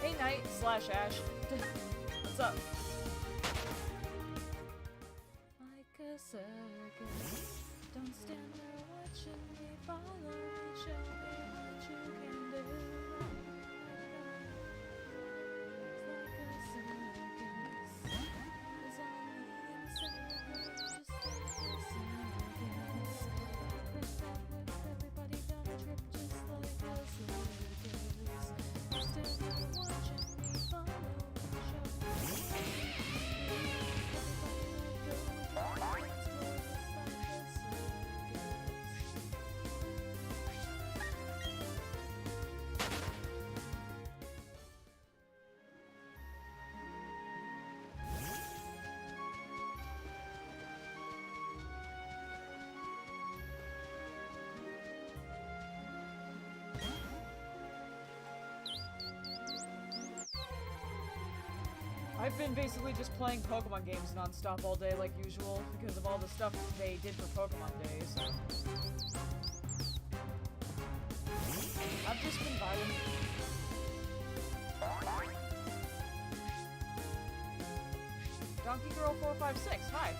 Hey Knight slash Ash. What's up? Like a circus. Don't stand there watching me, follow me, show me what you can do. It's like a circus. It's on me in circles, just like a circus. Chris that whip, everybody got a trip just like a circus. Stand there watching me, follow me, show me what you can do. Everybody let go of your hands, explore just like a I've been basically just playing Pokemon games non-stop all day like usual because of all the stuff they did for Pokemon Day, so... I've just been vibing. Donkey Girl 456, hi!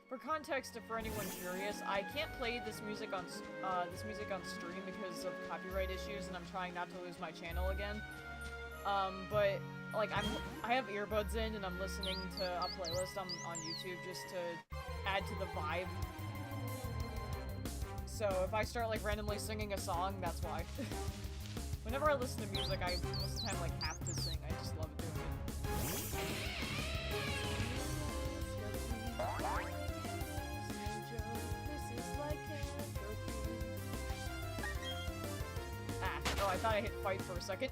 For context, for anyone curious, I can't play this music on stream because of copyright issues, and I'm trying not to lose my channel again. But like I have earbuds in, and I'm listening to a playlist on YouTube just to add to the vibe. So if I start like randomly singing a song, that's why. Whenever I listen to music, I most of the time like have to sing. I just love doing it. This is like thought I hit fight for a second.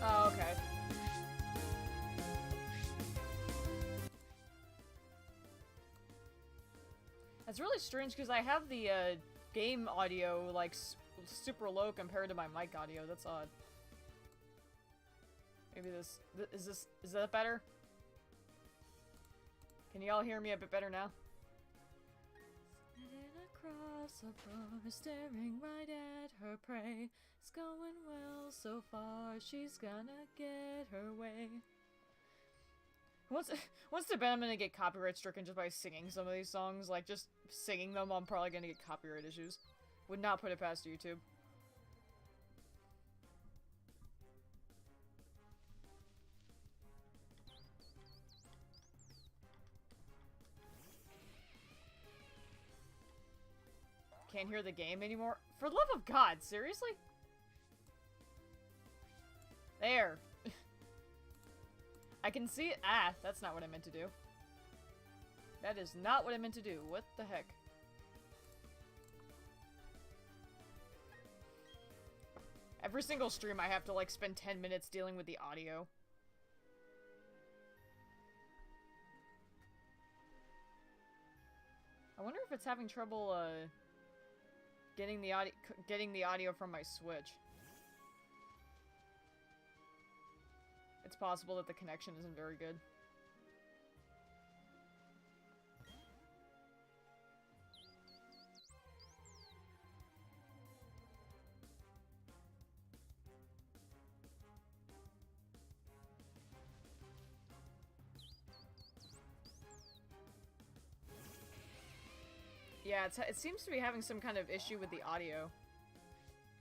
Oh, okay. That's really strange because I have the game audio like super low compared to my mic audio. That's odd. Maybe is that better? Can y'all hear me a bit better now? Sitting across a bar, staring right at her prey. It's going well so far, she's gonna get her way. Once to bet I'm gonna get copyright stricken just by singing some of these songs. Like, just singing them, I'm probably gonna get copyright issues. Would not put it past YouTube. Can't hear the game anymore? For the love of God, seriously? There. I can see it. Ah, that's not what I meant to do. That is not what I meant to do. What the heck? Every single stream I have to, like, spend 10 minutes dealing with the audio. I wonder if it's having trouble, getting the audio from my Switch. It's possible that the connection isn't very good. Yeah, it seems to be having some kind of issue with the audio.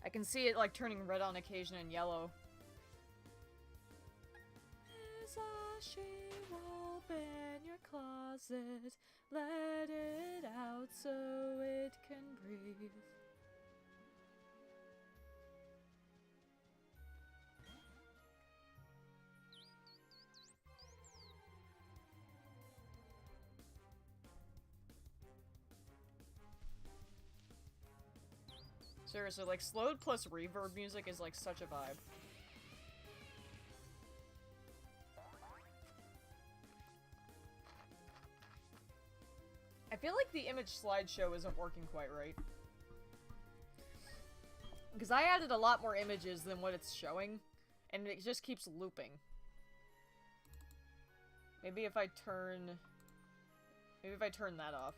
I can see it, like, turning red on occasion and yellow. There's a she-wolf in your closet. Let it out so it can breathe. Seriously, like, slowed plus reverb music is, like, such a vibe. I feel like the image slideshow isn't working quite right. Because I added a lot more images than what it's showing, and it just keeps looping. Maybe if I turn that off.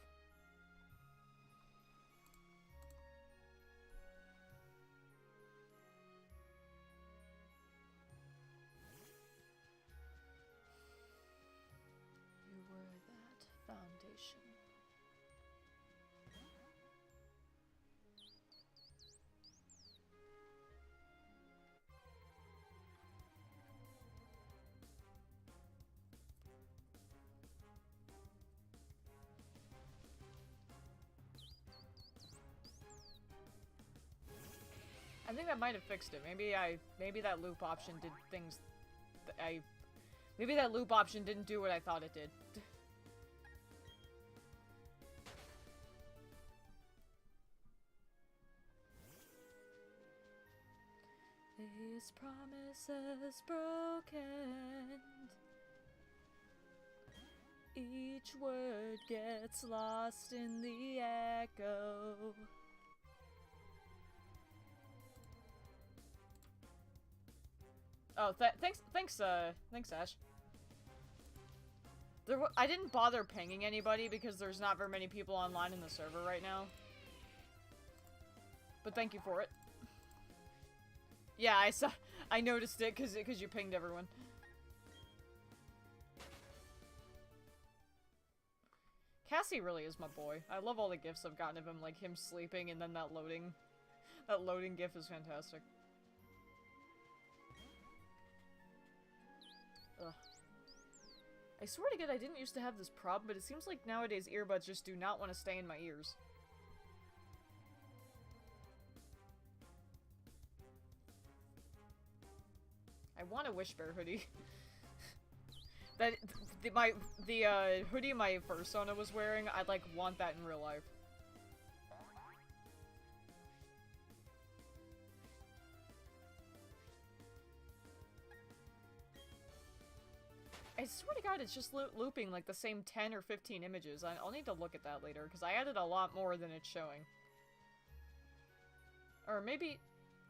You were that foundation. I think that might have fixed it. Maybe that loop option did things maybe that loop option didn't do what I thought it did. These promises broken. Each word gets lost in the echo. Oh, thanks, Ash. I didn't bother pinging anybody because there's not very many people online in the server right now. But thank you for it. Yeah, I noticed it because you pinged everyone. Cassie really is my boy. I love all the gifs I've gotten of him, like him sleeping and then that loading gif is fantastic. Ugh. I swear to God, I didn't used to have this problem, but it seems like nowadays earbuds just do not want to stay in my ears. I want a Wishbear hoodie. The hoodie my fursona was wearing, I'd like want that in real life. I swear to God, it's just looping like the same 10 or 15 images. I'll need to look at that later, because I added a lot more than it's showing. Or maybe...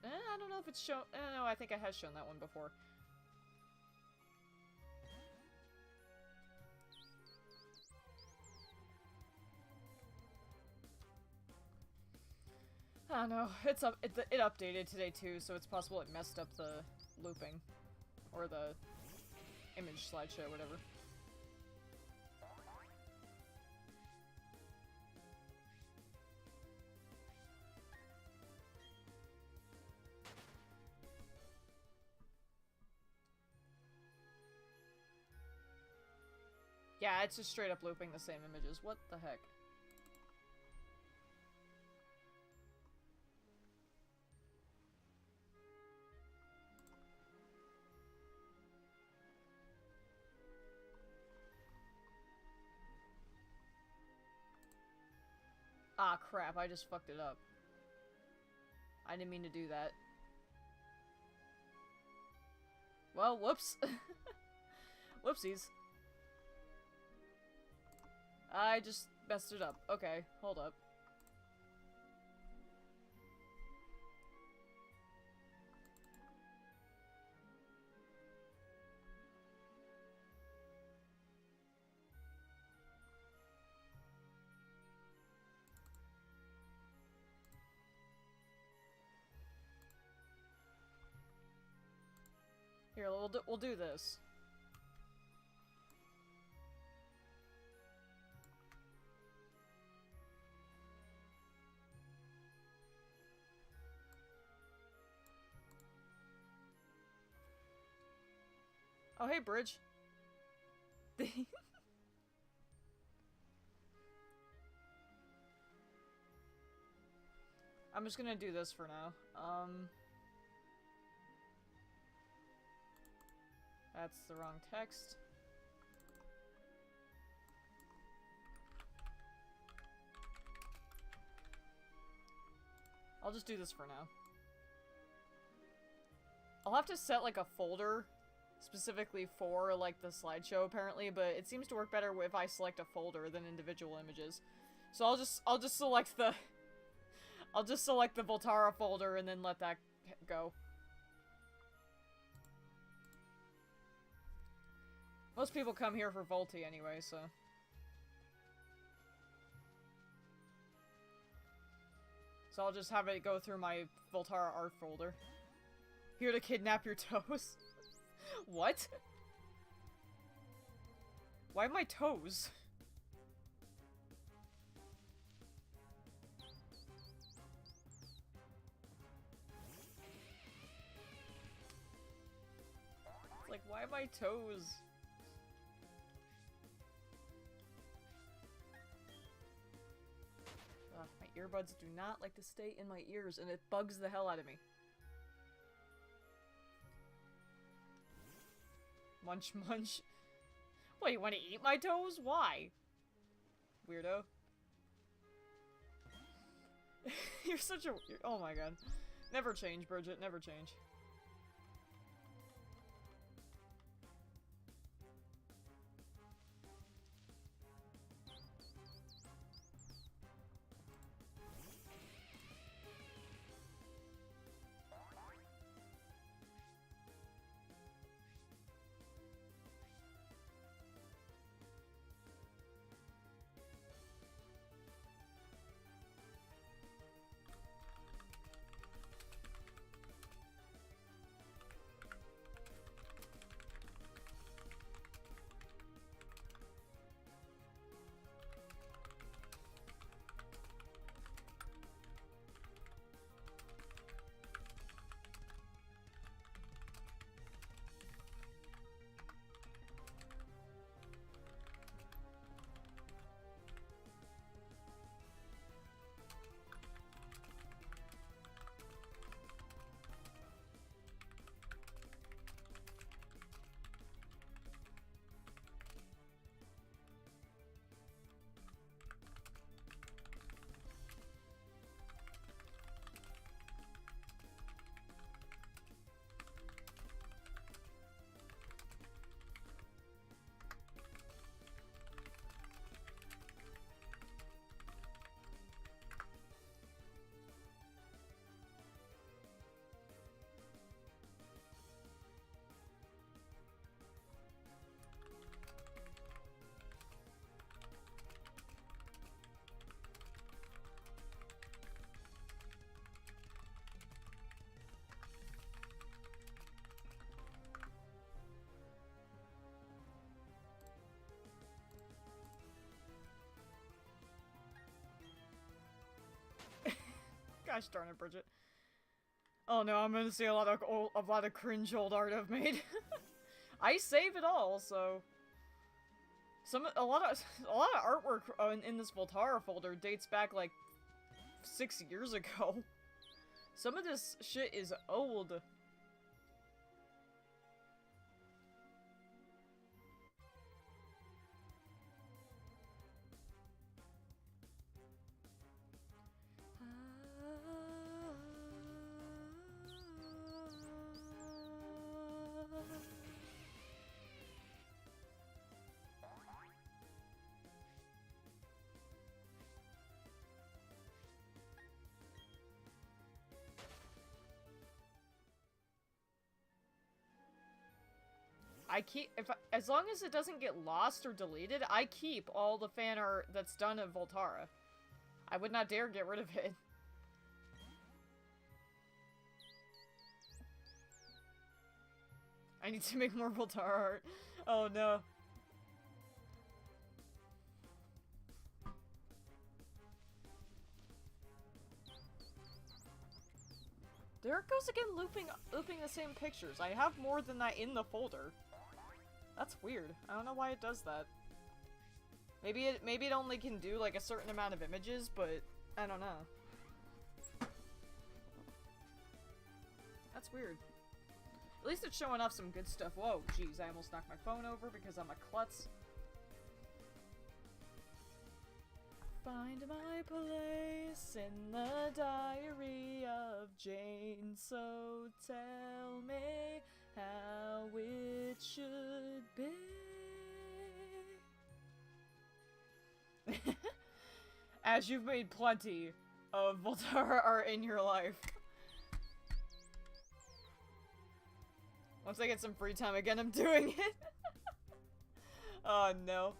I don't know if it's shown... no, I think I have shown that one before. I don't know. It updated today too, so it's possible it messed up the looping. Or the image slideshow, whatever. Yeah, it's just straight up looping the same images. What the heck? Ah, crap, I just fucked it up. I didn't mean to do that. Well, whoops. Whoopsies. I just messed it up. Okay, hold up. Here, we'll do this. Oh, hey, Bridge. I'm just gonna do this for now. That's the wrong text. I'll just do this for now. I'll have to set like a folder specifically for like the slideshow apparently, but it seems to work better if I select a folder than individual images. So I'll just select the Voltara folder and then let that go. Most people come here for Volti anyway, so. So I'll just have it go through my Voltara art folder. Here to kidnap your toes. What? Why my toes? Like, why my toes? My earbuds do not like to stay in my ears, and it bugs the hell out of me. Munch munch. What, you want to eat my toes? Why? Weirdo. You're such a... oh my god. Never change, Bridget. Never change. Gosh darn it, Bridget. Oh no, I'm gonna see a lot of cringe old art I've made. I save it all, so a lot of artwork in this Voltara folder dates back like 6 years ago. Some of this shit is old. As long as it doesn't get lost or deleted, I keep all the fan art that's done of Voltara. I would not dare get rid of it. I need to make more Voltara art. Oh no. There it goes again, looping the same pictures. I have more than that in the folder. That's weird. I don't know why it does that. Maybe it only can do like a certain amount of images, but I don't know. That's weird. At least it's showing off some good stuff. Whoa, jeez, I almost knocked my phone over because I'm a klutz. Find my place in the diary of Jane, so tell me how it should be. As you've made plenty of Voltara art in your life. Once I get some free time again, I'm doing it. Oh no.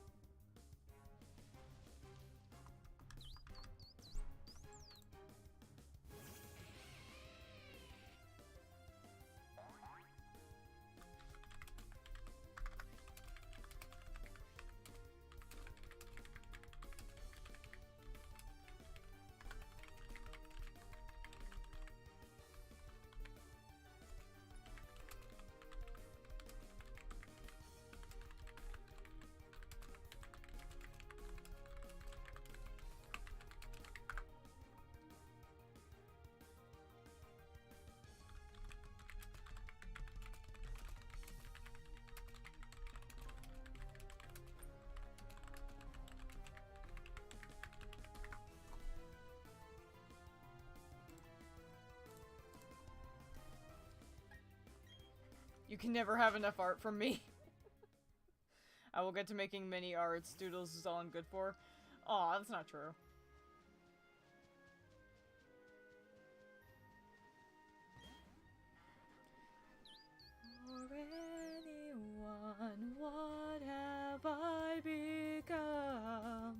You can never have enough art from me. I will get to making mini arts. Doodles is all I'm good for. Aw, that's not true. For anyone, what have I become?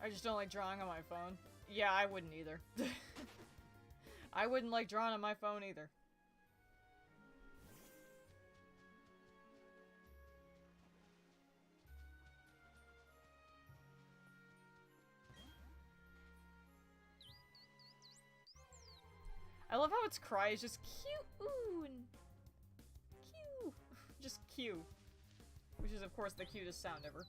I just don't like drawing on my phone. Yeah, I wouldn't either. I wouldn't like drawing on my phone either. I love how its cry is just cute. Cute. Just cute. Which is, of course, the cutest sound ever.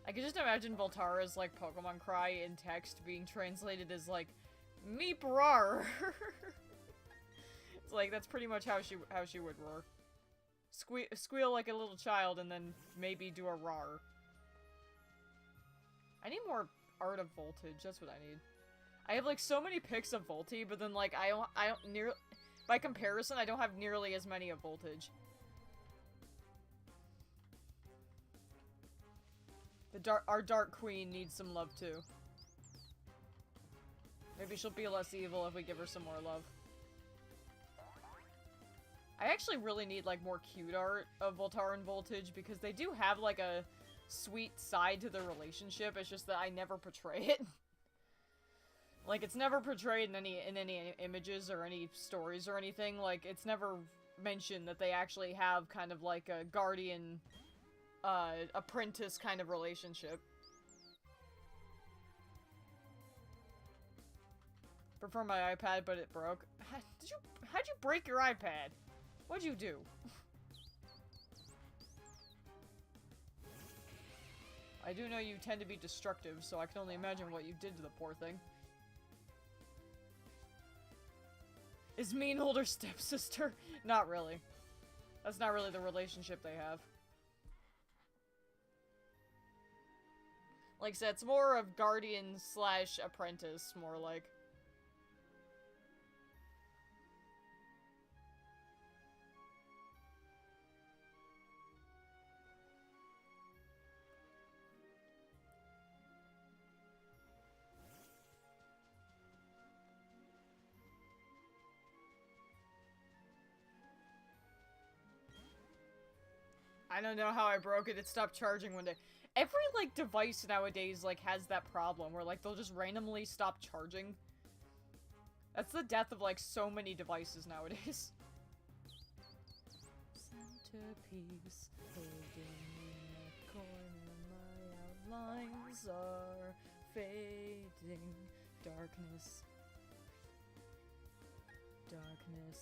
I can just imagine Voltara's, like, Pokemon cry in text being translated as, like, Meep rar. It's like, that's pretty much how she would roar. Squeal like a little child and then maybe do a rar. I need more Art of Voltage, that's what I need. I have, like, so many pics of Volty, but then, like, I don't by comparison, I don't have nearly as many of Voltage. Our Dark Queen needs some love, too. Maybe she'll be less evil if we give her some more love. I actually really need, like, more cute art of Voltara and Voltage, because they do have, like, a sweet side to their relationship. It's just that I never portray it. Like, it's never portrayed in any images or any stories or anything. Like, it's never mentioned that they actually have kind of like a guardian, apprentice kind of relationship. Prefer my iPad, but it broke. How'd you break your iPad? What'd you do? I do know you tend to be destructive, so I can only imagine what you did to the poor thing. Is Mean older stepsister? Not really. That's not really the relationship they have. Like I said, it's more of guardian slash apprentice, more like. I don't know how I broke it. It stopped charging one day. Every, like, device nowadays, like, has that problem where, like, they'll just randomly stop charging. That's the death of, like, so many devices nowadays. Centerpiece, hidden in the corner, my outlines are fading. Darkness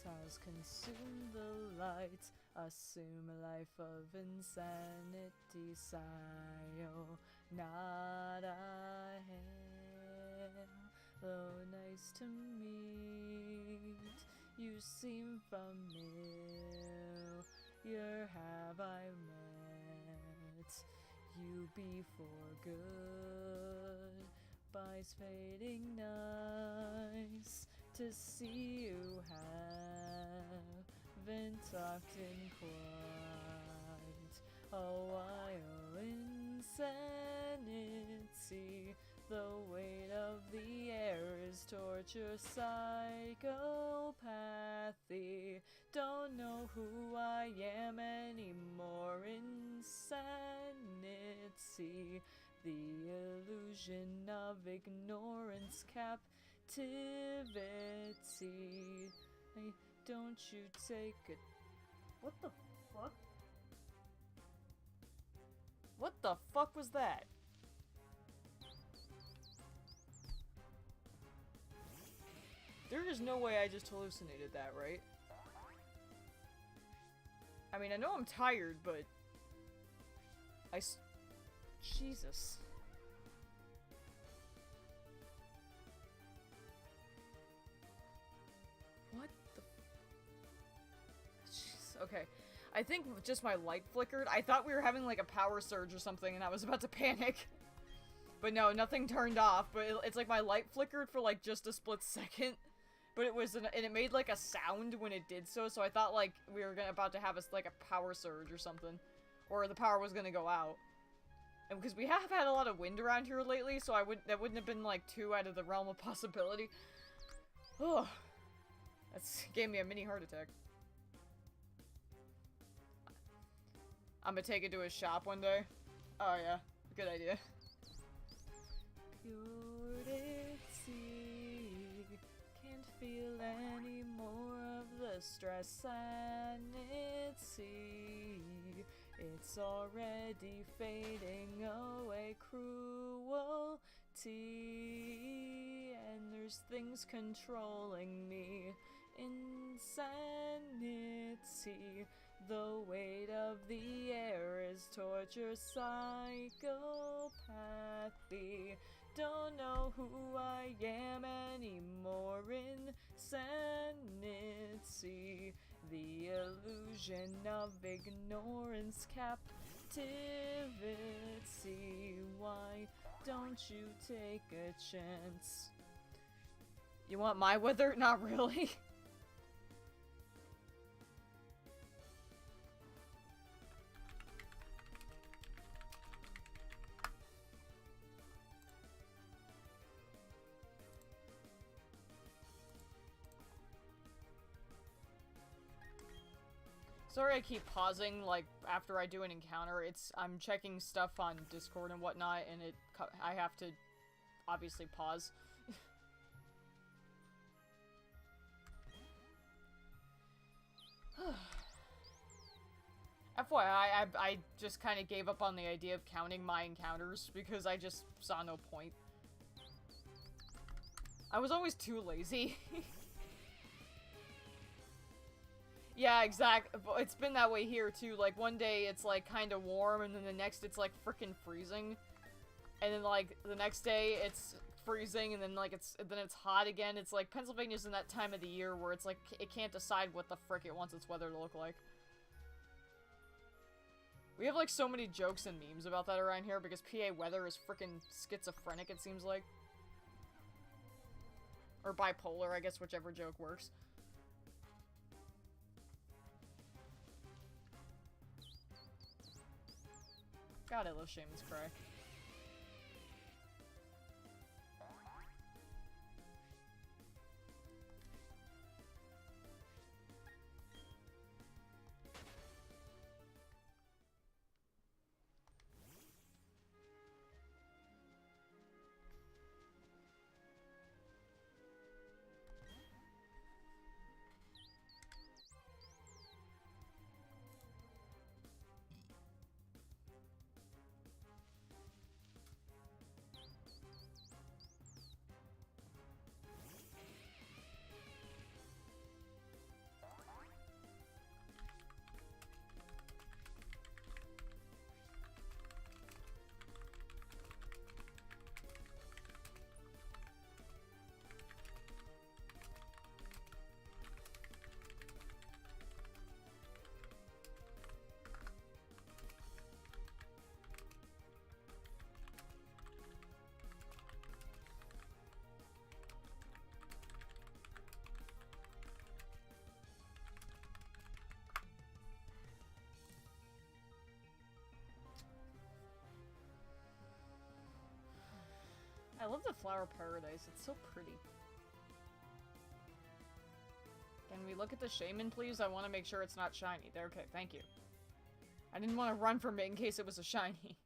has consumed the light. Assume a life of insanity, not I am. Though nice to meet, you seem familiar. Have I met you before? Good byes fading nice to see you haven't talked in quite a while. Insanity, the weight of the air is torture, psychopathy. Don't know who I am anymore. Insanity, the illusion of ignorance, captivity. Hey, don't you take it? What the fuck? What the fuck was that? There is no way I just hallucinated that, right? I mean, I know I'm tired, but... Jesus. What the... Jeez, okay. I think just my light flickered. I thought we were having like a power surge or something and I was about to panic. But no, nothing turned off, but it's like my light flickered for like just a split second. But it was, and it made like a sound when it did so, so I thought like we were about to have like a power surge or something. Or the power was gonna go out. And because we have had a lot of wind around here lately, so that wouldn't have been like too out of the realm of possibility. Ugh. That's gave me a mini heart attack. I'm gonna take it to his shop one day. Oh yeah, good idea. Purity, can't feel any more of the stress. Sanity, it's already fading away. Cruelty, and there's things controlling me. Insanity, The weight of the air is torture, psychopathy. Don't know who I am anymore. Insanity. The illusion of ignorance, captivity. Why don't you take a chance? You want my weather? Not really. Sorry I keep pausing, like, after I do an encounter. I'm checking stuff on Discord and whatnot, and I have to, obviously, pause. FYI, I just kind of gave up on the idea of counting my encounters, because I just saw no point. I was always too lazy. Yeah, exactly. It's been that way here, too. Like, one day it's, like, kind of warm, and then the next it's, like, frickin' freezing. And then, like, the next day it's freezing, and then, like, it's hot again. It's, like, Pennsylvania's in that time of the year where it's, like, it can't decide what the frick it wants its weather to look like. We have, like, so many jokes and memes about that around here, because PA weather is frickin' schizophrenic, it seems like. Or bipolar, I guess, whichever joke works. God, I love Shaymin's Cry. I love the flower paradise. It's so pretty. Can we look at the Shaymin, please? I want to make sure it's not shiny. There, okay, thank you. I didn't want to run from it in case it was a shiny.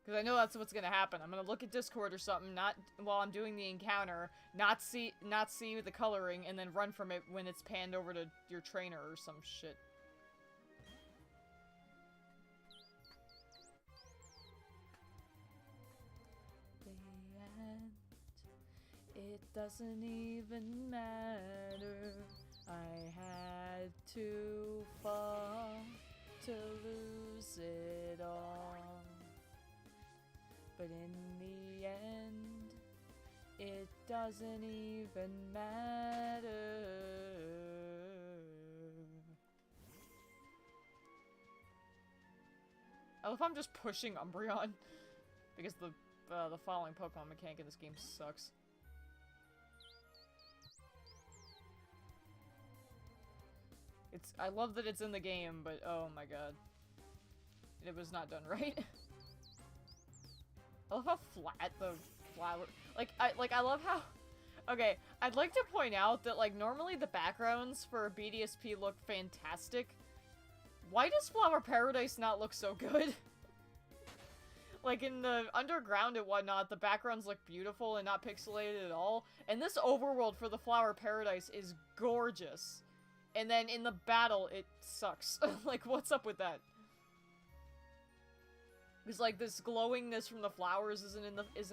Because I know that's what's gonna happen. I'm gonna look at Discord or something, not while I'm doing the encounter, not see the coloring, and then run from it when it's panned over to your trainer or some shit. It doesn't even matter. I had to fall to lose it all. But in the end, it doesn't even matter. I love how I'm just pushing Umbreon. Because the following Pokemon mechanic in this game sucks. I love that it's in the game, but oh my god. It was not done right. I love how flat the flower... I love how... Okay, I'd like to point out that, like, normally the backgrounds for BDSP look fantastic. Why does Flower Paradise not look so good? Like, in the underground and whatnot, the backgrounds look beautiful and not pixelated at all. And this overworld for the Flower Paradise is gorgeous. And then in the battle, it sucks. Like, what's up with that? Because, like, this glowingness from the flowers isn't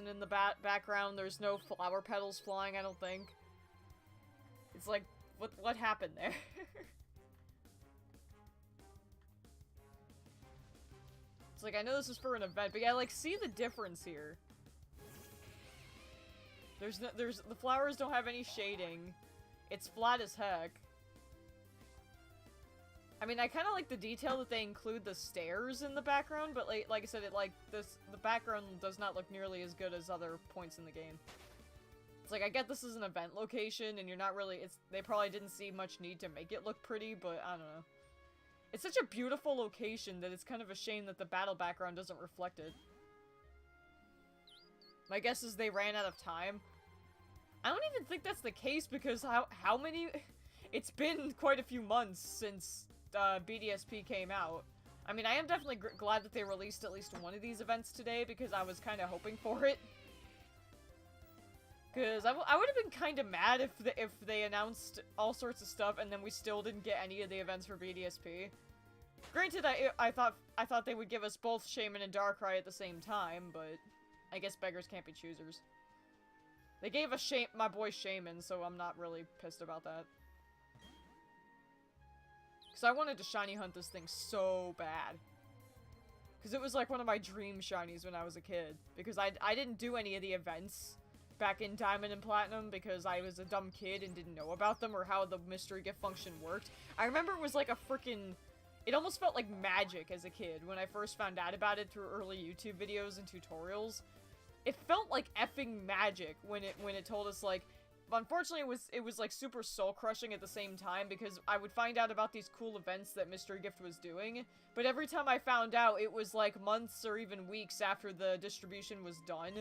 in the background. There's no flower petals flying, I don't think. It's like, what happened there? It's like, I know this is for an event, but yeah, like, see the difference here. The flowers don't have any shading. It's flat as heck. I mean, I kind of like the detail that they include the stairs in the background, but like I said, the background does not look nearly as good as other points in the game. It's like, I get this is an event location, and you're not really, they probably didn't see much need to make it look pretty, but I don't know. It's such a beautiful location that it's kind of a shame that the battle background doesn't reflect it. My guess is they ran out of time. I don't even think that's the case, because how many... It's been quite a few months since BDSP came out. I mean, I am definitely glad that they released at least one of these events today, because I was kind of hoping for it. Because I would have been kind of mad if they announced all sorts of stuff and then we still didn't get any of the events for BDSP. Granted, I thought they would give us both Shaymin and Darkrai at the same time, but I guess beggars can't be choosers. They gave us my boy Shaymin, so I'm not really pissed about that. Because I wanted to shiny hunt this thing so bad. Because it was like one of my dream shinies when I was a kid. Because I didn't do any of the events back in Diamond and Platinum because I was a dumb kid and didn't know about them or how the mystery gift function worked. I remember it was like a freaking... It almost felt like magic as a kid when I first found out about it through early YouTube videos and tutorials. It felt like effing magic when it told us, like... Unfortunately, it was like super soul-crushing at the same time because I would find out about these cool events that Mystery Gift was doing, but every time I found out, it was like months or even weeks after the distribution was done.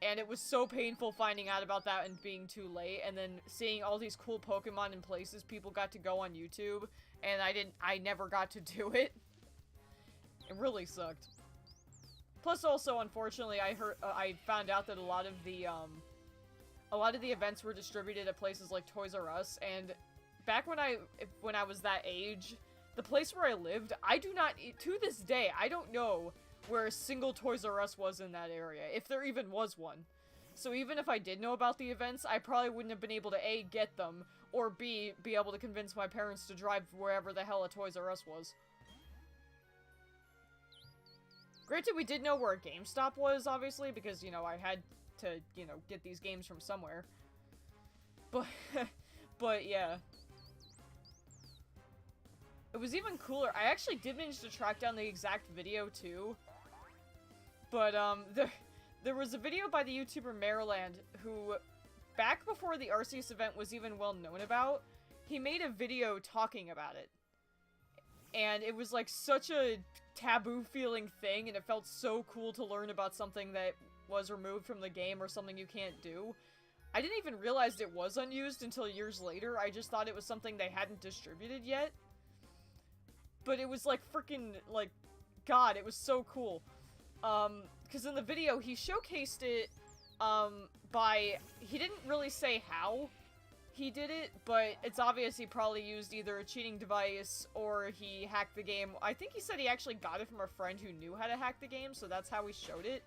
And it was so painful finding out about that and being too late, and then seeing all these cool Pokemon in places people got to go on YouTube, and I never got to do it. It really sucked. Plus also, unfortunately, I found out that a lot of the events were distributed at places like Toys R Us, and back when I was that age, the place where I lived, to this day, I don't know where a single Toys R Us was in that area, if there even was one. So even if I did know about the events, I probably wouldn't have been able to A, get them, or B, be able to convince my parents to drive wherever the hell a Toys R Us was. Granted, we did know where a GameStop was, obviously, because, you know, I had to, you know, get these games from somewhere. But yeah. It was even cooler. I actually did manage to track down the exact video, too. But, there was a video by the YouTuber Maryland who, back before the Arceus event was even well known about, he made a video talking about it. And it was, like, such a taboo-feeling thing, and it felt so cool to learn about something that was removed from the game or something you can't do. I didn't even realize it was unused until years later. I just thought it was something they hadn't distributed yet. But it was, like, freaking, like, God, it was so cool. Because in the video, he showcased it, he didn't really say how he did it, but it's obvious he probably used either a cheating device or he hacked the game. I think he said he actually got it from a friend who knew how to hack the game, so that's how he showed it.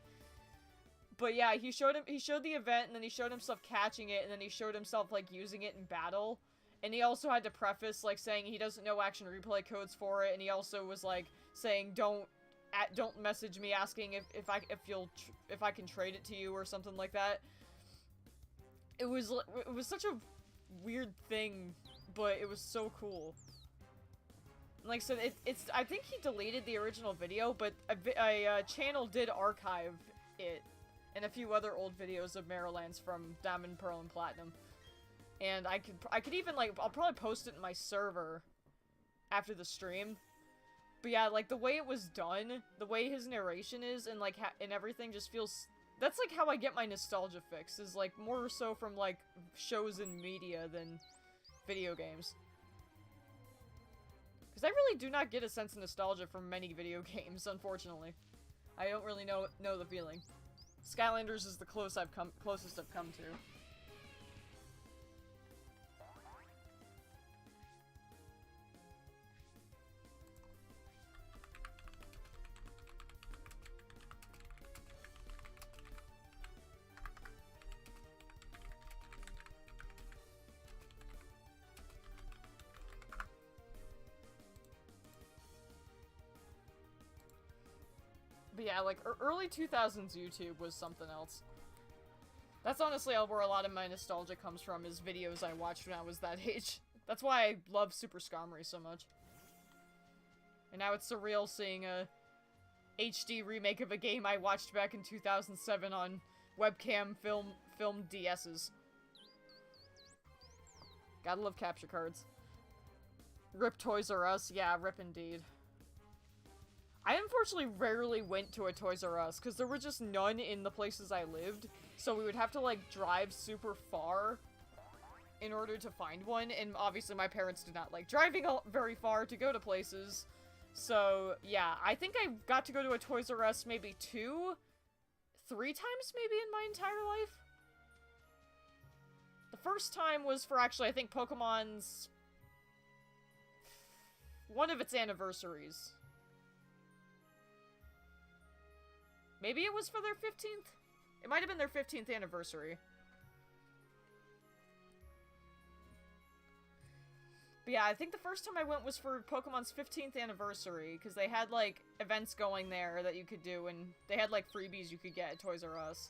But yeah, he showed the event, and then he showed himself catching it, and then he showed himself, like, using it in battle. And he also had to preface, like, saying he doesn't know action replay codes for it, and he also was, like, saying, don't message me asking if I can trade it to you or something like that. It was such a weird thing, but it was so cool. Like I said, I think he deleted the original video, but a channel did archive it and a few other old videos of Maryland's from Diamond, Pearl, and Platinum. And I could even, like, I'll probably post it in my server after the stream. But yeah, like, the way it was done, the way his narration is, and, like, and everything just feels... That's, like, how I get my nostalgia fix, is, like, more so from, like, shows and media than video games. Because I really do not get a sense of nostalgia from many video games, unfortunately. I don't really know the feeling. Skylanders is the closest I've come to. But yeah, like, early 2000s YouTube was something else. That's honestly where a lot of my nostalgia comes from, is videos I watched when I was that age. That's why I love Super Scomri so much. And now it's surreal seeing a HD remake of a game I watched back in 2007 on webcam film DS's. Gotta love capture cards. Rip Toys R Us, yeah, rip indeed. I unfortunately rarely went to a Toys R Us, because there were just none in the places I lived, so we would have to, like, drive super far in order to find one, and obviously my parents did not like driving very far to go to places, so, yeah, I think I got to go to a Toys R Us maybe 2, 3 times maybe in my entire life. The first time was for actually, I think, Pokemon's... one of its anniversaries. Maybe it was for their 15th? It might have been their 15th anniversary. But yeah, I think the first time I went was for Pokemon's 15th anniversary, because they had, like, events going there that you could do, and they had, like, freebies you could get at Toys R Us.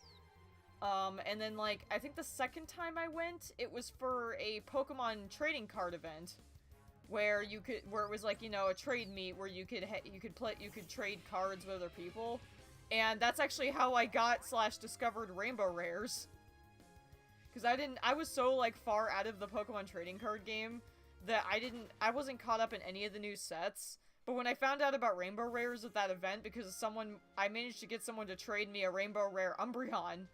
And then, like, I think the second time I went, it was for a Pokemon trading card event, where it was, like, you know, a trade meet where you could trade cards with other people. And that's actually how I got / discovered Rainbow Rares. Because I was so, like, far out of the Pokemon trading card game that I wasn't caught up in any of the new sets. But when I found out about Rainbow Rares at that event, because I managed to get someone to trade me a Rainbow Rare Umbreon,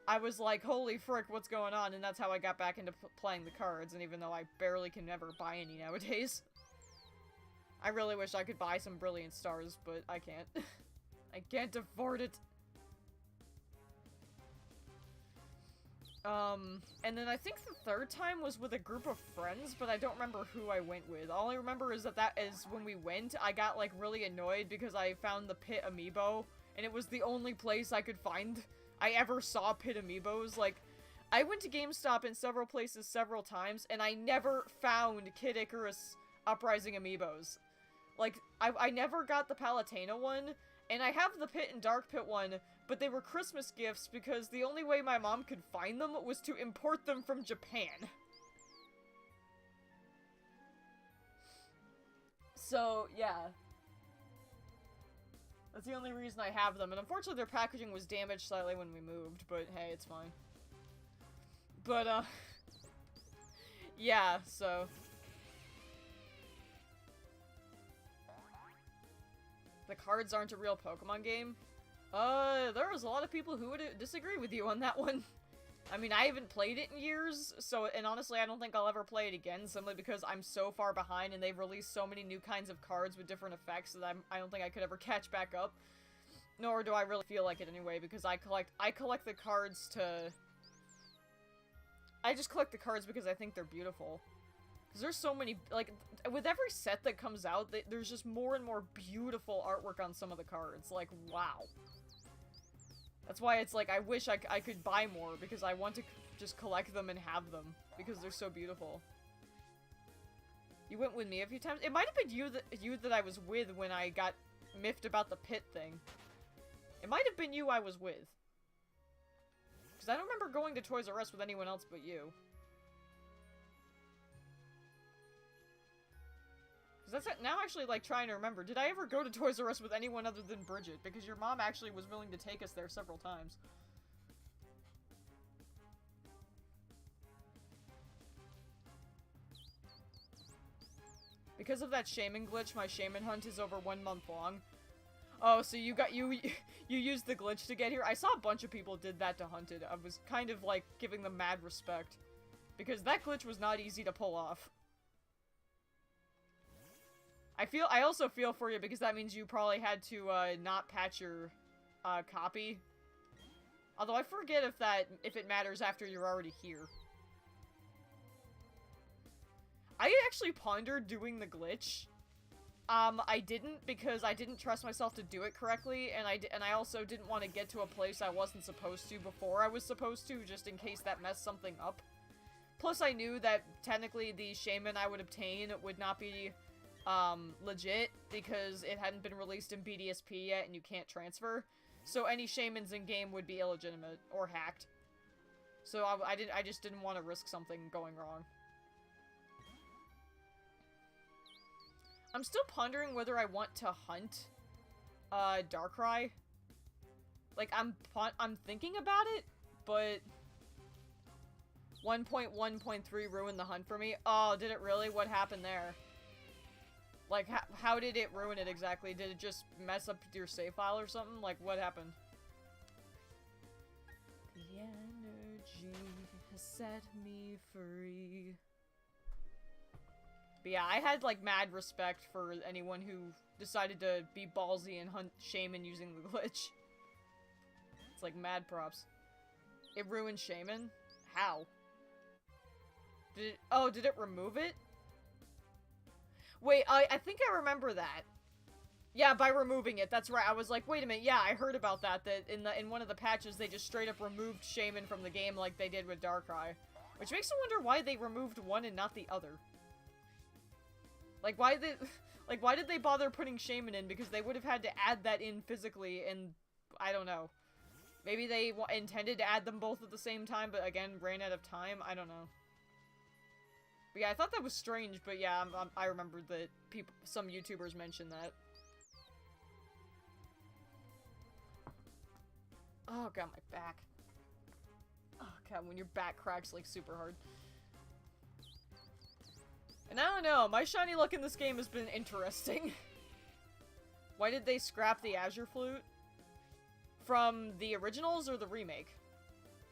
I was like, holy frick, what's going on? And that's how I got back into playing the cards, and even though I barely can ever buy any nowadays. I really wish I could buy some Brilliant Stars, but I can't. I can't afford it. And then I think the third time was with a group of friends, but I don't remember who I went with. All I remember is that is when we went, I got, like, really annoyed because I found the Pit Amiibo, and it was the only place I could find I ever saw Pit Amiibos. Like, I went to GameStop in several places several times, and I never found Kid Icarus Uprising Amiibos. Like, I never got the Palutena one, and I have the Pit and Dark Pit one, but they were Christmas gifts because the only way my mom could find them was to import them from Japan. So, yeah. That's the only reason I have them, and unfortunately their packaging was damaged slightly when we moved, but hey, it's fine. But, yeah, so... The cards aren't a real Pokemon game? There was a lot of people who would disagree with you on that one. I mean, I haven't played it in years, so, and honestly, I don't think I'll ever play it again, simply because I'm so far behind and they've released so many new kinds of cards with different effects that I don't think I could ever catch back up. Nor do I really feel like it anyway, because I collect the cards to... I just collect the cards because I think they're beautiful. Because there's so many, like, with every set that comes out, there's just more and more beautiful artwork on some of the cards. Like, wow. That's why it's like, I wish I could buy more, because I want to just collect them and have them, because they're so beautiful. You went with me a few times? It might have been you that I was with when I got miffed about the pit thing. It might have been you I was with. Because I don't remember going to Toys R Us with anyone else but you. Because that's now actually, like, trying to remember. Did I ever go to Toys R Us with anyone other than Bridget? Because your mom actually was willing to take us there several times. Because of that Shaymin glitch, my Shaymin hunt is over 1 month long. Oh, so you used the glitch to get here? I saw a bunch of people did that to hunt it. I was kind of, like, giving them mad respect. Because that glitch was not easy to pull off. I also feel for you, because that means you probably had to, not patch your, copy. Although I forget if it matters after you're already here. I actually pondered doing the glitch. I didn't, because I didn't trust myself to do it correctly, and I also didn't want to get to a place I wasn't supposed to before I was supposed to, just in case that messed something up. Plus, I knew that technically the Shaymin I would obtain would not be legit because it hadn't been released in BDSP yet and you can't transfer. So any Shaymins in-game would be illegitimate or hacked. So I just didn't want to risk something going wrong. I'm still pondering whether I want to hunt, Darkrai. Like, I'm thinking about it, but 1.1.3 ruined the hunt for me. Oh, did it really? What happened there? Like, how did it ruin it exactly? Did it just mess up your save file or something? Like, what happened? The energy has set me free. But yeah, I had, like, mad respect for anyone who decided to be ballsy and hunt Shaymin using the glitch. It's like mad props. It ruined Shaymin? How? Did it remove it? Wait, I think I remember that. Yeah, by removing it, that's right. I was like, wait a minute, yeah, I heard about that, that in one of the patches they just straight up removed Shaymin from the game like they did with Darkrai. Which makes me wonder why they removed one and not the other. Like, why did they bother putting Shaymin in? Because they would have had to add that in physically, and I don't know. Maybe they intended to add them both at the same time, but again, ran out of time? I don't know. But yeah, I thought that was strange, but yeah, I remembered that some YouTubers mentioned that. Oh god, my back. Oh god, when your back cracks, like, super hard. And I don't know, my shiny luck in this game has been interesting. Why did they scrap the Azure Flute? From the originals or the remake?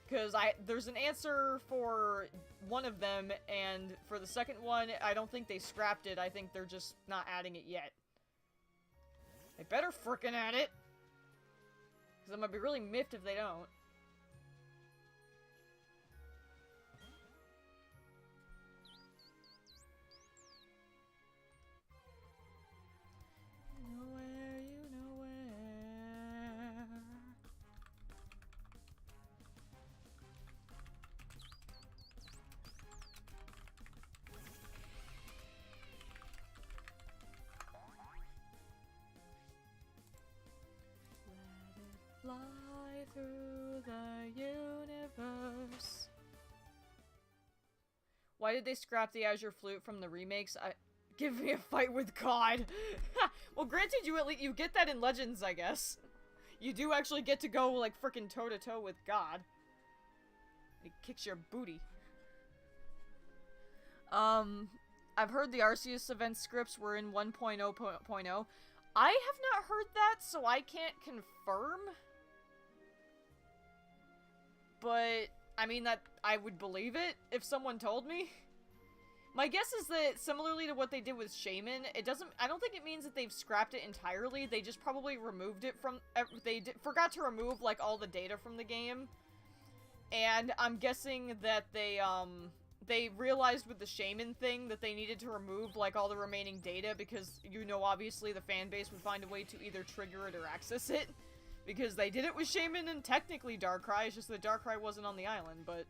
Because there's an answer for one of them, and for the second one, I don't think they scrapped it. I think they're just not adding it yet. They better frickin' add it! Because I'm gonna be really miffed if they don't. You know where, you know where. Let it fly through the universe. Why did they scrap the Azure Flute from the remakes? Give me a fight with God. Well, granted, you get that in Legends, I guess. You do actually get to go, like, frickin' toe-to-toe with God. He kicks your booty. I've heard the Arceus event scripts were in 1.0.0. I have not heard that, so I can't confirm. But, I mean, I would believe it if someone told me. My guess is that, similarly to what they did with Shaymin, I don't think it means that they've scrapped it entirely, they just probably removed it from, forgot to remove, like, all the data from the game. And I'm guessing that they realized with the Shaymin thing that they needed to remove, like, all the remaining data because, you know, obviously the fan base would find a way to either trigger it or access it. Because they did it with Shaymin and technically Darkrai, it's just that Darkrai wasn't on the island, but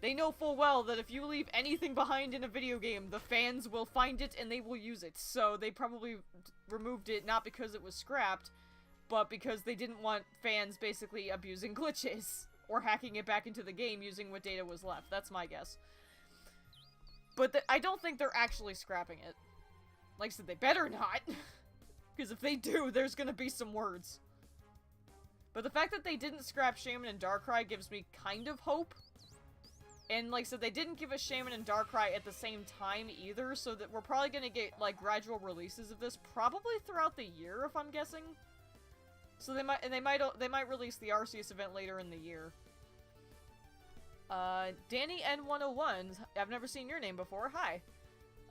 they know full well that if you leave anything behind in a video game, the fans will find it and they will use it. So they probably removed it not because it was scrapped, but because they didn't want fans basically abusing glitches or hacking it back into the game using what data was left. That's my guess. But I don't think they're actually scrapping it. Like I said, they better not. Because if they do, there's gonna be some words. But the fact that they didn't scrap Shaymin and Darkrai gives me kind of hope. And like I said, they didn't give us Shaymin and Darkrai at the same time either, so that we're probably gonna get, like, gradual releases of this probably throughout the year, if I'm guessing. So they might release the Arceus event later in the year. Danny N101, I've never seen your name before, hi.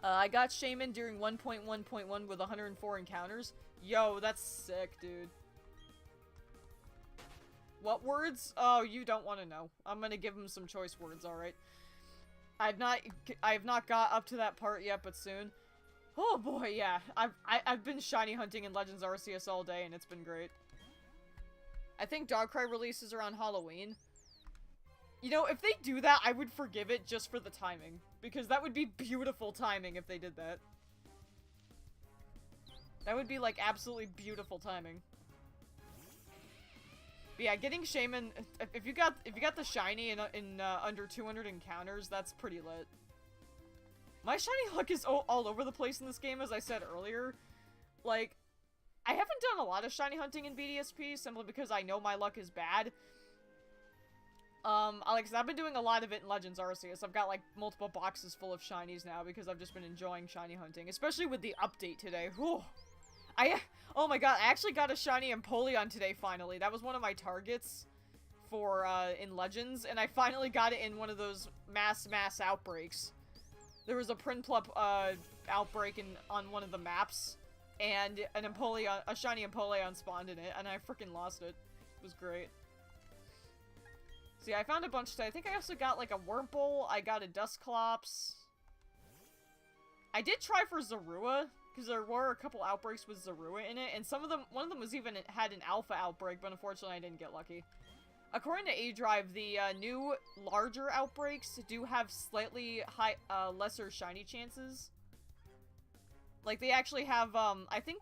I got Shaymin during 1.1.1 with 104 encounters. Yo, that's sick, dude. What words? Oh, you don't want to know. I'm gonna give him some choice words, alright? I've not got up to that part yet, but soon. Oh boy, yeah. I've been shiny hunting in Legends Arceus all day, and it's been great. I think Darkrai releases around Halloween. You know, if they do that, I would forgive it just for the timing. Because that would be beautiful timing if they did that. That would be, like, absolutely beautiful timing. But yeah, getting Shaymin, if you got the shiny in under 200 encounters, that's pretty lit. My shiny luck is all over the place in this game, as I said earlier. Like, I haven't done a lot of shiny hunting in BDSP, simply because I know my luck is bad. Like, 'cause I've been doing a lot of it in Legends Arceus. I've got, like, multiple boxes full of shinies now, because I've just been enjoying shiny hunting. Especially with the update today. Whew. Oh my god, I actually got a shiny Empoleon today, finally. That was one of my targets for, in Legends, and I finally got it in one of those mass outbreaks. There was a Prinplup, outbreak on one of the maps, and a shiny Empoleon spawned in it, and I freaking lost it. It was great. See, I found a bunch today. I think I also got, like, a Wurmple. I got a Dusclops. I did try for Zorua, because there were a couple outbreaks with Zorua in it, and one of them was even had an alpha outbreak, but unfortunately I didn't get lucky. According to A-Drive, the new larger outbreaks do have slightly lesser shiny chances. Like, they actually have, I think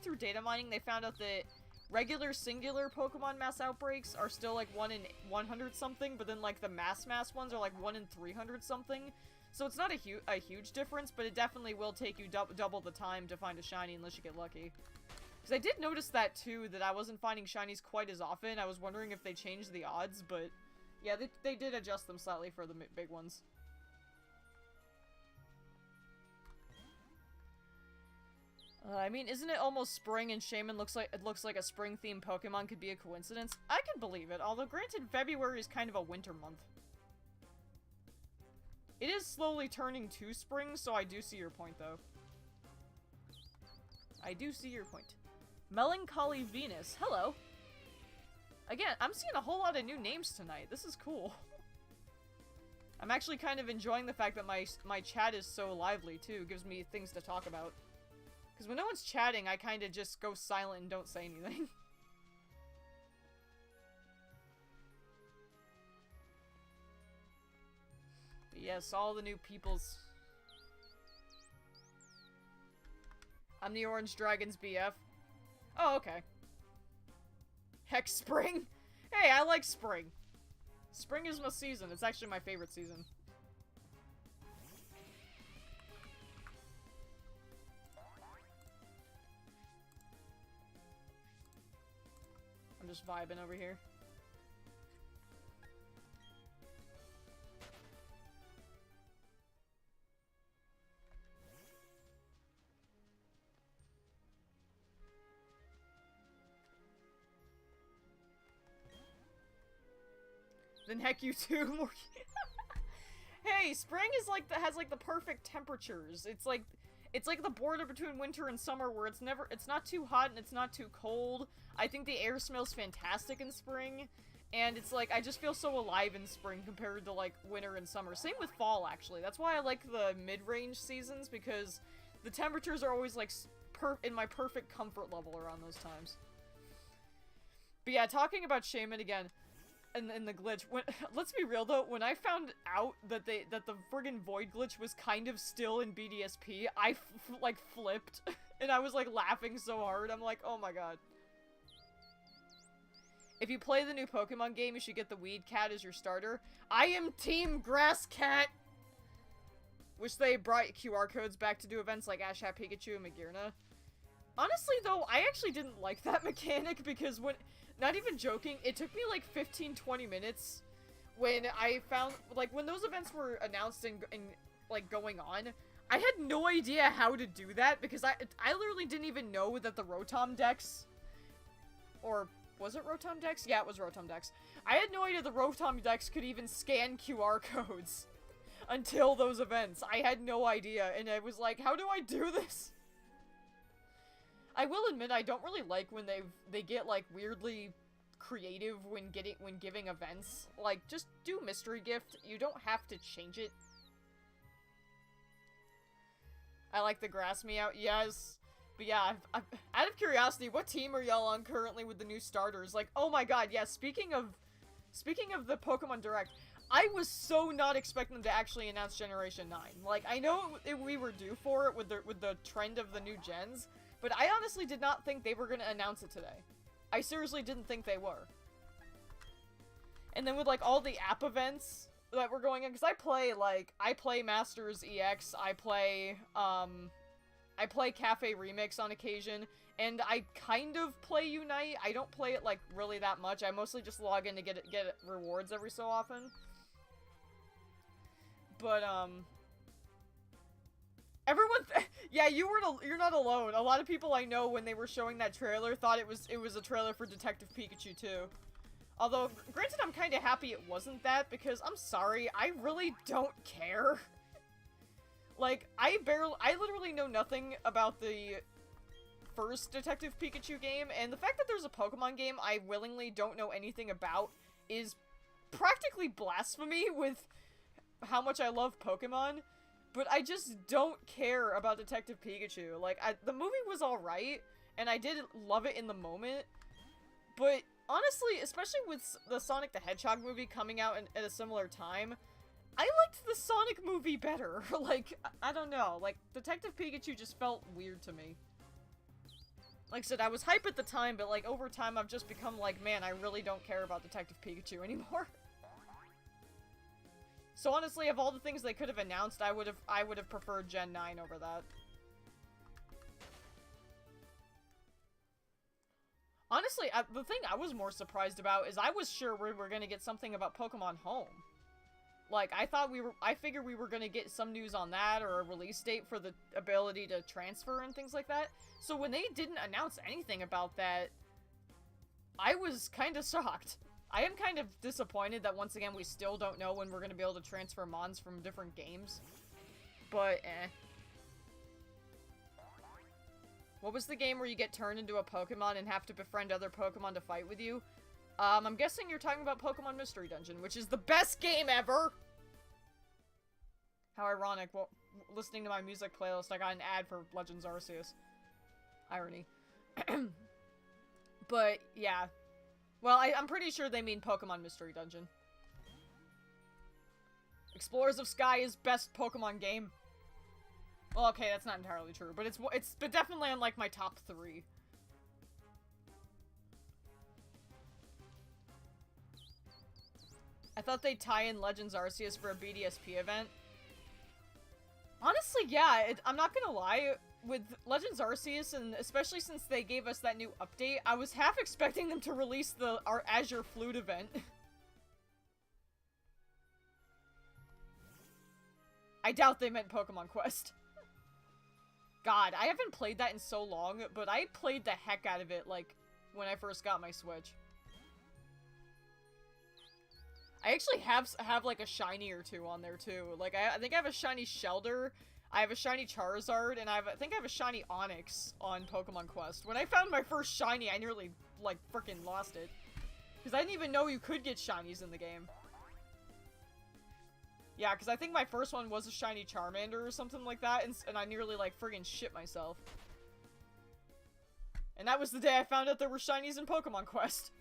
through data mining they found out that regular singular Pokemon mass outbreaks are still like 1 in 100 something, but then like the mass ones are like 1 in 300 something. So it's not a huge difference, but it definitely will take you double the time to find a shiny unless you get lucky. Because I did notice that too, that I wasn't finding shinies quite as often. I was wondering if they changed the odds, but yeah, they did adjust them slightly for the big ones. I mean, isn't it almost spring and Shaymin looks like a spring-themed Pokemon could be a coincidence? I can believe it, although granted February is kind of a winter month. It is slowly turning to spring, so I do see your point, though. I do see your point. Melancholy Venus, hello! Again, I'm seeing a whole lot of new names tonight. This is cool. I'm actually kind of enjoying the fact that my chat is so lively, too. It gives me things to talk about. Because when no one's chatting, I kind of just go silent and don't say anything. But yes, all the new peoples. I'm the Orange Dragon's BF. Oh, okay. Heck, spring! Hey, I like spring. Spring is my season. It's actually my favorite season. I'm just vibing over here. Then heck you too, Morgan. Hey, spring is like has like the perfect temperatures. It's like the border between winter and summer where it's not too hot and it's not too cold. I think the air smells fantastic in spring, and it's like I just feel so alive in spring compared to like winter and summer. Same with fall, actually. That's why I like the mid-range seasons, because the temperatures are always like in my perfect comfort level around those times. But yeah, talking about Shaymin again. And the glitch. Let's be real though, when I found out that the friggin' void glitch was kind of still in BDSP, I like flipped, and I was like laughing so hard. I'm like, oh my god. If you play the new Pokemon game, you should get the Weed Cat as your starter. I am Team Grass Cat. Wish they brought QR codes back to do events like Ash Hat Pikachu and Magearna. Honestly though, I actually didn't like that mechanic, because not even joking, it took me like 15-20 minutes when I found, like, when those events were announced and like, going on, I had no idea how to do that, because I literally didn't even know that the Rotom Dex, or was it Rotom Dex? Yeah, it was Rotom Dex. I had no idea the Rotom Dex could even scan QR codes until those events. I had no idea, and I was like, how do I do this? I will admit, I don't really like when they get, like, weirdly creative when giving events. Like, just do mystery gift. You don't have to change it. I like the grass meow. Yes. But yeah, out of curiosity, what team are y'all on currently with the new starters? Like, oh my god, yeah, speaking of the Pokemon Direct, I was so not expecting them to actually announce Generation 9. Like, I know we were due for it with the trend of the new gens, but I honestly did not think they were going to announce it today. I seriously didn't think they were. And then with, like, all the app events that were going in, because I play Masters EX, I play Cafe Remix on occasion, and I kind of play Unite. I don't play it, like, really that much. I mostly just log in to get rewards every so often. But, everyone, yeah, you're not alone. A lot of people I know, when they were showing that trailer, thought it was a trailer for Detective Pikachu 2. Although, granted, I'm kind of happy it wasn't that, because, I'm sorry, I really don't care. Like, I literally know nothing about the first Detective Pikachu game, and the fact that there's a Pokemon game I willingly don't know anything about is practically blasphemy with how much I love Pokemon, but I just don't care about Detective Pikachu. Like, the movie was alright, and I did love it in the moment, but honestly, especially with the Sonic the Hedgehog movie coming out at a similar time, I liked the Sonic movie better. Like, I don't know, like, Detective Pikachu just felt weird to me. Like I said, I was hype at the time, but, like, over time I've just become like, man, I really don't care about Detective Pikachu anymore. So honestly, of all the things they could have announced, I would have preferred Gen 9 over that. Honestly, the thing I was more surprised about is I was sure we were gonna get something about Pokemon Home. Like, I figured we were gonna get some news on that, or a release date for the ability to transfer and things like that. So when they didn't announce anything about that, I was kind of shocked. I am kind of disappointed that once again we still don't know when we're gonna be able to transfer Mons from different games. But, What was the game where you get turned into a Pokemon and have to befriend other Pokemon to fight with you? I'm guessing you're talking about Pokemon Mystery Dungeon, which is the best game ever! How ironic. Well, listening to my music playlist, I got an ad for Legends Arceus. Irony. But, yeah. Well, I'm pretty sure they mean Pokemon Mystery Dungeon. Explorers of Sky is best Pokemon game. Well, okay, that's not entirely true, but it's definitely on, like, my top 3. I thought they'd tie in Legends Arceus for a BDSP event. Honestly, yeah, I'm not gonna lie, with Legends Arceus, and especially since they gave us that new update, I was half expecting them to release our Azure Flute event. I doubt they meant Pokemon Quest. God, I haven't played that in so long, but I played the heck out of it, like, when I first got my Switch. I actually have like, a shiny or two on there, too. Like, I think I have a shiny Shelder, I have a shiny Charizard, and I think I have a shiny Onix on Pokemon Quest. When I found my first shiny, I nearly, like, freaking lost it. Because I didn't even know you could get shinies in the game. Yeah, because I think my first one was a shiny Charmander or something like that, and I nearly, like, friggin' shit myself. And that was the day I found out there were shinies in Pokemon Quest.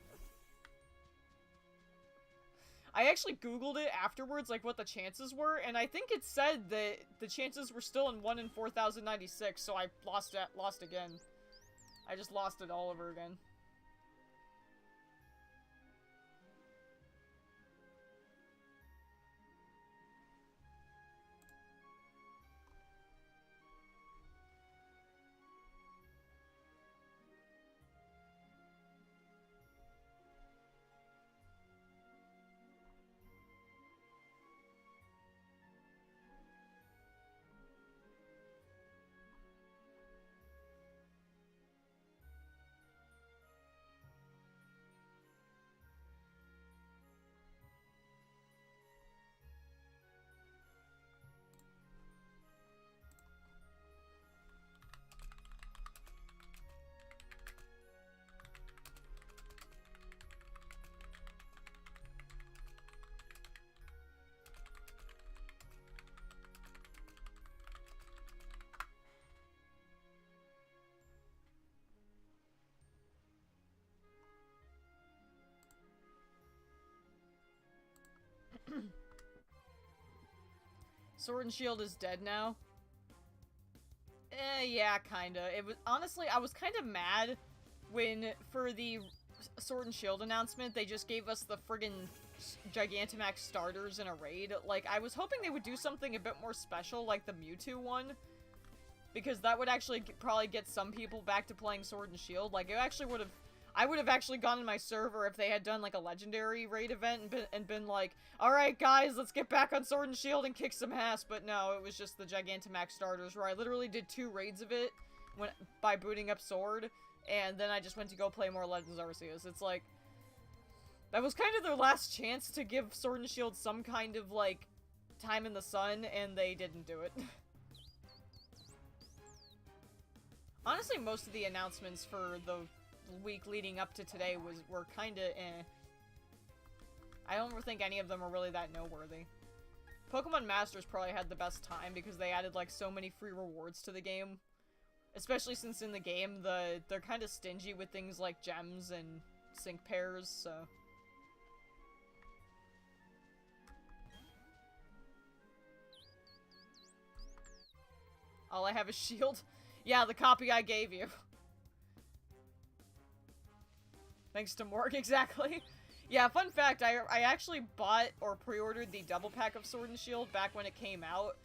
I actually googled it afterwards, like, what the chances were, and I think it said that the chances were still in 1 in 4,096, so I lost again. I just lost it all over again. Sword and Shield is dead now. Yeah, kinda. It was honestly, I was kind of mad when, for the Sword and Shield announcement, they just gave us the friggin' Gigantamax starters in a raid. Like, I was hoping they would do something a bit more special, like the Mewtwo one, because that would actually probably get some people back to playing Sword and Shield. Like, it actually would have, I would have actually gone in my server if they had done, like, a legendary raid event and been like, alright guys, let's get back on Sword and Shield and kick some ass, but no, it was just the Gigantamax starters, where I literally did 2 raids of it by booting up Sword, and then I just went to go play more Legends Arceus. It's like, that was kind of their last chance to give Sword and Shield some kind of, like, time in the sun, and they didn't do it. Honestly, most of the announcements for the week leading up to today were kinda eh. I don't think any of them are really that noteworthy. Pokemon Masters probably had the best time because they added, like, so many free rewards to the game. Especially since in the game, they're kind of stingy with things like gems and sync pairs, so... All I have is Shield. Yeah, the copy I gave you. Thanks to Morg, exactly. Yeah, fun fact, I actually bought or pre-ordered the double pack of Sword and Shield back when it came out.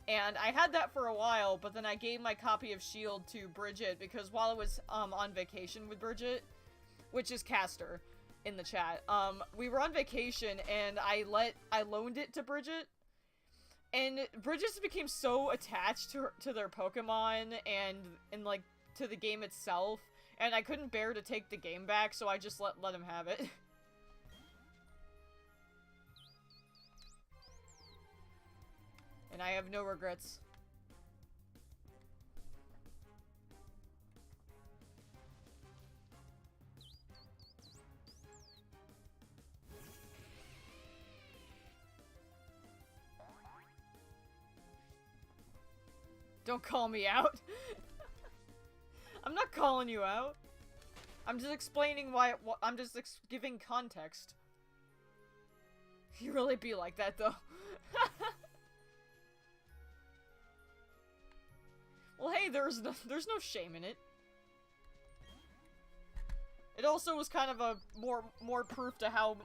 And I had that for a while, but then I gave my copy of Shield to Bridget because while I was on vacation with Bridget, which is Caster in the chat, we were on vacation and I loaned it to Bridget. And Bridget just became so attached to their Pokemon and like to the game itself, and I couldn't bear to take the game back, so I just let him have it. And I have no regrets. Don't call me out. I'm not calling you out. I'm just explaining why I'm just giving context. You really be like that, though. Well, hey, there's no shame in it. It also was kind of a more proof to how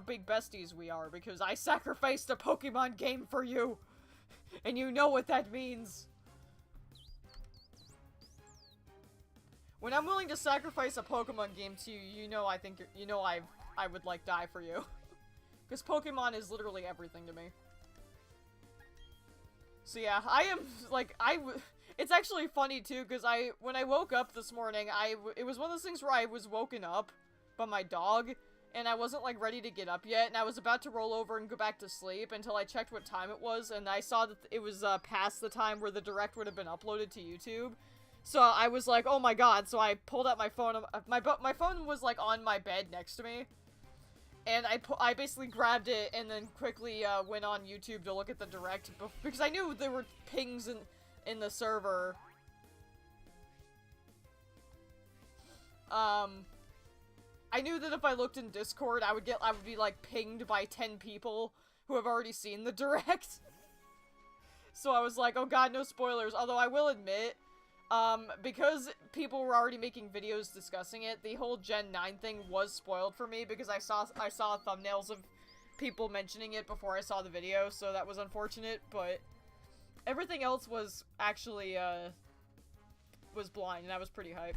big besties we are, because I sacrificed a Pokemon game for you. And you know what that means. When I'm willing to sacrifice a Pokemon game to you, you know I would like die for you. Because Pokemon is literally everything to me. So yeah, I am like it's actually funny too, because when I woke up this morning, it was one of those things where I was woken up by my dog. And I wasn't, like, ready to get up yet, and I was about to roll over and go back to sleep until I checked what time it was, and I saw that it was, past the time where the direct would have been uploaded to YouTube. So I was like, oh my god, so I pulled out my phone, my phone was, like, on my bed next to me. And I basically grabbed it and then quickly, went on YouTube to look at the direct, because I knew there were pings in the server. I knew that if I looked in Discord, I would be, like, pinged by 10 people who have already seen the direct. So I was like, oh god, no spoilers. Although I will admit, because people were already making videos discussing it, the whole Gen 9 thing was spoiled for me because I saw thumbnails of people mentioning it before I saw the video, so that was unfortunate, but everything else was actually, was blind, and I was pretty hyped.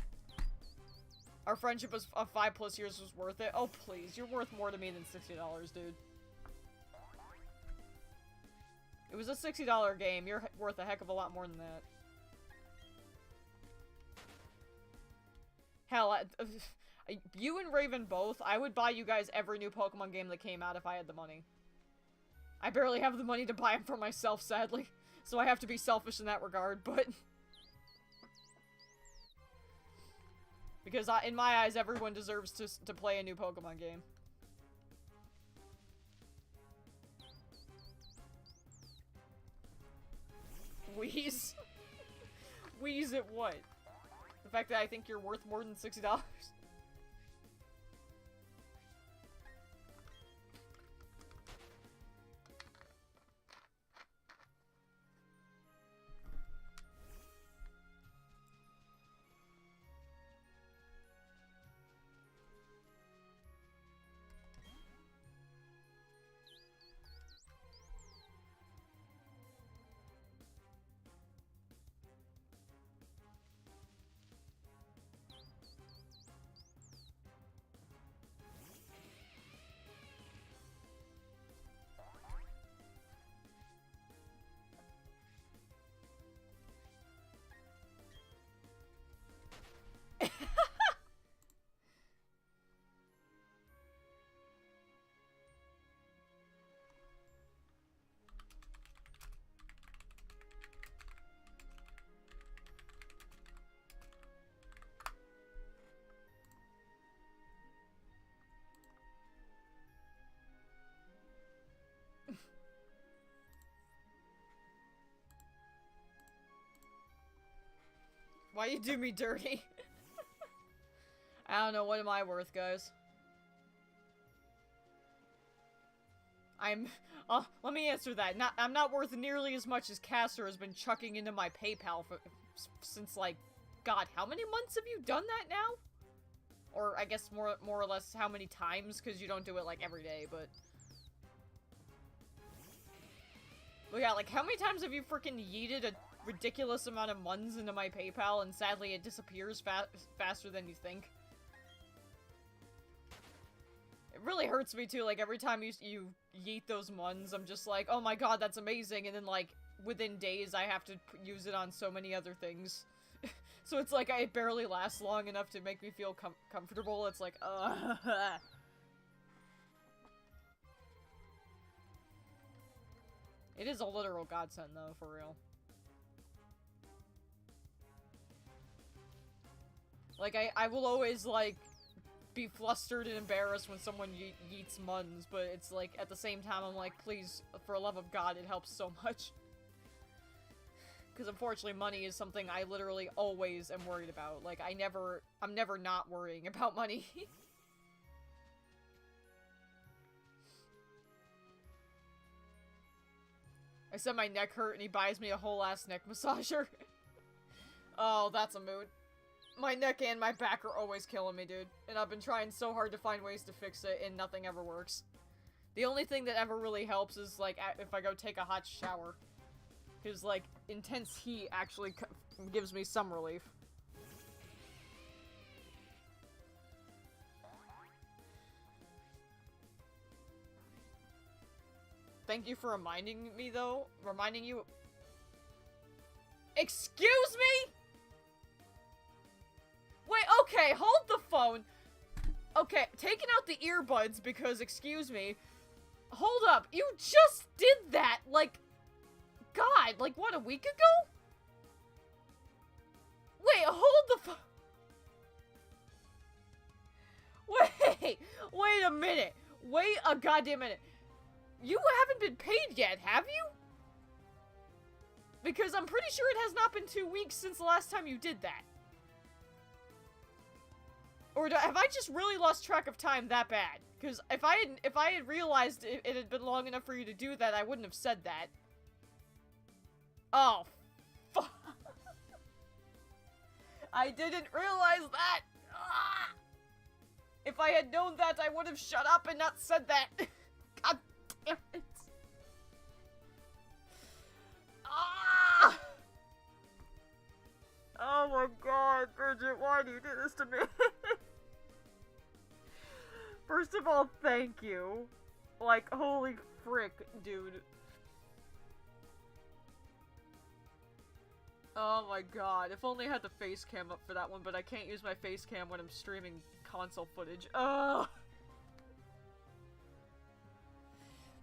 Our friendship of 5+ years was worth it. Oh, please. You're worth more to me than $60, dude. It was a $60 game. You're worth a heck of a lot more than that. Hell, you and Raven both, I would buy you guys every new Pokemon game that came out if I had the money. I barely have the money to buy them for myself, sadly. So I have to be selfish in that regard, but... Because in my eyes, everyone deserves to play a new Pokemon game. Wheeze? Wheeze at what? The fact that I think you're worth more than $60? Why you do me dirty? I don't know, what am I worth, guys? Let me answer that. I'm not worth nearly as much as Caster has been chucking into my PayPal since, like, God, how many months have you done that now? Or, I guess, more or less, how many times, because you don't do it, like, every day, but... But yeah, like, how many times have you freaking yeeted a ridiculous amount of muns into my PayPal, and sadly it disappears faster than you think? It really hurts me, too, like, every time you yeet those muns, I'm just like, oh my god, that's amazing, and then, like, within days I have to use it on so many other things. So it's like, it barely lasts long enough to make me feel comfortable. It's like, It is a literal godsend, though, for real. Like, I will always, like, be flustered and embarrassed when someone yeets muns, but it's like, at the same time, I'm like, please, for the love of God, it helps so much. Because unfortunately, money is something I literally always am worried about. Like, I'm never not worrying about money. I said my neck hurt and he buys me a whole ass neck massager. Oh, that's a mood. My neck and my back are always killing me, dude. And I've been trying so hard to find ways to fix it and nothing ever works. The only thing that ever really helps is, like, if I go take a hot shower. Because, like, intense heat actually gives me some relief. Thank you for reminding me, though. Reminding you... Excuse me?! Wait, okay, hold the phone. Okay, taking out the earbuds because, excuse me. Hold up, you just did that, like... God, like, what, a week ago? Wait, hold the wait a minute. Wait a goddamn minute. You haven't been paid yet, have you? Because I'm pretty sure it has not been 2 weeks since the last time you did that. Or have I just really lost track of time that bad? Because if I had realized it had been long enough for you to do that, I wouldn't have said that. Oh, fuck. I didn't realize that! Ah! If I had known that, I would have shut up and not said that! God damn it! Ah! Oh my god, Bridget, why do you do this to me? First of all, thank you. Like, holy frick, dude. Oh my god, if only I had the face cam up for that one, but I can't use my face cam when I'm streaming console footage. Ugh!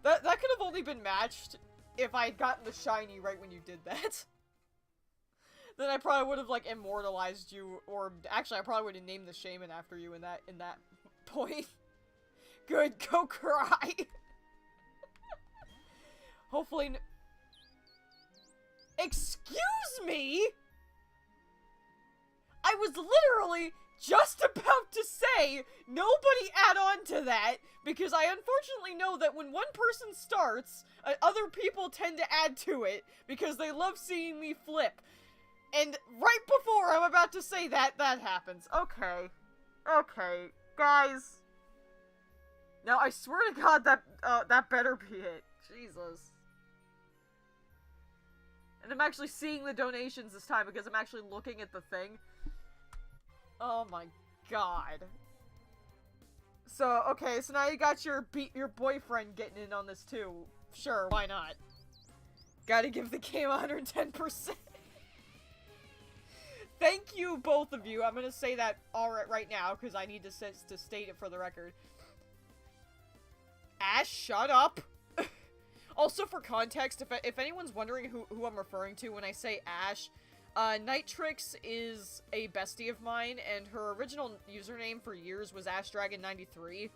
That could have only been matched if I had gotten the shiny right when you did that. Then I probably would have, like, immortalized you, or actually I probably would have named the Shaymin after you in that point. Good, go cry! Hopefully Excuse me?! I was literally just about to say, nobody add on to that, because I unfortunately know that when one person starts, other people tend to add to it, because they love seeing me flip. And right before I'm about to say that, that happens. Okay. Okay. Guys. Now, I swear to God that better be it. Jesus. And I'm actually seeing the donations this time because I'm actually looking at the thing. Oh my god. So, okay, so now you got your boyfriend getting in on this too. Sure, why not? Gotta give the game 110%. Thank you, both of you. I'm gonna say that right now because I need to state it for the record. Ash, shut up! Also, for context, if anyone's wondering who I'm referring to when I say Ash, Nightrix is a bestie of mine, and her original username for years was AshDragon93,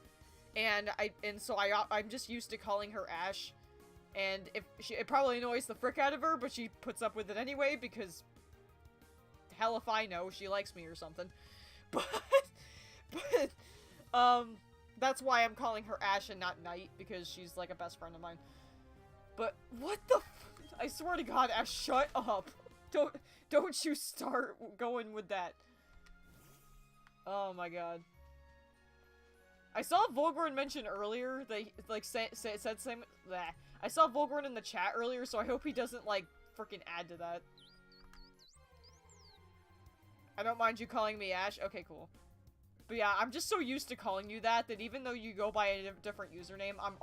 and I'm just used to calling her Ash, and it probably annoys the frick out of her, but she puts up with it anyway, because hell if I know, she likes me or something. But, that's why I'm calling her Ash and not Knight, because she's, like, a best friend of mine. But, what the I swear to God, Ash, shut up. Don't you start going with that. Oh my god. I saw Volgorn mention earlier, they, like, said same- bleh. I saw Volgorn in the chat earlier, so I hope he doesn't, like, freaking add to that. I don't mind you calling me Ash. Okay, cool. But yeah, I'm just so used to calling you that even though you go by a different username, I'm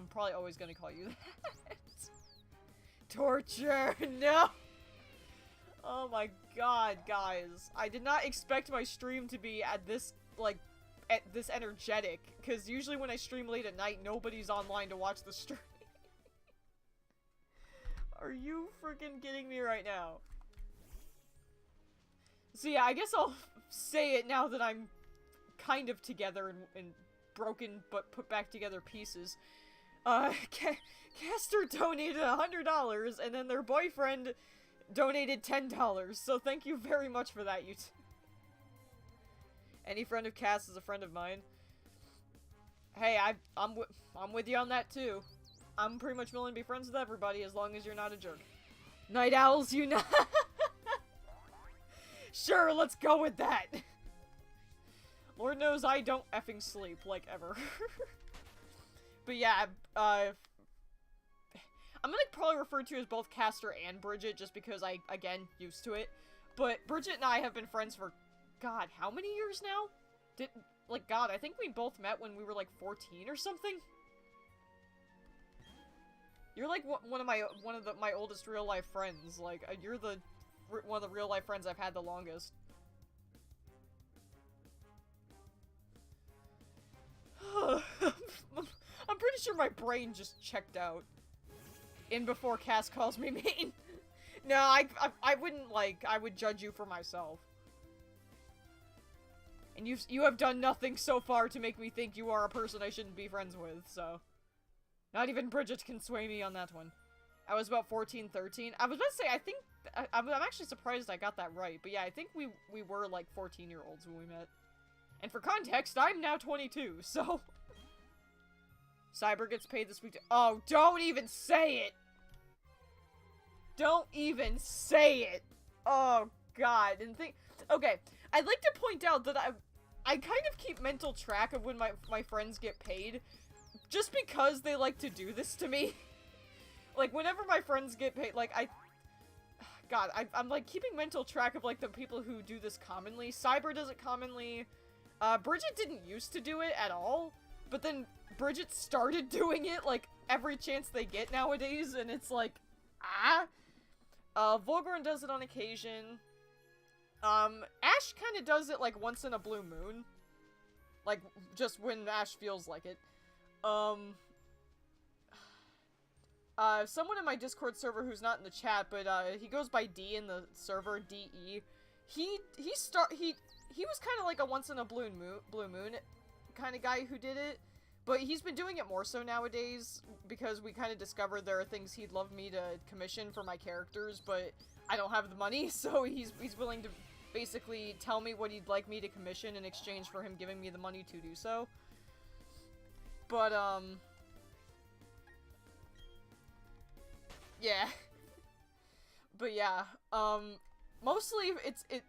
probably always gonna call you that. Torture! No! Oh my god, guys. I did not expect my stream to be at this, like, this energetic, because usually when I stream late at night, nobody's online to watch the stream. Are you freaking kidding me right now? So yeah, I guess I'll say it now that I'm kind of together in broken but put back together pieces. Caster donated $100, and then their boyfriend donated $10, so thank you very much for that, you two. Any friend of Cass is a friend of mine. Hey, I'm with you on that too. I'm pretty much willing to be friends with everybody as long as you're not a jerk. Night owls, you know. Sure, let's go with that. Lord knows I don't effing sleep, like, ever. But yeah, I'm gonna probably refer to you as both Caster and Bridget, just because I, again, used to it. But Bridget and I have been friends for, God, how many years now? God, I think we both met when we were, like, 14 or something? You're, like, one of my oldest real-life friends. Like, you're one of the real-life friends I've had the longest. I'm pretty sure my brain just checked out. In before Cass calls me mean. No, I wouldn't, like, I would judge you for myself. And you have done nothing so far to make me think you are a person I shouldn't be friends with, so. Not even Bridget can sway me on that one. I was about 14, 13. I was about to say, I think, I'm actually surprised I got that right, but yeah, I think we were, like, 14-year-olds when we met. And for context, I'm now 22, so. Cyber gets paid this week. Oh, don't even say it! Don't even say it! Oh, God. And okay, I'd like to point out that I kind of keep mental track of when my friends get paid, just because they like to do this to me. Like, whenever my friends get paid, like, I'm, like, keeping mental track of, like, the people who do this commonly. Cyber does it commonly. Bridget didn't used to do it at all, but then Bridget started doing it, like, every chance they get nowadays, and it's like, Volgorn does it on occasion. Ash kinda does it, like, once in a blue moon. Like, just when Ash feels like it. Someone in my Discord server who's not in the chat, but, he goes by D in the server, DE. He was kinda like a once in a blue moon kind of guy who did it. But he's been doing it more so nowadays, because we kind of discovered there are things he'd love me to commission for my characters, but I don't have the money, so he's willing to basically tell me what he'd like me to commission in exchange for him giving me the money to do so. But, yeah. But yeah, mostly,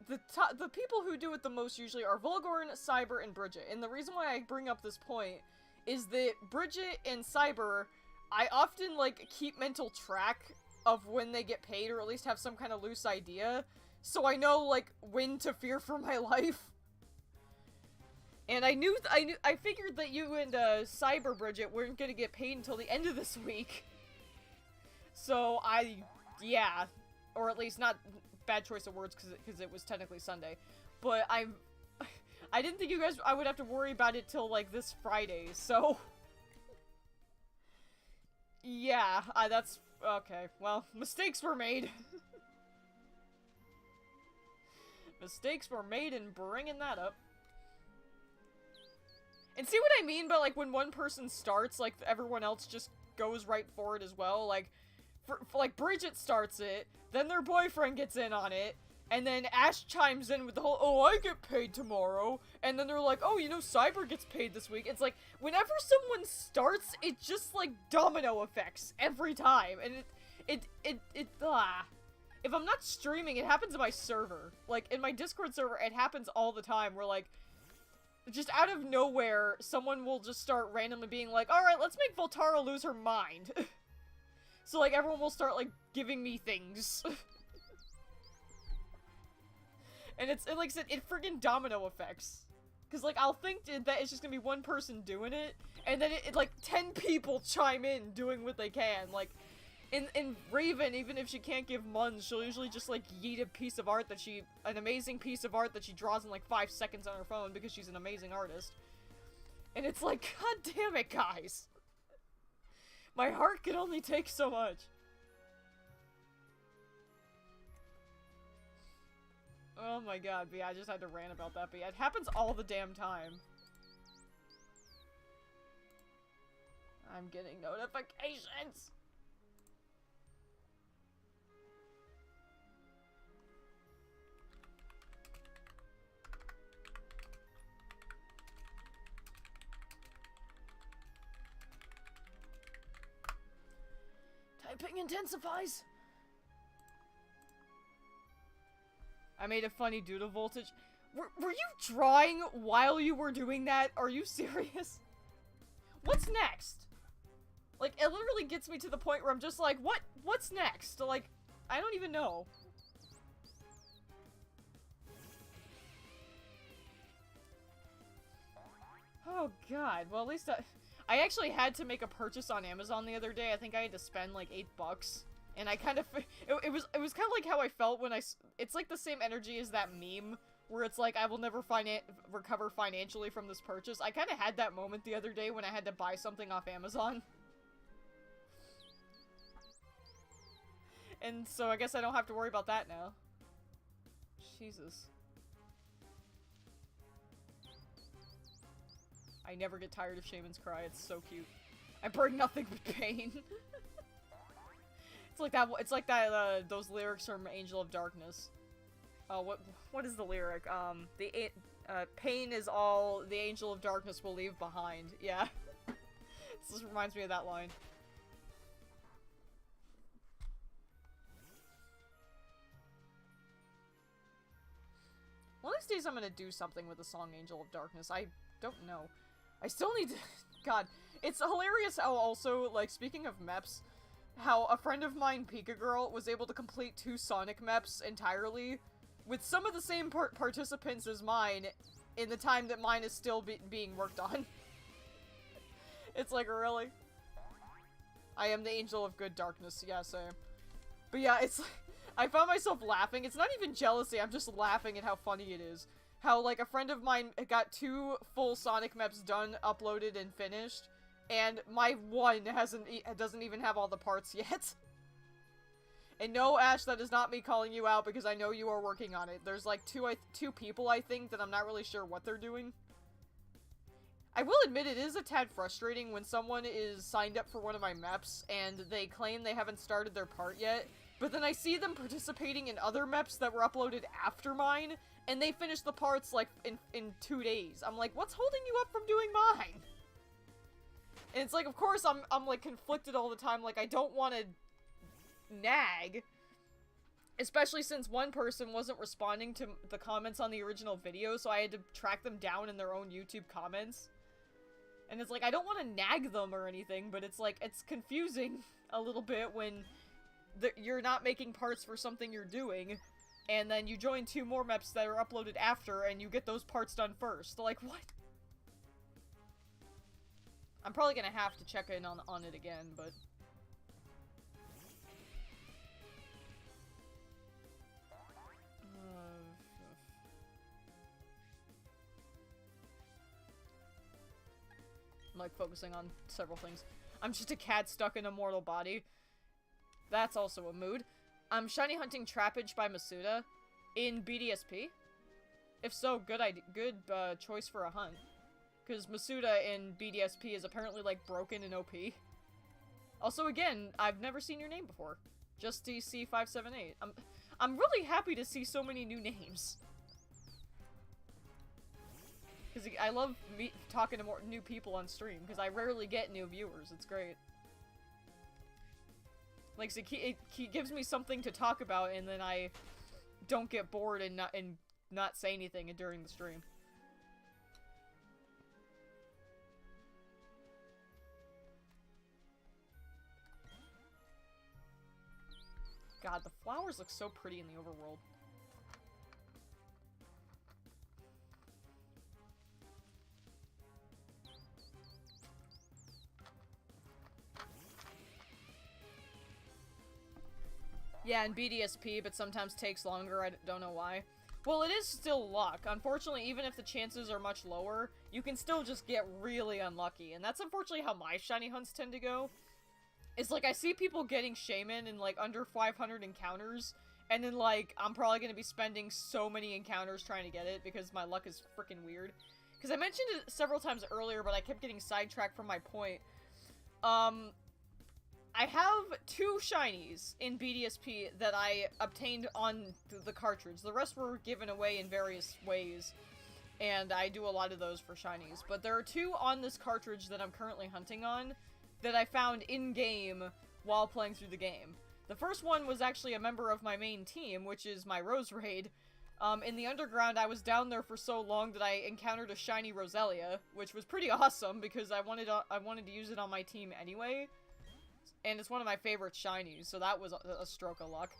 the people who do it the most usually are Volgorn, Cyber, and Bridget, and the reason why I bring up this point is that Bridget and Cyber, I often, like, keep mental track of when they get paid, or at least have some kind of loose idea, so I know, like, when to fear for my life. And I figured that you and, Cyber Bridget weren't gonna get paid until the end of this week. So, yeah. Or at least not, bad choice of words, because it was technically Sunday. But I didn't think I would have to worry about it till, like, this Friday, so. Yeah, that's, okay, well, mistakes were made. Mistakes were made in bringing that up. And see what I mean by, like, when one person starts, like, everyone else just goes right for it as well, like, like, Bridget starts it, then their boyfriend gets in on it, And then Ash chimes in with the whole, oh, I get paid tomorrow. And then they're like, oh, you know, Cyber gets paid this week. It's like, whenever someone starts, it just, like, domino effects every time. And if I'm not streaming, it happens in my server. Like, in my Discord server, it happens all the time where, like, just out of nowhere, someone will just start randomly being like, alright, let's make Voltara lose her mind. So, like, everyone will start, like, giving me things. And like I said, it friggin' domino effects. Because, like, I'll think that it's just gonna be one person doing it, and then like, 10 people chime in doing what they can. Like, in Raven, even if she can't give muns, she'll usually just, like, yeet a piece of art that an amazing piece of art that she draws in, like, 5 seconds on her phone because she's an amazing artist. And it's like, god damn it, guys! My heart can only take so much. Oh my god, but yeah, I just had to rant about that, but yeah, it happens all the damn time. I'm getting notifications! Typing intensifies! I made a funny doodle voltage. Were you drawing while you were doing that? Are you serious? What's next? Like, it literally gets me to the point where I'm just like, what's next? Like, I don't even know. Oh god, well at least I actually had to make a purchase on Amazon the other day. I think I had to spend like $8. And I kind of, it was kind of like how I felt when it's like the same energy as that meme, where it's like, I will never recover financially from this purchase. I kind of had that moment the other day when I had to buy something off Amazon. And so I guess I don't have to worry about that now. Jesus. I never get tired of Shaymin's cry, it's so cute. I bring nothing but pain. It's like that, those lyrics from Angel of Darkness. What is the lyric? Pain is all the Angel of Darkness will leave behind. Yeah. This just reminds me of that line. One of these days I'm gonna do something with the song Angel of Darkness. I don't know. I still need to... God. It's hilarious how also, like, speaking of MEPs, how a friend of mine, Pika Girl, was able to complete 2 Sonic MEPs entirely with some of the same participants as mine in the time that mine is still being worked on. It's like, really? I am the Angel of Good Darkness, yes I am. But yeah, it's like, I found myself laughing. It's not even jealousy, I'm just laughing at how funny it is. How, like, a friend of mine got 2 full Sonic MEPs done, uploaded, and finished, and my one doesn't even have all the parts yet. And no, Ash, that is not me calling you out because I know you are working on it. There's like two people, I think, that I'm not really sure what they're doing. I will admit it is a tad frustrating when someone is signed up for one of my MEPs and they claim they haven't started their part yet, but then I see them participating in other MEPs that were uploaded after mine, and they finish the parts like in 2 days. I'm like, what's holding you up from doing mine? And it's like, of course, I'm like, conflicted all the time, like, I don't want to nag. Especially since one person wasn't responding to the comments on the original video, so I had to track them down in their own YouTube comments. And it's like, I don't want to nag them or anything, but it's like, it's confusing a little bit when you're not making parts for something you're doing, and then you join 2 more MEPs that are uploaded after, and you get those parts done first. Like, what? I'm probably gonna have to check in on it again, but... I'm, like, focusing on several things. I'm just a cat stuck in a mortal body. That's also a mood. I'm shiny hunting Trappage by Masuda in BDSP. If so, good choice for a hunt. Because Masuda in BDSP is apparently, like, broken in OP. Also, again, I've never seen your name before. Just DC578. I'm really happy to see so many new names. Because I love talking to more new people on stream, because I rarely get new viewers. It's great. Like, so it gives me something to talk about, and then I don't get bored and not say anything during the stream. God, the flowers look so pretty in the overworld. Yeah, and BDSP, but sometimes takes longer, I don't know why. Well, it is still luck. Unfortunately, even if the chances are much lower, you can still just get really unlucky. And that's unfortunately how my shiny hunts tend to go. It's like, I see people getting Shaymin in, like, under 500 encounters, and then, like, I'm probably gonna be spending so many encounters trying to get it, because my luck is freaking weird. Because I mentioned it several times earlier, but I kept getting sidetracked from my point. I have 2 shinies in BDSP that I obtained on the cartridge. The rest were given away in various ways, and I do a lot of those for shinies. But there are 2 on this cartridge that I'm currently hunting on that I found in-game while playing through the game. The first one was actually a member of my main team, which is my Rose Raid. In the underground, I was down there for so long that I encountered a shiny Roselia, which was pretty awesome because I wanted to use it on my team anyway. And it's one of my favorite shinies, so that was a stroke of luck.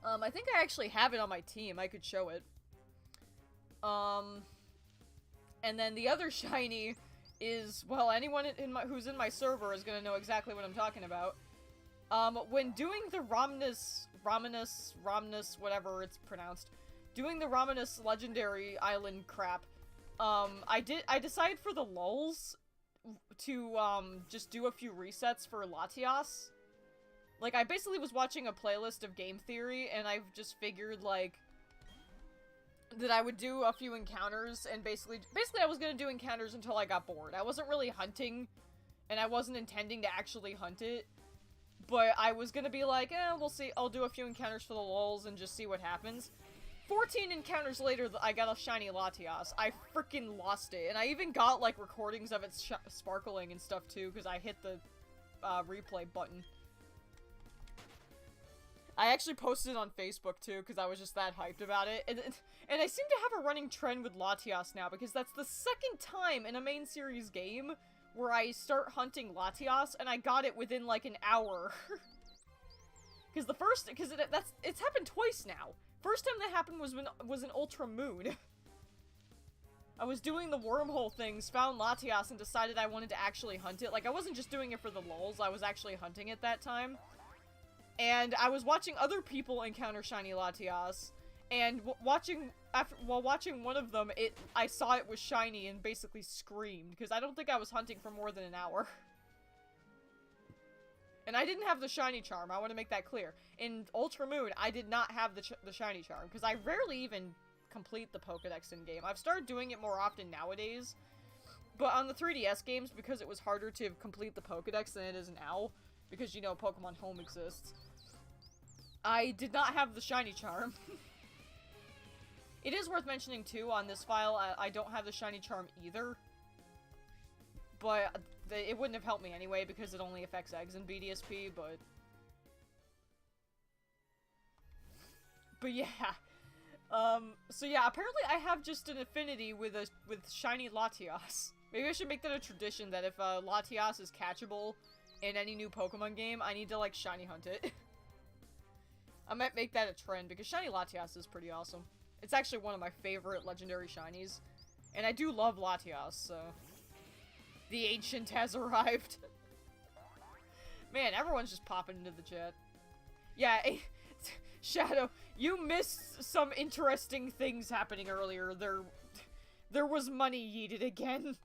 I think I actually have it on my team. I could show it. And then the other shiny is, well, anyone who's in my server is gonna know exactly what I'm talking about. When doing the Romnus, whatever it's pronounced, doing the Romnus Legendary Island crap, I decided for the lulz to, just do a few resets for Latias. Like, I basically was watching a playlist of game theory, and I've just figured, like, that I would do a few encounters, and basically I was gonna do encounters until I got bored. I wasn't really hunting, and I wasn't intending to actually hunt it, but I was gonna be like, we'll see, I'll do a few encounters for the lulz and just see what happens. 14 encounters later, I got a shiny Latias. I freaking lost it, and I even got, like, recordings of it sparkling and stuff, too, because I hit the, replay button. I actually posted it on Facebook, too, because I was just that hyped about it, and I seem to have a running trend with Latias now, because that's the second time in a main series game where I start hunting Latias, and I got it within, like, an hour. Because it's happened twice now. First time that happened was in Ultra Moon. I was doing the wormhole things, found Latias, and decided I wanted to actually hunt it. Like, I wasn't just doing it for the lulz, I was actually hunting it that time. And I was watching other people encounter shiny Latias, and while watching one of them, I saw it was shiny and basically screamed, because I don't think I was hunting for more than an hour. And I didn't have the shiny charm, I want to make that clear. In Ultra Moon, I did not have the shiny charm, because I rarely even complete the Pokedex in-game. I've started doing it more often nowadays, but on the 3DS games, because it was harder to complete the Pokedex than it is now, because, you know, Pokemon Home exists, I did not have the shiny charm. It is worth mentioning, too, on this file, I don't have the shiny charm either, but it wouldn't have helped me anyway, because it only affects eggs in BDSP, but yeah. So yeah, apparently I have just an affinity with shiny Latias. Maybe I should make that a tradition, that if Latias is catchable in any new Pokemon game, I need to, like, shiny hunt it. I might make that a trend, because shiny Latias is pretty awesome. It's actually one of my favorite legendary shinies. And I do love Latias, so... The Ancient has arrived. Man, everyone's just popping into the chat. Yeah, Shadow, you missed some interesting things happening earlier. There was money yeeted again.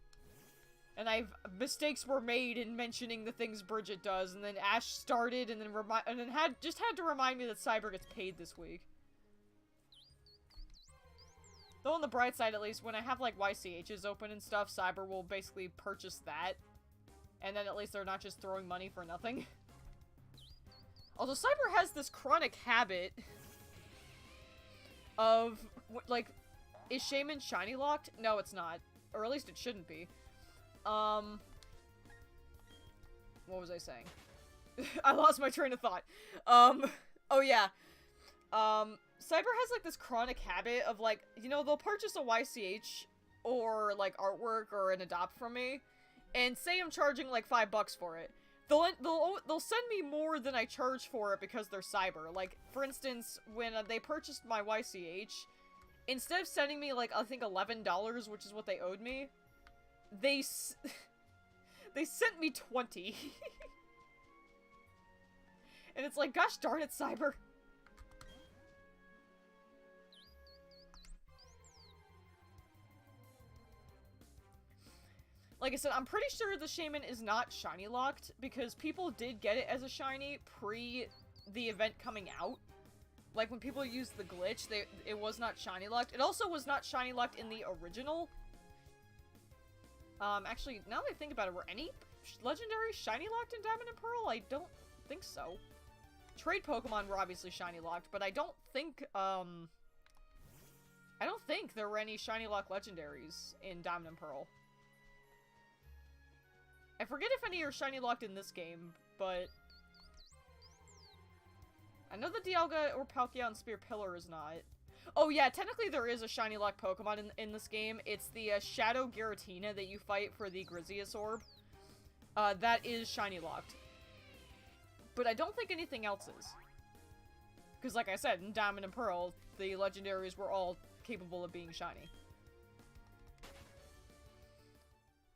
And mistakes were made in mentioning the things Bridget does, and then Ash started, and then had to remind me that Cyber gets paid this week. Though on the bright side, at least, when I have, like, YCHs open and stuff, Cyber will basically purchase that. And then at least they're not just throwing money for nothing. Although Cyber has this chronic habit of, like, is Shaymin shiny locked? No, it's not. Or at least it shouldn't be. What was I saying? I lost my train of thought. Oh yeah. Cyber has, like, this chronic habit of, like, you know, they'll purchase a YCH or, like, artwork or an adopt from me, and say I'm charging, like, $5 for it. They'll send me more than I charge for it because they're Cyber. Like, for instance, when they purchased my YCH, instead of sending me, like, I think $11, which is what they owed me, they sent me 20. And it's like, gosh darn it, Cyber. Like I said, I'm pretty sure the Shaymin is not shiny locked, because people did get it as a shiny pre the event coming out. Like, when people used the glitch, it was not shiny locked. It also was not shiny locked in the original. Actually, now that I think about it, were any legendary shiny locked in Diamond and Pearl? I don't think so. Trade Pokemon were obviously shiny locked, but I don't think there were any shiny locked legendaries in Diamond and Pearl. I forget if any are shiny locked in this game, but I know the Dialga or Palkia Spear Pillar is not. Oh yeah, technically there is a shiny locked Pokemon in this game. It's the Shadow Giratina that you fight for the Grizius Orb. That is shiny locked. But I don't think anything else is. Because like I said, in Diamond and Pearl, the legendaries were all capable of being shiny.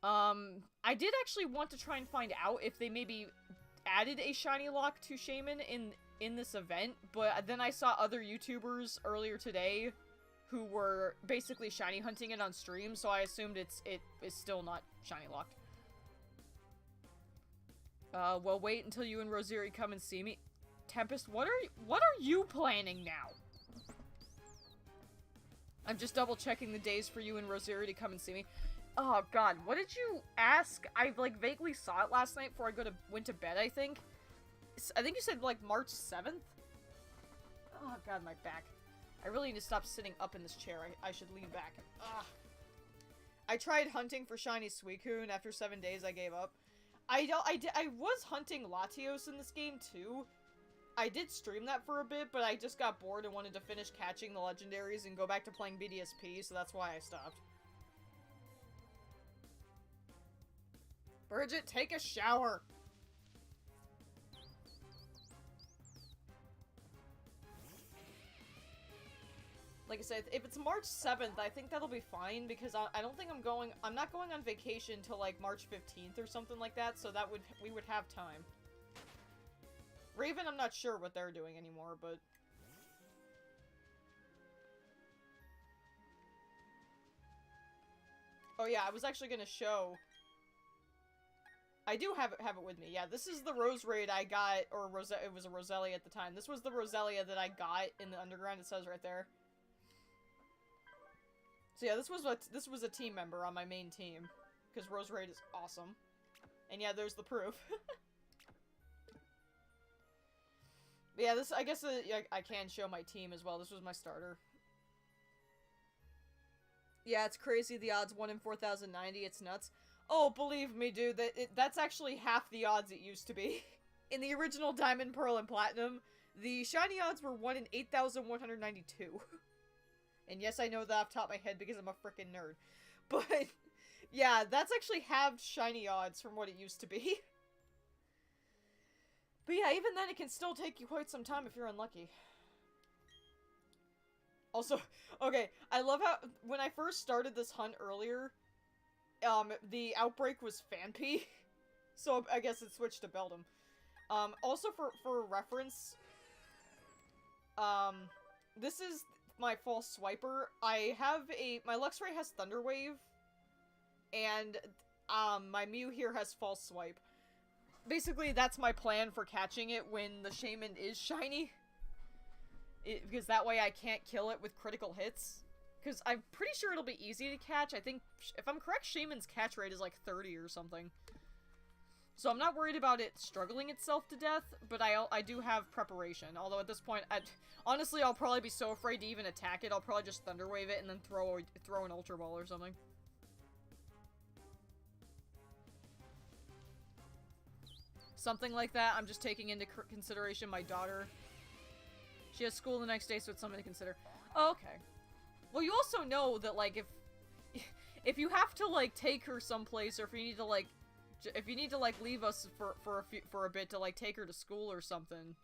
I did actually want to try and find out if they maybe added a shiny lock to Shaymin in this event, but then I saw other YouTubers earlier today who were basically shiny hunting it on stream, so I assumed it is still not shiny locked. Well, wait until you and Rosiri come and see me. Tempest, what are you planning now? I'm just double checking the days for you and Rosiri to come and see me. Oh god, what did you ask? I, like, vaguely saw it last night before I went to bed, I think. I think you said, like, March 7th? Oh god, my back. I really need to stop sitting up in this chair. I should lean back. Ugh. I tried hunting for shiny Suicune. After 7 days, I gave up. I was hunting Latios in this game, too. I did stream that for a bit, but I just got bored and wanted to finish catching the legendaries and go back to playing BDSP, so that's why I stopped. Bridget, take a shower! Like I said, if it's March 7th, I think that'll be fine, because I don't think I'm not going on vacation till like March 15th or something like that, so we would have time. Raven, I'm not sure what they're doing anymore, but... Oh yeah, I was actually gonna show... I do have it with me. Yeah, this is the Rose Raid I got, or it was a Roselia at the time. This was the Roselia that I got in the underground. It says right there. So yeah, this was a team member on my main team, because Rose Raid is awesome. And yeah, there's the proof. But yeah, I guess I can show my team as well. This was my starter. Yeah, it's crazy. The odds 1 in 4,090. It's nuts. Oh, believe me, dude, that's actually half the odds it used to be. In the original Diamond, Pearl, and Platinum, the shiny odds were 1 in 8,192. And yes, I know that off the top of my head because I'm a freaking nerd. But, yeah, that's actually halved shiny odds from what it used to be. But yeah, even then, it can still take you quite some time if you're unlucky. Also, okay, I love how, when I first started this hunt earlier, the outbreak was Fanpy, so I guess it switched to Beldum. Also for reference, this is my false swiper. My Luxray has Thunder Wave, and, my Mew here has false swipe. Basically, that's my plan for catching it when the Shaymin is shiny. Because that way I can't kill it with critical hits. Because I'm pretty sure it'll be easy to catch. I think, if I'm correct, Shaymin's catch rate is like 30 or something. So I'm not worried about it struggling itself to death, but I do have preparation. Although at this point, honestly, I'll probably be so afraid to even attack it, I'll probably just Thunder Wave it and then throw an Ultra Ball or something. Something like that. I'm just taking into consideration my daughter. She has school the next day, so it's something to consider. Oh, okay. Well, you also know that, like, if you have to, like, take her someplace, or if you need to, like, leave us for a bit to, like, take her to school or something,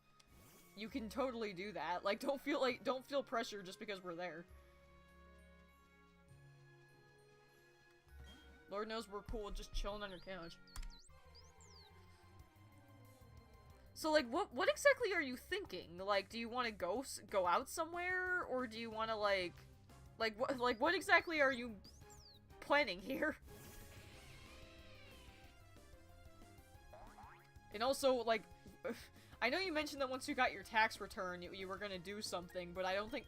you can totally do that. Like, don't feel pressure just because we're there. Lord knows we're cool just chilling on your couch. So, like, what exactly are you thinking? Like, do you want to go out somewhere, or do you want to, like, what exactly are you planning here? And also, like, I know you mentioned that once you got your tax return, you were gonna do something, but I don't think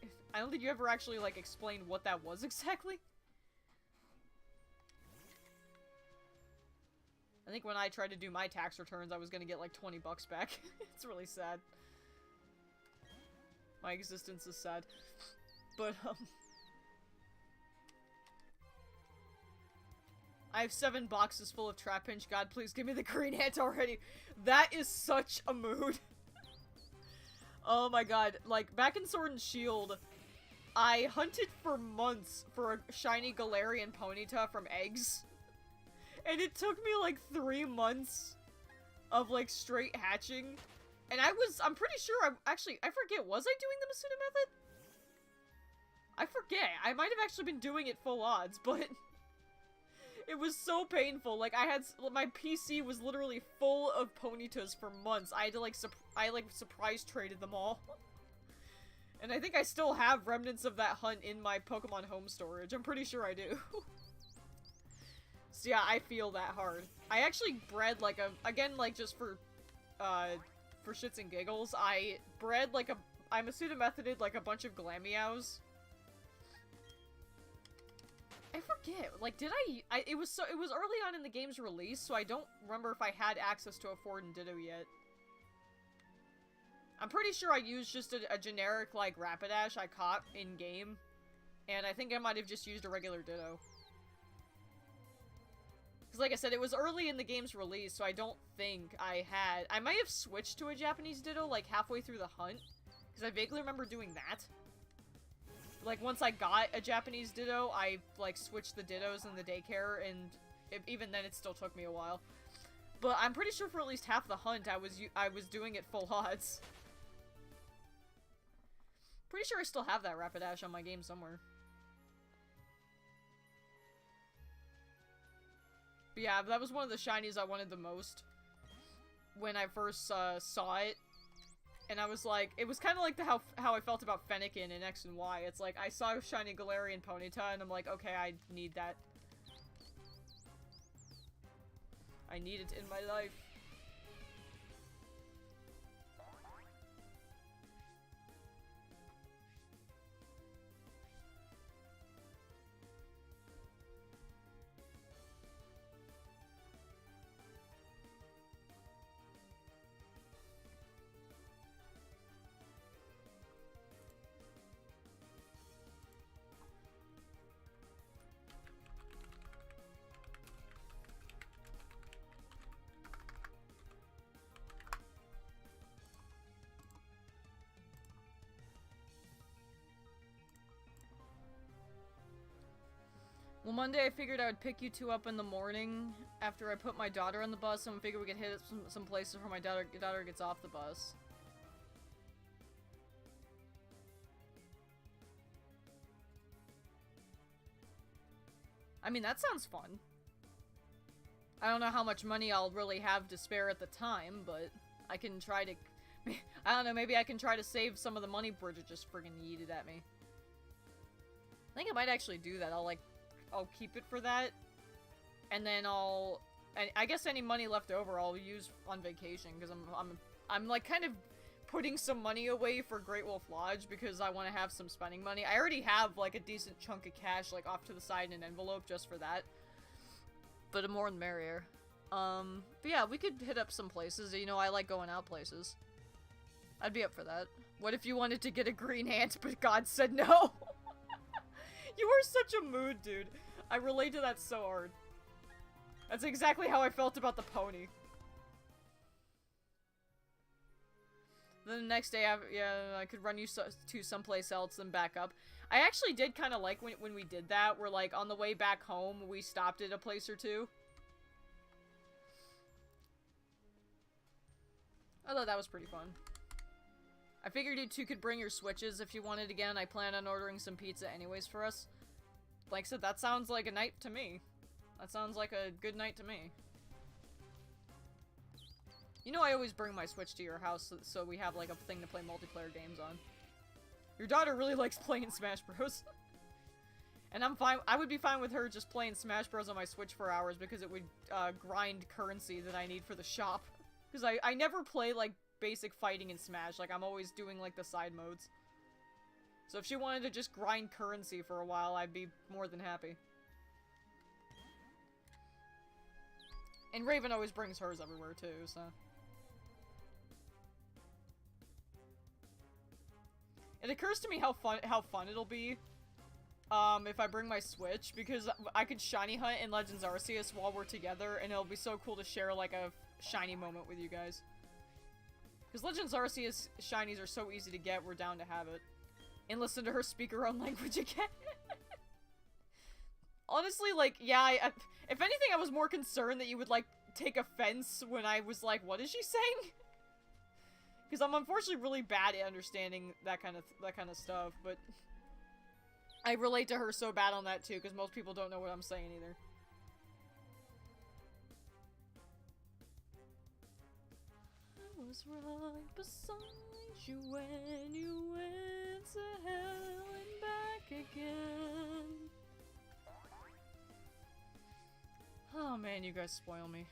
you ever actually, like, explained what that was exactly. I think when I tried to do my tax returns, I was gonna get like 20 bucks back. It's really sad. My existence is sad. But, I have 7 boxes full of Trap Pinch. God, please give me the green ant already. That is such a mood. Oh my god. Like, back in Sword and Shield, I hunted for months for a shiny Galarian Ponyta from eggs. And it took me like 3 months of like straight hatching. And I'm pretty sure I forget, was I doing the Masuda method? I forget. I might have actually been doing it full odds, but it was so painful. Like, my PC was literally full of Ponytas for months. I had to like, surprise traded them all. And I think I still have remnants of that hunt in my Pokemon home storage. I'm pretty sure I do. So yeah, I feel that hard. I actually bred like again, like just for shits and giggles, I bred like I Masuda methoded like a bunch of Glameows. I forget, like did it was early on in the game's release, so I don't remember if I had access to a Ford and Ditto yet. I'm pretty sure I used just a generic like Rapidash I caught in game, and I think I might have just used a regular Ditto. Because like I said, it was early in the game's release, so I don't think I might have switched to a Japanese Ditto, like, halfway through the hunt. Because I vaguely remember doing that. Like, once I got a Japanese Ditto, I, like, switched the Dittos in the daycare, and even then it still took me a while. But I'm pretty sure for at least half the hunt, I was doing it full odds. Pretty sure I still have that Rapidash on my game somewhere. But yeah, that was one of the shinies I wanted the most when I first saw it. And I was like, it was kind of like how I felt about Fennekin in X and Y. It's like, I saw shiny Galarian Ponyta, and I'm like, okay, I need that. I need it in my life. Well, Monday I figured I would pick you two up in the morning after I put my daughter on the bus, and we figured we could hit some places before my daughter gets off the bus. I mean, that sounds fun. I don't know how much money I'll really have to spare at the time, but I can try to... I don't know, maybe I can try to save some of the money Bridget just friggin' yeeted at me. I think I might actually do that. I'll keep it for that, and then I guess any money left over I'll use on vacation, because I'm like kind of putting some money away for Great Wolf Lodge because I want to have some spending money. I already have like a decent chunk of cash like off to the side in an envelope just for that, but the more the merrier. But yeah, we could hit up some places. You know, I like going out places. I'd be up for that. What if you wanted to get a green ant, but God said no? You are such a mood, dude. I relate to that so hard. That's exactly how I felt about the pony. Then the next day, I could run you to someplace else and back up. I actually did kind of like when we did that. We're like, on the way back home, we stopped at a place or two. I thought that was pretty fun. I figured you two could bring your Switches if you wanted again. I plan on ordering some pizza anyways for us. Like I said, that sounds like a night to me. That sounds like a good night to me. You know I always bring my Switch to your house so we have like a thing to play multiplayer games on. Your daughter really likes playing Smash Bros. And I'm fine. I would be fine with her just playing Smash Bros on my Switch for hours because it would grind currency that I need for the shop. Because I never play like basic fighting in Smash. Like I'm always doing like the side modes. So if she wanted to just grind currency for a while, I'd be more than happy. And Raven always brings hers everywhere too, so. It occurs to me how fun it'll be if I bring my Switch, because I could shiny hunt in Legends Arceus while we're together, and it'll be so cool to share like a shiny moment with you guys. Because Legends Arceus shinies are so easy to get, we're down to have it. And listen to her speak her own language again. Honestly, like, yeah, if anything, I was more concerned that you would, like, take offense when I was like, what is she saying? Because I'm unfortunately really bad at understanding that kind of stuff, but I relate to her so bad on that too, because most people don't know what I'm saying either. I was right beside you when you went to hell and back again. Oh man, you guys spoil me.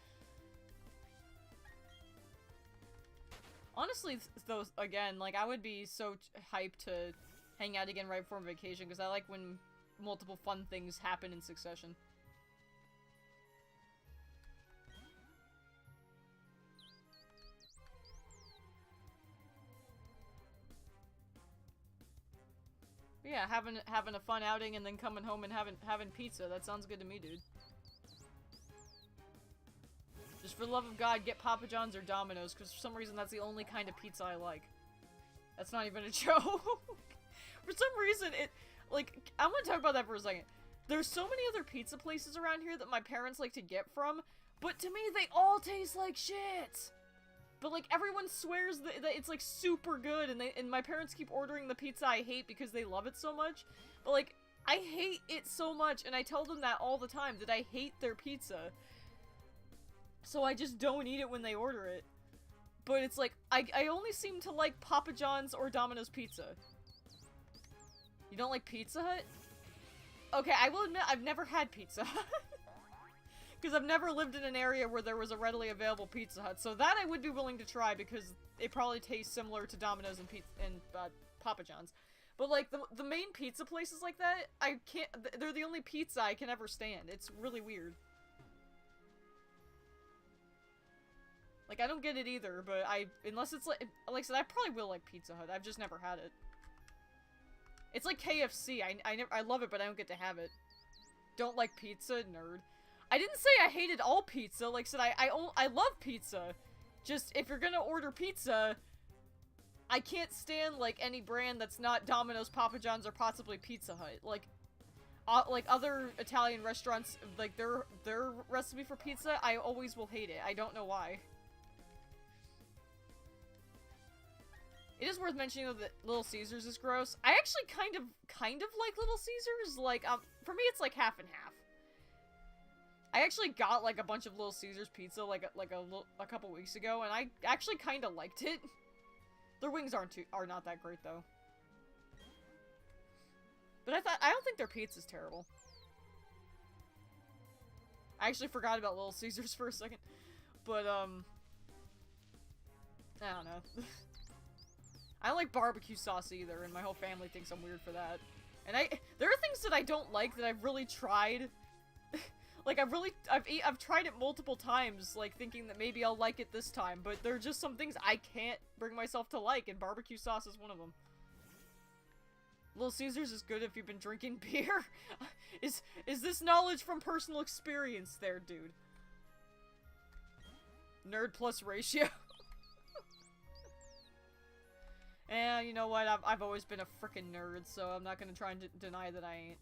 Honestly, though, again, like, I would be so hyped to hang out again right before vacation, because I like when multiple fun things happen in succession. But yeah, having a fun outing and then coming home and having pizza, that sounds good to me, dude. Just for the love of God, get Papa John's or Domino's, because for some reason that's the only kind of pizza I like. That's not even a joke. For some reason, I want to talk about that for a second. There's so many other pizza places around here that my parents like to get from, but to me, they all taste like shit. But, like, everyone swears that it's, like, super good, and my parents keep ordering the pizza I hate because they love it so much. But, like, I hate it so much, and I tell them that all the time, that I hate their pizza. So I just don't eat it when they order it. But it's like, I only seem to like Papa John's or Domino's pizza. You don't like Pizza Hut? Okay, I will admit, I've never had Pizza Hut. Because I've never lived in an area where there was a readily available Pizza Hut. So that I would be willing to try, because it probably tastes similar to Domino's and Papa John's. But, like, the main pizza places like that, I can't, they're the only pizza I can ever stand. It's really weird. Like, I don't get it either, but unless it's like I said, I probably will like Pizza Hut. I've just never had it. It's like KFC. I love it, but I don't get to have it. Don't like pizza? Nerd. I didn't say I hated all pizza. Like I said, I love pizza. Just, if you're gonna order pizza, I can't stand, like, any brand that's not Domino's, Papa John's, or possibly Pizza Hut. Like other Italian restaurants, like, their recipe for pizza, I always will hate it. I don't know why. It is worth mentioning that Little Caesars is gross. I actually kind of like Little Caesars. Like, for me, it's like half and half. I actually got like a bunch of Little Caesars pizza like a couple weeks ago, and I actually kind of liked it. Their wings are not that great though. But I don't think their pizza's terrible. I actually forgot about Little Caesars for a second, but I don't know. I don't like barbecue sauce either, and my whole family thinks I'm weird for that. And there are things that I don't like that I've really tried. Like, I've tried it multiple times, like, thinking that maybe I'll like it this time, but there are just some things I can't bring myself to like, and barbecue sauce is one of them. Little Caesars is good if you've been drinking beer. Is this knowledge from personal experience there, dude? Nerd plus ratio. And you know what? I've always been a frickin' nerd, so I'm not gonna try and deny that I ain't.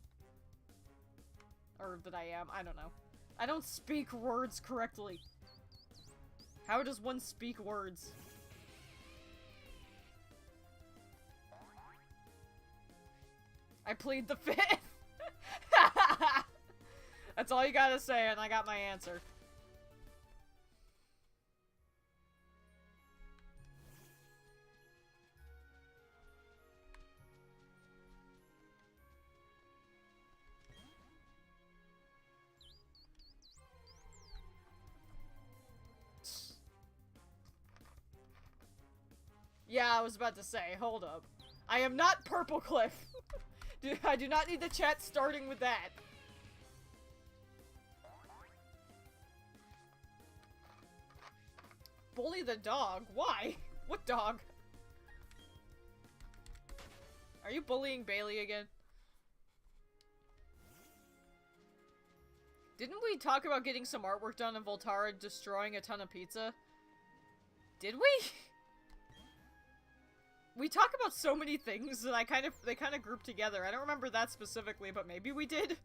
Or that I am. I don't know. I don't speak words correctly. How does one speak words? I plead the fifth. That's all you gotta say, and I got my answer. Yeah, I was about to say, hold up. I am not Purple Cliff. I do not need the chat starting with that. Bully the dog? Why? What dog? Are you bullying Bailey again? Didn't we talk about getting some artwork done in Voltara destroying a ton of pizza? Did we? We talk about so many things that they kind of group together. I don't remember that specifically, but maybe we did.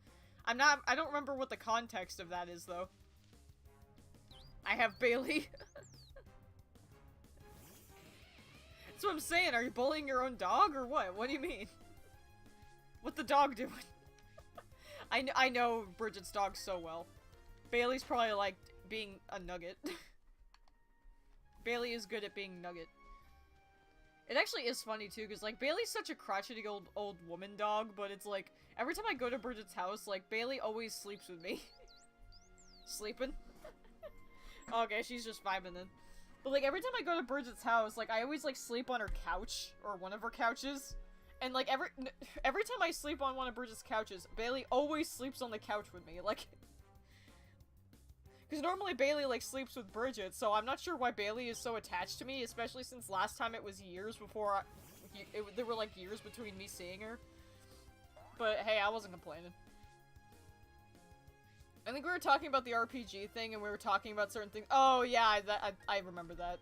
I don't remember what the context of that is, though. I have Bailey. That's what I'm saying. Are you bullying your own dog, or what? What do you mean? What the dog doing? I know Bridget's dog so well. Bailey's probably like being a nugget. Bailey is good at being nugget. It actually is funny too, because like Bailey's such a crotchety old woman dog, but it's like every time I go to Bridget's house, like Bailey always sleeps with me. Sleeping? Okay, she's just vibing then. But like every time I go to Bridget's house, like I always like sleep on her couch or one of her couches. And like every time I sleep on one of Bridget's couches, Bailey always sleeps on the couch with me. Like, because normally Bailey like sleeps with Bridget, so I'm not sure why Bailey is so attached to me, especially since last time it was years before there were like years between me seeing her. But hey, I wasn't complaining. I think we were talking about the RPG thing, and we were talking about certain things. Oh yeah, I remember that.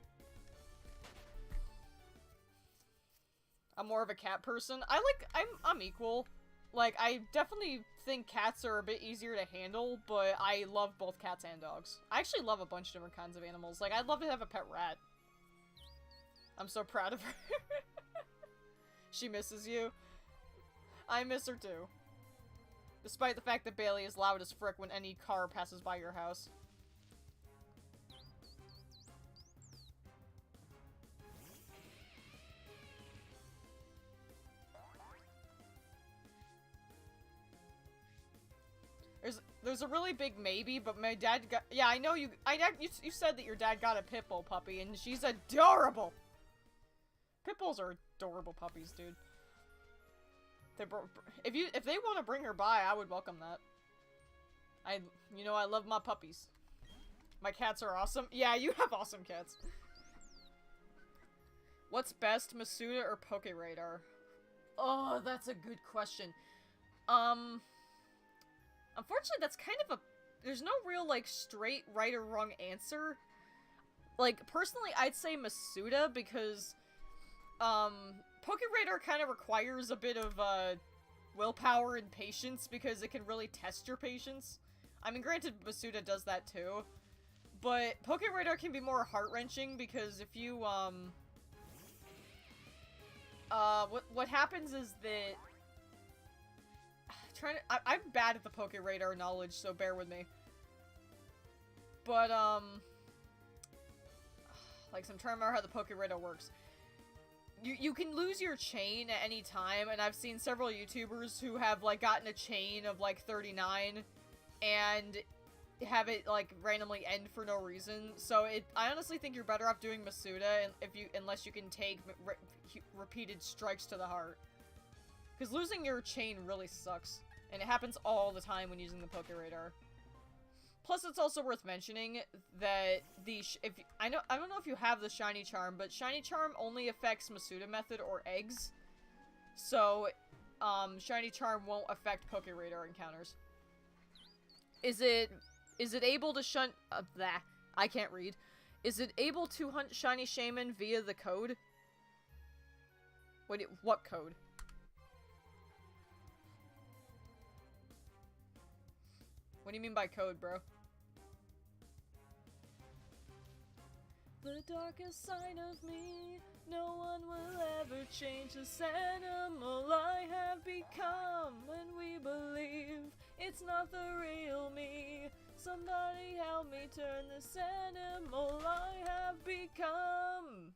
I'm more of a cat person. I'm equal. Like, I definitely think cats are a bit easier to handle, but I love both cats and dogs. I actually love a bunch of different kinds of animals. Like, I'd love to have a pet rat. I'm so proud of her. She misses you. I miss her too. Despite the fact that Bailey is loud as frick when any car passes by your house. There's a really big maybe, but my dad got— yeah, I know you said that your dad got a pit bull puppy, and she's adorable! Pit bulls are adorable puppies, dude. If they want to bring her by, I would welcome that. I love my puppies. My cats are awesome. Yeah, you have awesome cats. What's best, Masuda or Pokeradar? Oh, that's a good question. Unfortunately, that's kind of there's no real, like, straight right or wrong answer. Like, personally, I'd say Masuda because, Pokeradar kind of requires a bit of, willpower and patience because it can really test your patience. I mean, granted, Masuda does that too. But Pokeradar can be more heart-wrenching because if you, what happens is that I'm bad at the Pokeradar knowledge, so bear with me. But, like, so I'm trying to remember how the Pokeradar works. You can lose your chain at any time, and I've seen several YouTubers who have, like, gotten a chain of, like, 39, and have it, like, randomly end for no reason. So I honestly think you're better off doing Masuda unless you can take repeated strikes to the heart. Because losing your chain really sucks. And it happens all the time when using the Pokeradar. Plus, it's also worth mentioning that I don't know if you have the Shiny Charm, but Shiny Charm only affects Masuda method or eggs. So, Shiny Charm won't affect Poke Radar encounters. Is it able to shunt? I can't read. Is it able to hunt Shiny Shaymin via the code? What code? What do you mean by code, bro? The darkest side of me, no one will ever change this animal I have become. When we believe it's not the real me, somebody help me turn this animal I have become.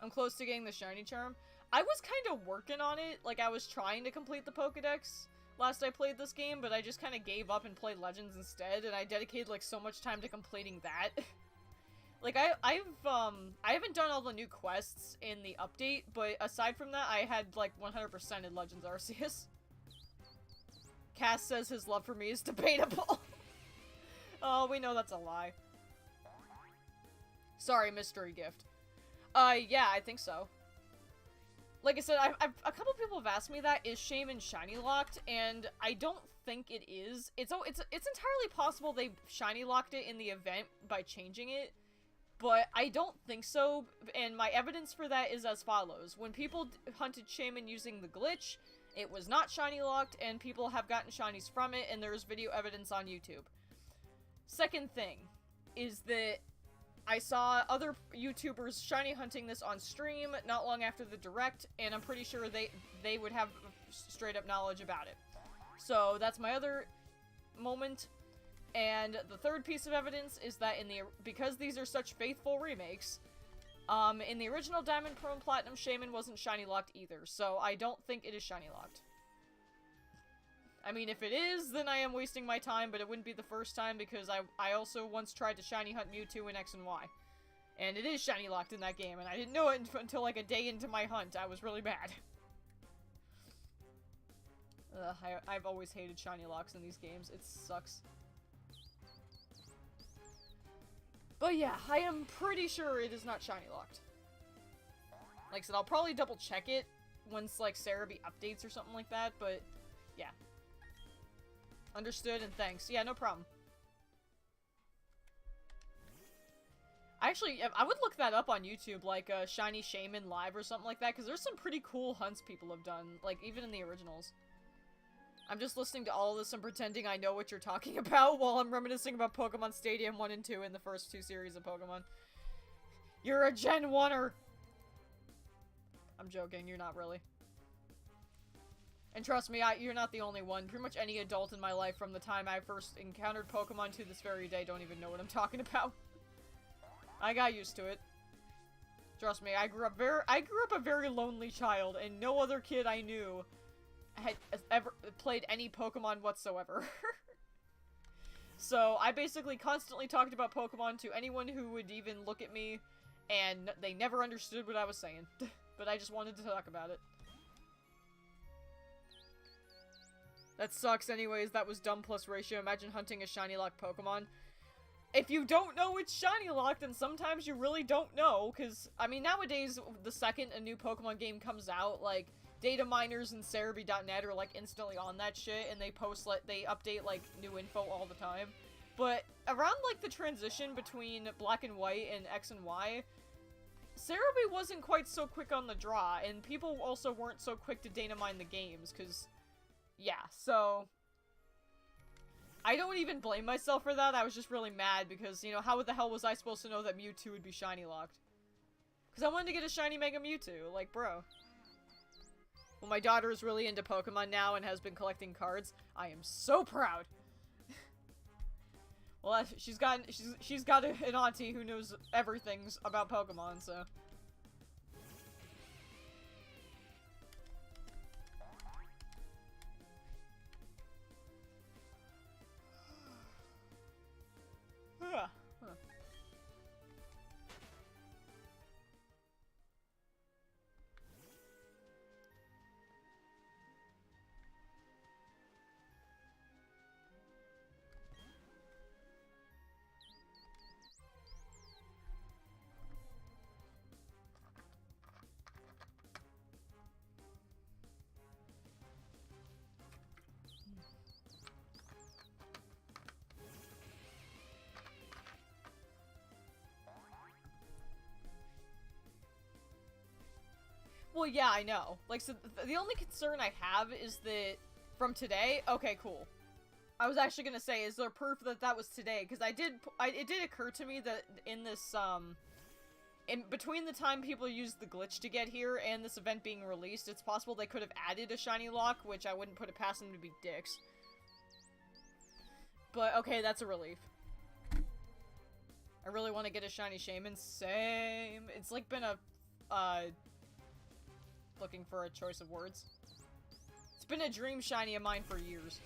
I'm close to getting the Shiny Charm. I was kind of working on it, like I was trying to complete the Pokedex last I played this game, but I just kind of gave up and played Legends instead, and I dedicated like so much time to completing that. Like I haven't done all the new quests in the update, but aside from that, I had like 100% in Legends Arceus. Cass says his love for me is debatable. Oh, we know that's a lie. Sorry, mystery gift. Yeah, I think so. Like I said, a couple people have asked me that, is Shaymin shiny locked, and I don't think it is. It's entirely possible they shiny locked it in the event by changing it, but I don't think so, and my evidence for that is as follows. When people hunted Shaymin using the glitch, it was not shiny locked, and people have gotten shinies from it, and there's video evidence on YouTube. Second thing is that I saw other YouTubers shiny hunting this on stream not long after the direct, and I'm pretty sure they would have straight up knowledge about it. So that's my other moment. And the third piece of evidence is that because these are such faithful remakes, in the original Diamond, Pearl, and Platinum, Shaymin wasn't shiny locked either, so I don't think it is shiny locked. I mean, if it is, then I am wasting my time, but it wouldn't be the first time, because I also once tried to shiny hunt Mewtwo in X and Y. And it is shiny locked in that game, and I didn't know it until like a day into my hunt. I was really mad. Ugh, I've always hated shiny locks in these games. It sucks. But yeah, I am pretty sure it is not shiny locked. Like I said, I'll probably double check it once like Cerebi updates or something like that, but yeah. Understood and thanks. Yeah, no problem. Actually, I would look that up on YouTube, like Shiny Shaymin Live or something like that, because there's some pretty cool hunts people have done, like even in the originals. I'm just listening to all of this and pretending I know what you're talking about while I'm reminiscing about Pokemon Stadium 1 and 2 in the first two series of Pokemon. You're a Gen 1-er! I'm joking, you're not really. And trust me, you're not the only one. Pretty much any adult in my life from the time I first encountered Pokemon to this very day don't even know what I'm talking about. I got used to it. Trust me, I grew up a very lonely child, and no other kid I knew had ever played any Pokemon whatsoever. So I basically constantly talked about Pokemon to anyone who would even look at me, and they never understood what I was saying. But I just wanted to talk about it. That sucks anyways, that was dumb plus ratio. Imagine hunting a shiny locked Pokemon. If you don't know it's shiny locked, then sometimes you really don't know, because, I mean, nowadays, the second a new Pokemon game comes out, like, data miners and Cerebi.net are, like, instantly on that shit, and they post, like, they update, like, new info all the time. But around, like, the transition between Black and White and X and Y, Cerebi wasn't quite so quick on the draw, and people also weren't so quick to data mine the games, because, yeah, so I don't even blame myself for that. I was just really mad because, you know, how the hell was I supposed to know that Mewtwo would be shiny locked? Because I wanted to get a shiny Mega Mewtwo, like, bro. Well, my daughter is really into Pokemon now and has been collecting cards. I am so proud. Well, she's got an auntie who knows everything about Pokemon, so. Huh. yeah, I know. Like, so the only concern I have is that from today. Okay, cool. I was actually gonna say, is there proof that that was today? Because it did occur to me that in this, in between the time people used the glitch to get here and this event being released, it's possible they could have added a shiny lock, which I wouldn't put it past them to be dicks. But, okay, that's a relief. I really want to get a shiny Shaymin. Same. It's like been looking for a choice of words. It's been a dream shiny of mine for years.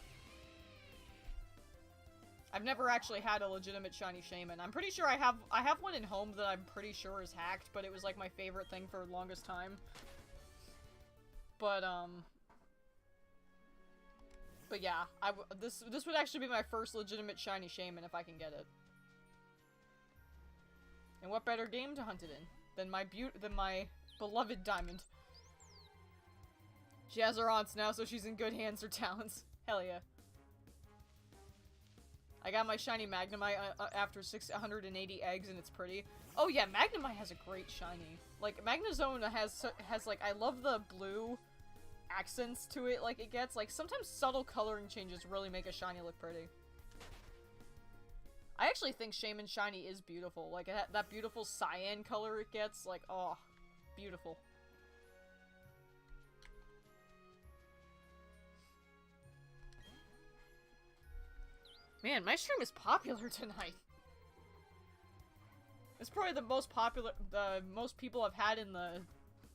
I've never actually had a legitimate shiny Shaymin. I'm pretty sure I have one in home that I'm pretty sure is hacked, but it was like my favorite thing for the longest time. But yeah, this would actually be my first legitimate shiny Shaymin if I can get it. And what better game to hunt it in than my beloved Diamond? She has her aunts now, so she's in good hands or talents. Hell yeah. I got my shiny Magnemite after 680 eggs, and it's pretty. Oh yeah, Magnemite has a great shiny. Like, Magnezone has like, I love the blue accents to it, like, it gets. Like, sometimes subtle coloring changes really make a shiny look pretty. I actually think Shaymin shiny is beautiful. Like, that beautiful cyan color it gets, like, oh, beautiful. Man, my stream is popular tonight. It's probably the most people I've had in the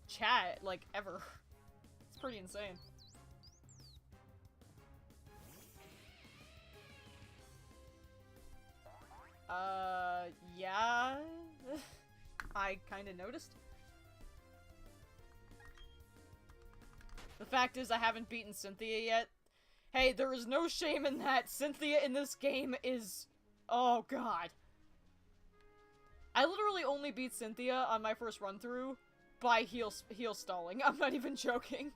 chat, like, ever. It's pretty insane. Yeah. I kinda noticed. The fact is, I haven't beaten Cynthia yet. Hey, there is no shame in that. Cynthia in this game is... oh, God. I literally only beat Cynthia on my first run-through by heal stalling. I'm not even joking.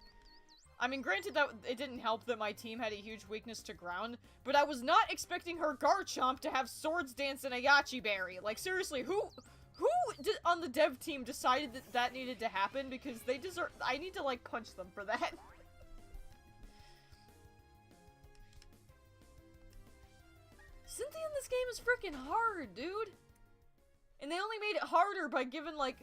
I mean, granted that it didn't help that my team had a huge weakness to ground, but I was not expecting her Garchomp to have Swords Dance and a Yachi Berry. Like, seriously, who on the dev team decided that that needed to happen? Because they deserve... I need to, like, punch them for that. Cynthia in this game is freaking hard, dude. And they only made it harder by giving, like,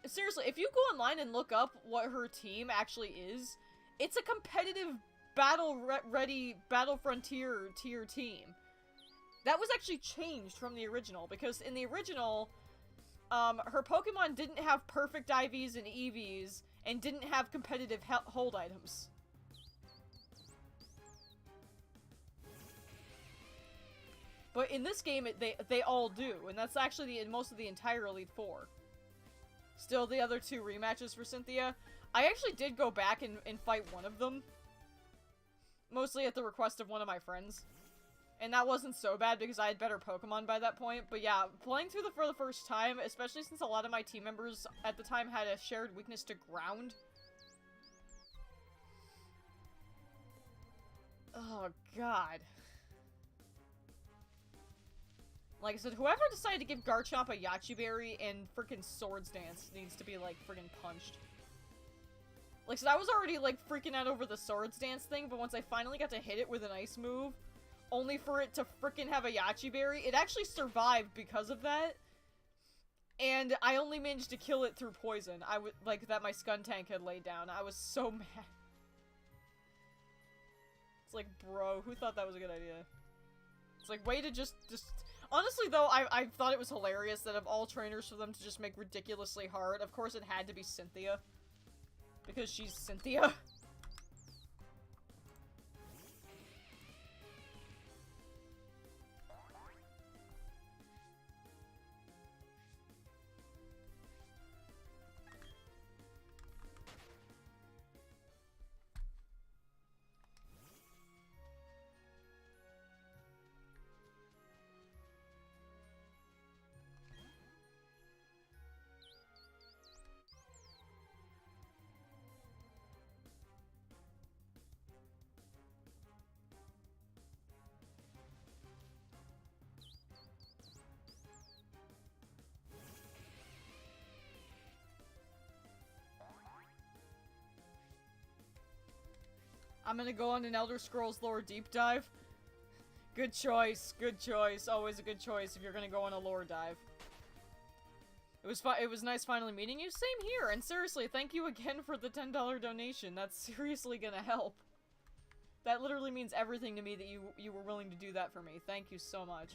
seriously, if you go online and look up what her team actually is, it's a competitive battle-ready, Battle Frontier tier team. That was actually changed from the original, because in the original, her Pokemon didn't have perfect IVs and EVs, and didn't have competitive hold items. But in this game, they all do, and that's actually most of the entire Elite Four. Still, the other two rematches for Cynthia, I actually did go back and fight one of them. Mostly at the request of one of my friends. And that wasn't so bad because I had better Pokemon by that point. But yeah, playing through for the first time, especially since a lot of my team members at the time had a shared weakness to ground. Oh, God. Like I said, whoever decided to give Garchomp a Yachi Berry and freaking Swords Dance needs to be, like, freaking punched. Like I said, I was already, like, freaking out over the Swords Dance thing, but once I finally got to hit it with an ice move, only for it to freaking have a Yachi Berry, it actually survived because of that. And I only managed to kill it through poison. Like, that my Skuntank had laid down. I was so mad. It's like, bro, who thought that was a good idea? It's like, way to just... Honestly, though, I thought it was hilarious that of all trainers for them to just make ridiculously hard, of course it had to be Cynthia. Because she's Cynthia. I'm gonna go on an Elder Scrolls lore deep dive. Good choice, good choice. Always a good choice if you're gonna go on a lore dive. It was nice finally meeting you. Same here, and seriously, thank you again for the $10 donation. That's seriously gonna help. That literally means everything to me that you were willing to do that for me. Thank you so much.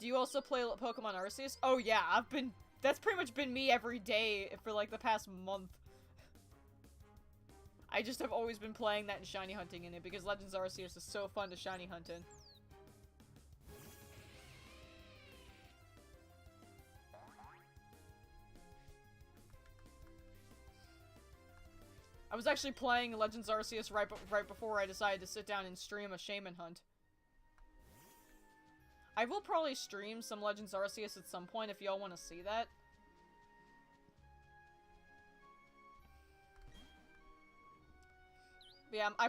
Do you also play Pokemon Arceus? Oh yeah, that's pretty much been me every day for like the past month. I just have always been playing that and shiny hunting in it because Legends Arceus is so fun to shiny hunt in. I was actually playing Legends Arceus right before I decided to sit down and stream a Shaymin hunt. I will probably stream some Legends Arceus at some point if y'all want to see that. But yeah, I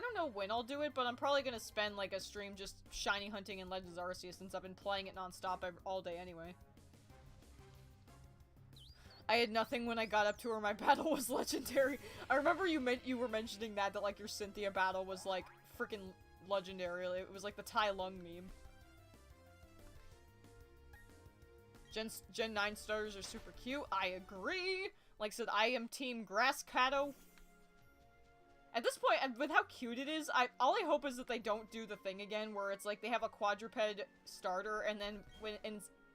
don't know when I'll do it, but I'm probably gonna spend like a stream just shiny hunting in Legends Arceus since I've been playing it nonstop all day anyway. I had nothing when I got up to her. My battle was legendary. I remember you were mentioning that like your Cynthia battle was like freaking legendary. It was like the Tai Lung meme. Gen 9 starters are super cute. I agree. Like I said, I am team Grass Cato. At this point, with how cute it is, all I hope is that they don't do the thing again where it's like they have a quadruped starter and then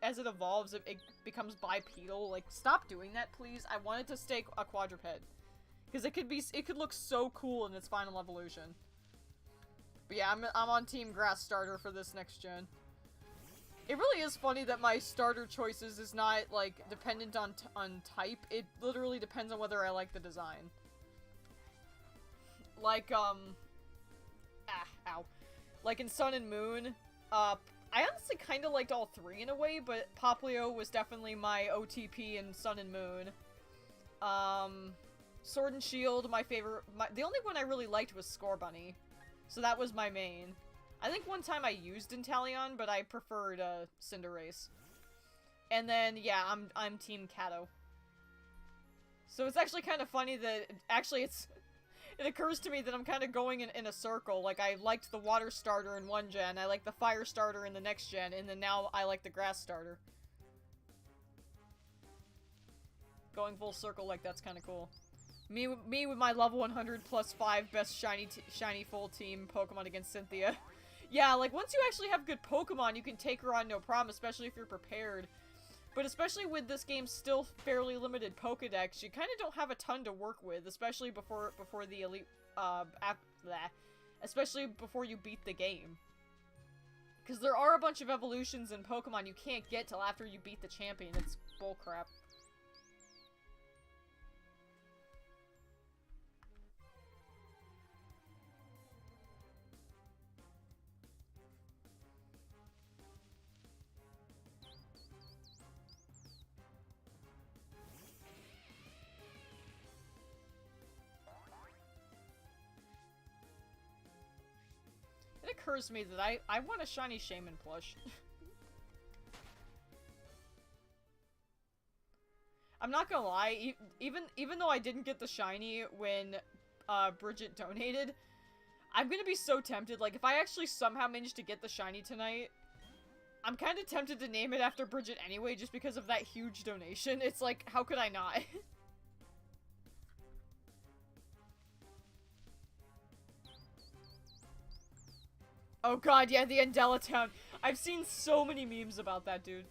as it evolves, it becomes bipedal. Like, stop doing that, please. I want it to stay a quadruped. Because it could look so cool in its final evolution. But yeah, I'm on Team Grass Starter for this next gen. It really is funny that my starter choices is not, like, dependent on type. It literally depends on whether I like the design. Like, ow. Like in Sun and Moon, I honestly kind of liked all three in a way, but Popplio was definitely my OTP in Sun and Moon. Sword and Shield, my favorite. The only one I really liked was Scorbunny, so that was my main. I think one time I used Inteleon, but I preferred Cinderace. And then yeah, I'm Team Cato. So it's actually kind of funny that it occurs to me that I'm kind of going in a circle. Like, I liked the water starter in one gen, I like the fire starter in the next gen, and then now I like the grass starter. Going full circle like that's kind of cool. Me with my level 100 plus 5 best shiny full team Pokemon against Cynthia. Yeah, like, once you actually have good Pokemon, you can take her on no problem, especially if you're prepared. But especially with this game's still fairly limited Pokedex, you kind of don't have a ton to work with, especially before the elite, especially before you beat the game. Because there are a bunch of evolutions in Pokemon you can't get till after you beat the champion. It's bullcrap. It occurs to me that I want a shiny Shaymin plush. I'm not gonna lie, even though I didn't get the shiny when Bridget donated, I'm gonna be so tempted. Like, if I actually somehow manage to get the shiny tonight, I'm kind of tempted to name it after Bridget anyway, just because of that huge donation. It's like, how could I not? Oh god, yeah, the Undella Town. I've seen so many memes about that, dude.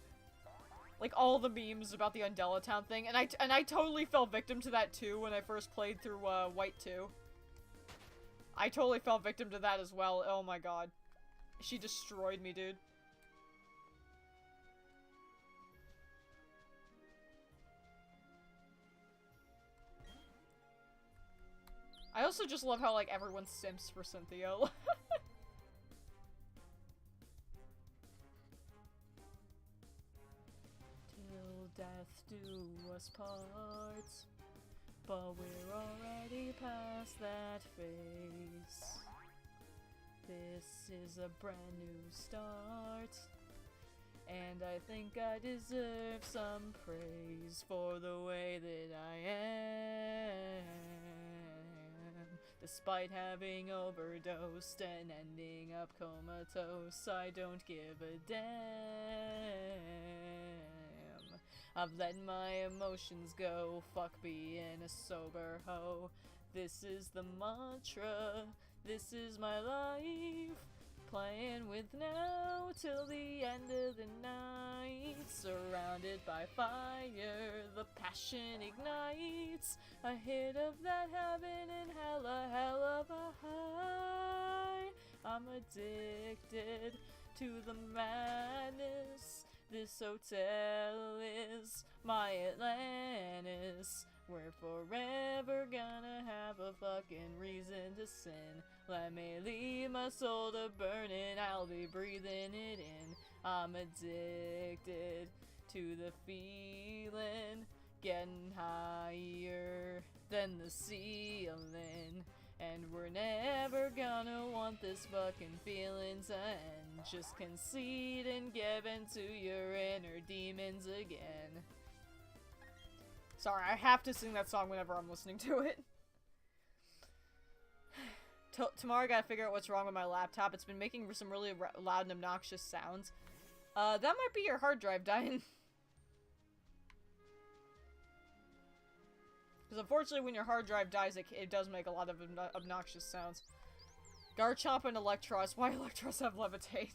Like, all the memes about the Undella Town thing, and I totally fell victim to that too when I first played through White 2. I totally fell victim to that as well. Oh my god. She destroyed me, dude. I also just love how, like, everyone simps for Cynthia. Death do us part, but we're already past that phase. This is a brand new start, and I think I deserve some praise for the way that I am. Despite having overdosed and ending up comatose, I don't give a damn. I've let my emotions go, fuck being a sober hoe. This is the mantra, this is my life. Playing with now till the end of the night. Surrounded by fire, the passion ignites. A hit of that heaven and hell of a high. I'm addicted to the madness. This hotel is my Atlantis. We're forever gonna have a fucking reason to sin. Let me leave my soul to burn and I'll be breathing it in. I'm addicted to the feeling, getting higher than the ceiling. And we're never gonna want this fucking feeling to end. Just concede and give in to your inner demons again. Sorry, I have to sing that song whenever I'm listening to it. Tomorrow I gotta figure out what's wrong with my laptop. It's been making some really loud and obnoxious sounds. That might be your hard drive dying. Because unfortunately when your hard drive dies, it does make a lot of obnoxious sounds. Garchomp and Electros. Why Electros have Levitate?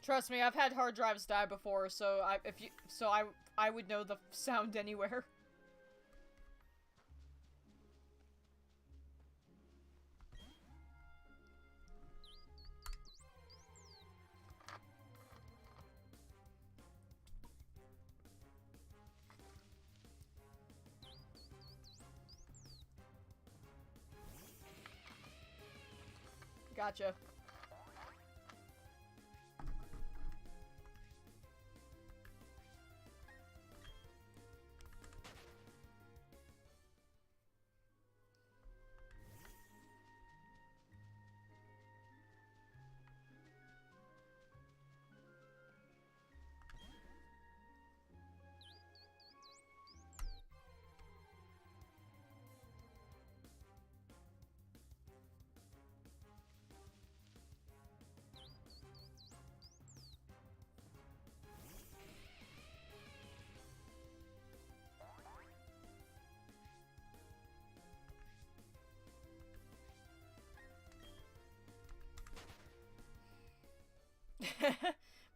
Trust me, I've had hard drives die before, so I would know the sound anywhere. Gotcha.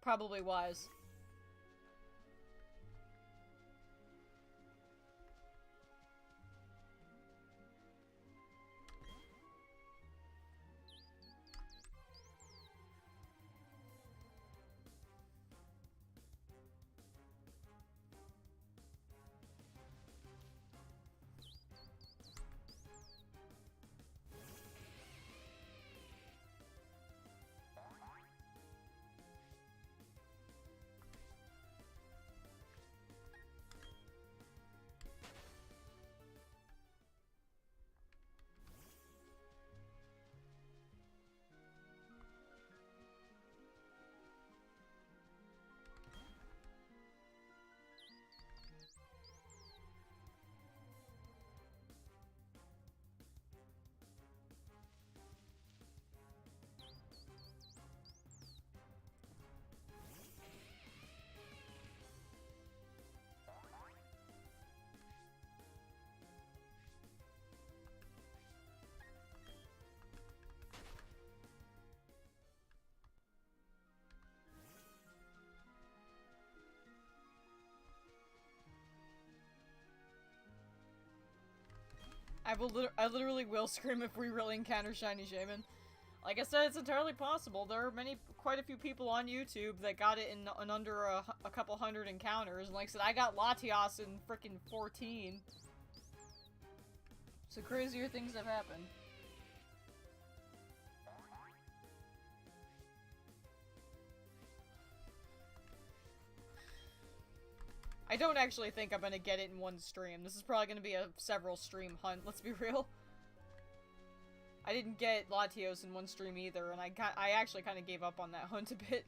Probably wise. I literally will scream if we really encounter Shiny Shaymin. Like I said, it's entirely possible. There are quite a few people on YouTube that got it in under a couple hundred encounters. And like I said, I got Latias in frickin' 14. So crazier things have happened. don't actually think I'm gonna get it in one stream. This is probably gonna be a several stream hunt, let's be real. I didn't get Latios in one stream either, and I actually kind of gave up on that hunt a bit.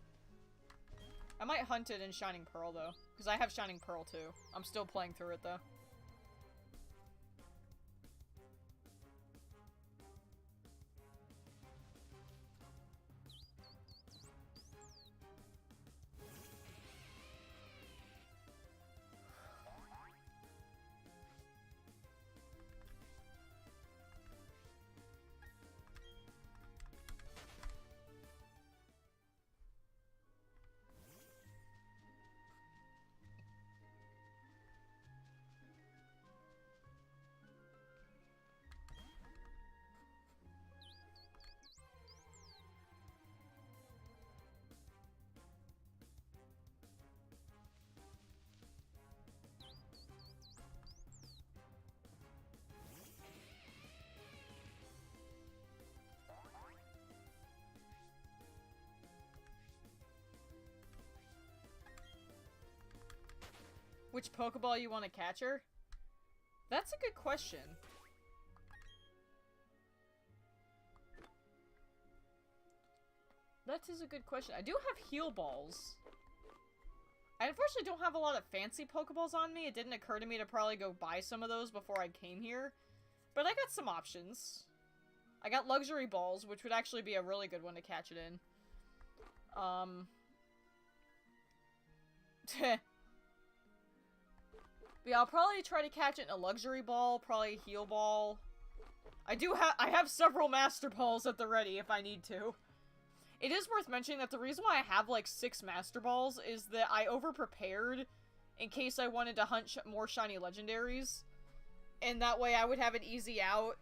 I might hunt it in Shining Pearl, though, because I have Shining Pearl, too. I'm still playing through it, though. Which Pokeball you want to catch her? That's a good question. That is a good question. I do have heal balls. I unfortunately don't have a lot of fancy Pokeballs on me. It didn't occur to me to probably go buy some of those before I came here. But I got some options. I got luxury balls, which would actually be a really good one to catch it in. But yeah, I'll probably try to catch it in a luxury ball, probably a heal ball. I have several master balls at the ready if I need to. It is worth mentioning that the reason why I have like 6 master balls is that I over-prepared in case I wanted to hunt more shiny legendaries. And that way I would have an easy out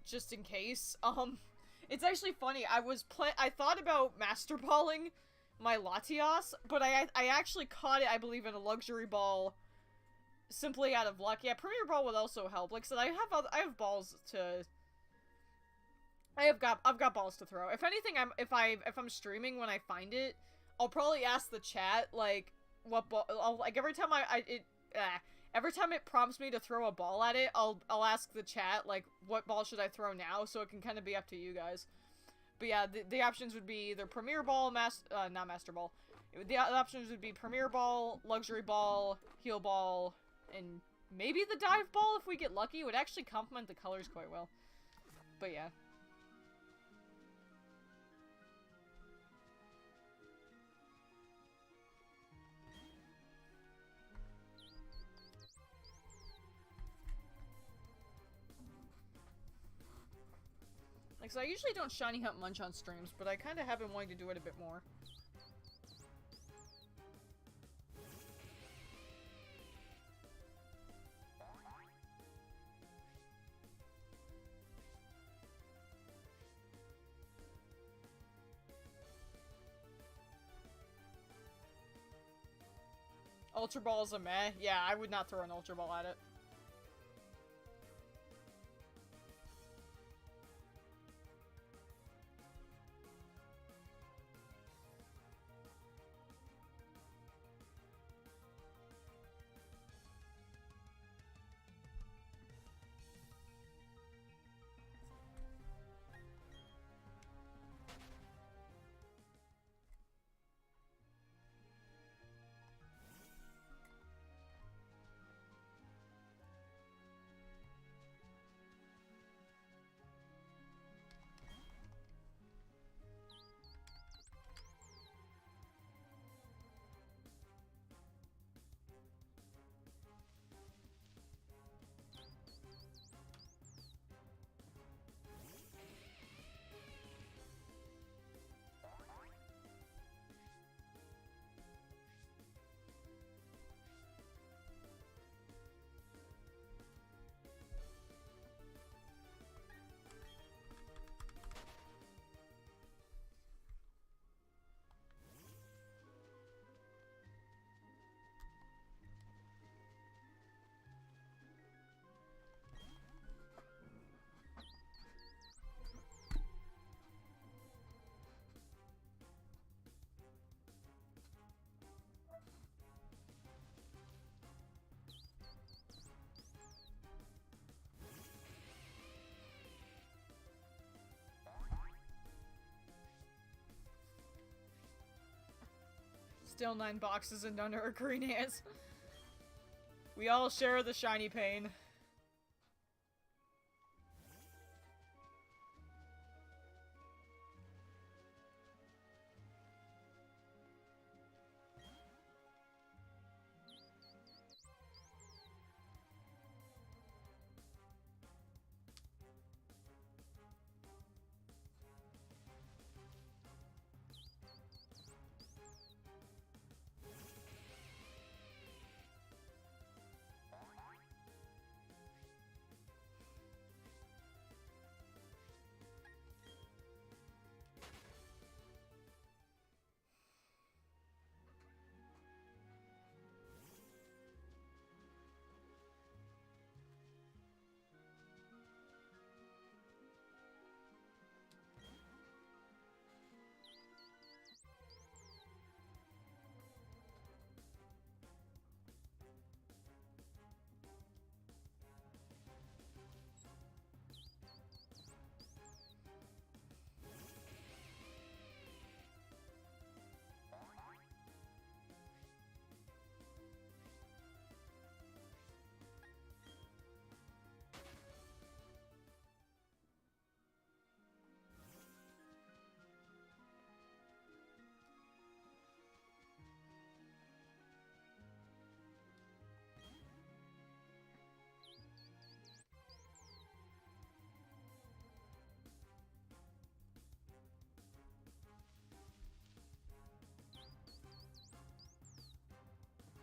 just in case. It's actually funny. I thought about master balling my Latias, but I actually caught it, I believe, in a luxury ball simply out of luck. Yeah, Premier Ball would also help. Like I said, I have balls to... I've got balls to throw. If anything, if I'm streaming when I find it, I'll probably ask the chat like what ball. Like every time every time it prompts me to throw a ball at it, I'll ask the chat like what ball should I throw now, so it can kind of be up to you guys. But yeah, the options would be either Premier Ball, not Master Ball. The options would be Premier Ball, Luxury Ball, Heal Ball, and maybe the Dive Ball if we get lucky. It would actually complement the colors quite well. But yeah. Like, so I usually don't shiny hunt Munch on streams, but I kind of have been wanting to do it a bit more. Ultra Ball is a meh. Yeah, I would not throw an Ultra Ball at it. Still 9 boxes and none are green hands. We all share the shiny pain.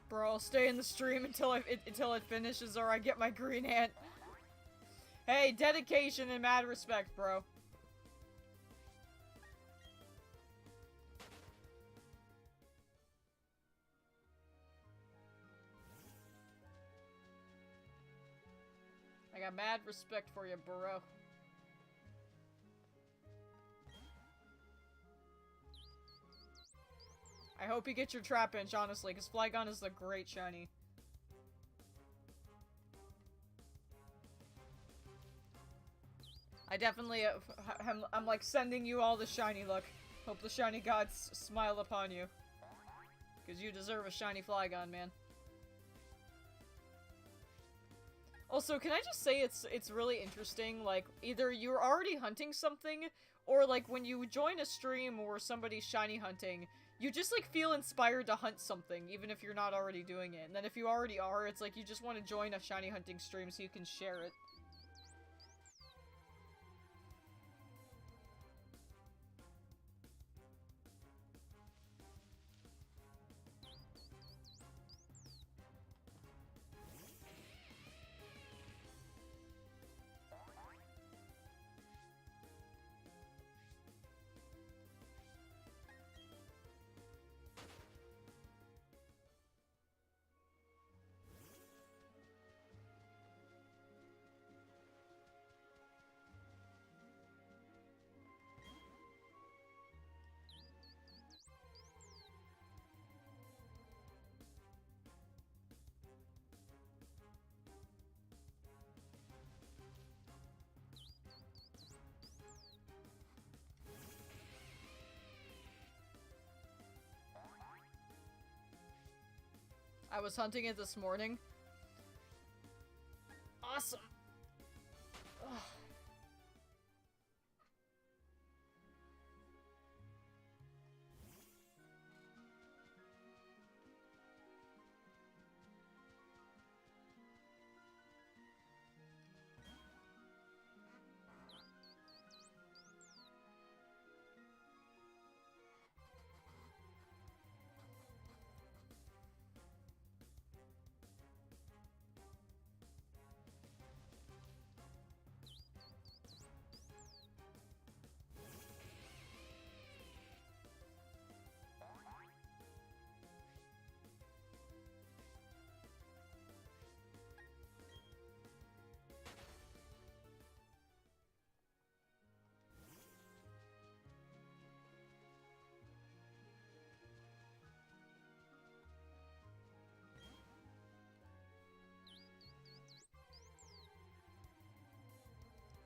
Bro, I'll stay in the stream until it finishes or I get my green ant. Hey, dedication and mad respect, bro. I got mad respect for you, bro. I hope you get your trap inch, honestly, because Flygon is a great shiny. I definitely, I'm like sending you all the shiny luck. Hope the shiny gods smile upon you. Because you deserve a shiny Flygon, man. Also, can I just say it's really interesting, like, either you're already hunting something, or like when you join a stream or somebody's shiny hunting, you just like feel inspired to hunt something, even if you're not already doing it. And then if you already are, it's like you just want to join a shiny hunting stream so you can share it. I was hunting it this morning. Awesome. Ugh.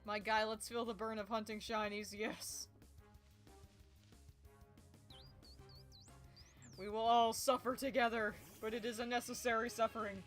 My guy, let's feel the burn of hunting shinies, yes. We will all suffer together, but it is a necessary suffering.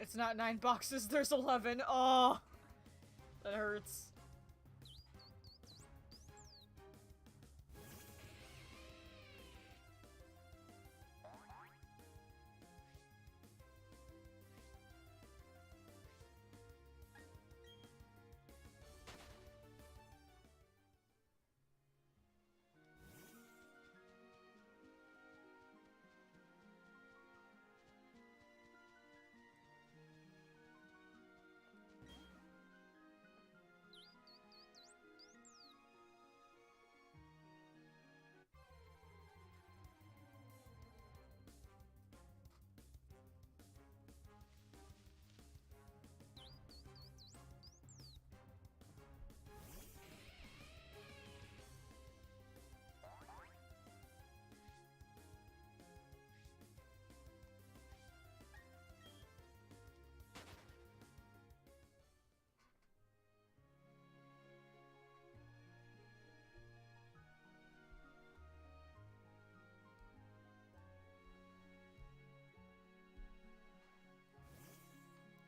It's not 9 boxes, there's 11. Oh, that hurts.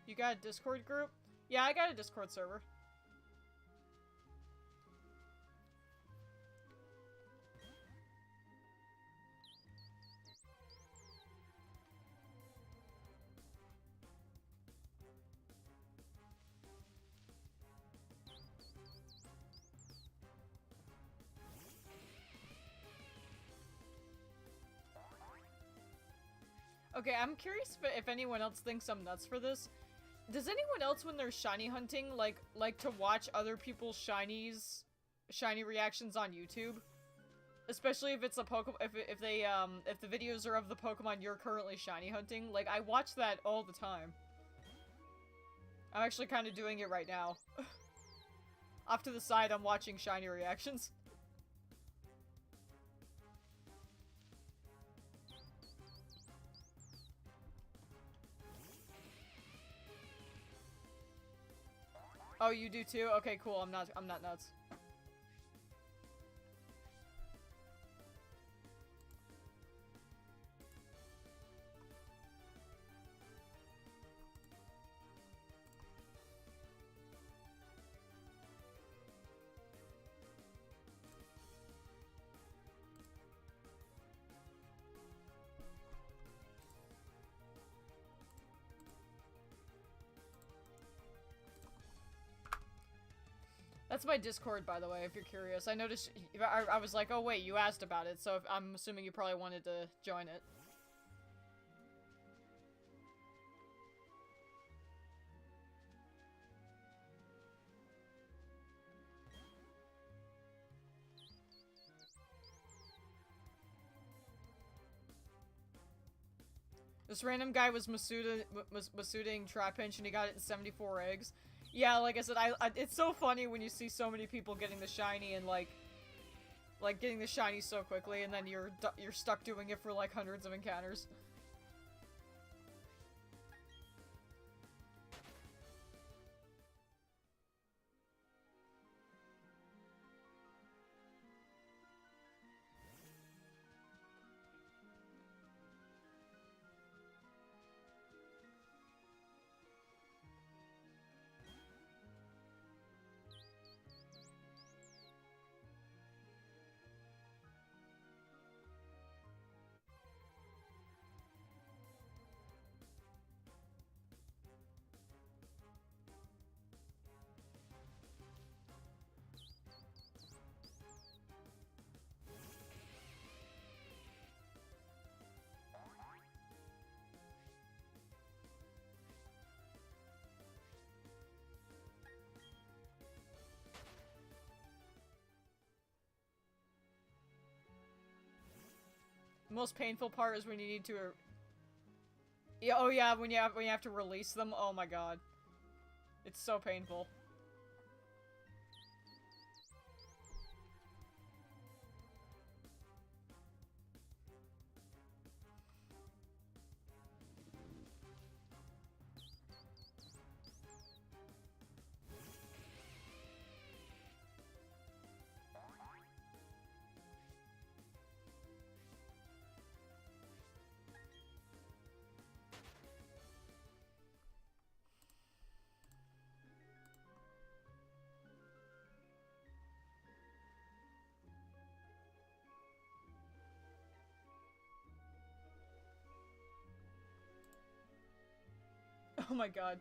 You got a Discord group? Yeah, I got a Discord server. Okay, I'm curious if anyone else thinks I'm nuts for this. Does anyone else, when they're shiny hunting, like to watch other people's shiny reactions on YouTube? Especially if it's a Pokemon, if the videos are of the Pokemon you're currently shiny hunting. Like, I watch that all the time. I'm actually kind of doing it right now. Off to the side, I'm watching shiny reactions. Oh, you do too? Okay, cool. I'm not nuts. That's my Discord, by the way, if you're curious. I noticed, I was like, oh wait, you asked about it, so I'm assuming you probably wanted to join it. This random guy was Masudaing Trapinch and he got it in 74 eggs. Yeah, like I said, it's so funny when you see so many people getting the shiny and like getting the shiny so quickly, and then you're stuck doing it for like hundreds of encounters. The most painful part is when you need to. Yeah, oh yeah, when you have to release them. Oh my god, it's so painful. Oh my god.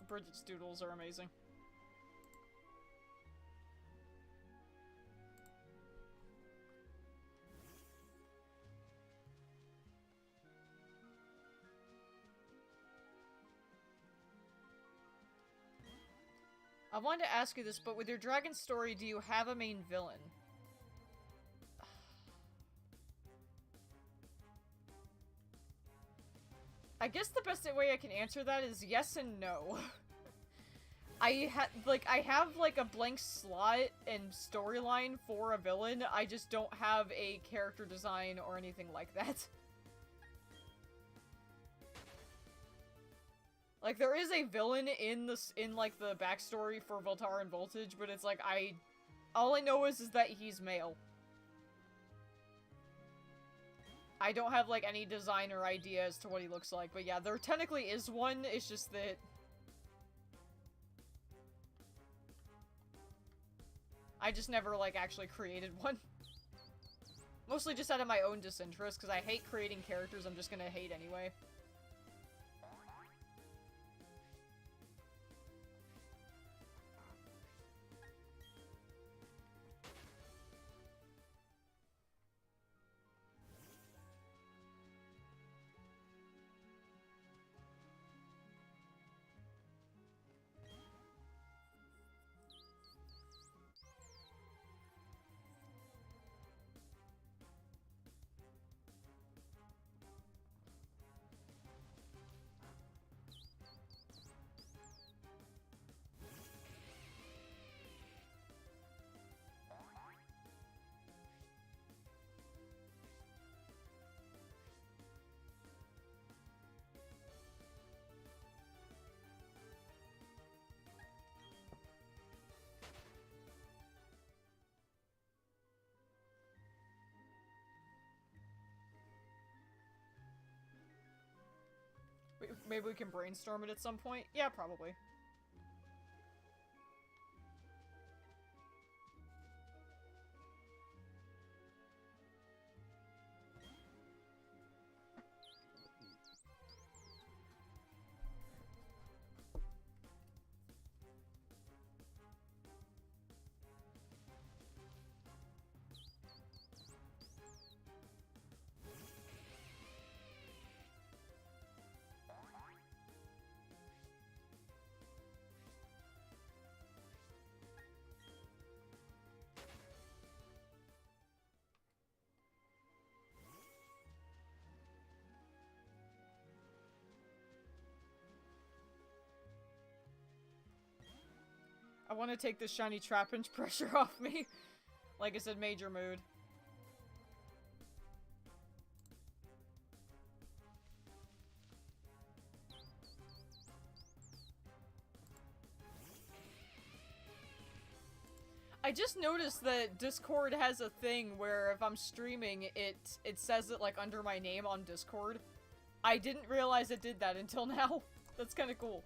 Bridget's doodles are amazing. I wanted to ask you this, but with your dragon story, do you have a main villain? I guess the best way I can answer that is yes and no. I have like a blank slot and storyline for a villain. I just don't have a character design or anything like that. Like, there is a villain in like the backstory for Voltaren and Voltage, but it's like all I know is that he's male. I don't have like any design or idea as to what he looks like, but yeah, there technically is one. It's just that I just never like actually created one. Mostly just out of my own disinterest, because I hate creating characters I'm just gonna hate anyway. Maybe we can brainstorm it at some point? Yeah, probably. I want to take this shiny Trapinch pressure off me. Like I said, major mood. I just noticed that Discord has a thing where if I'm streaming, it says it like under my name on Discord. I didn't realize it did that until now. That's kind of cool.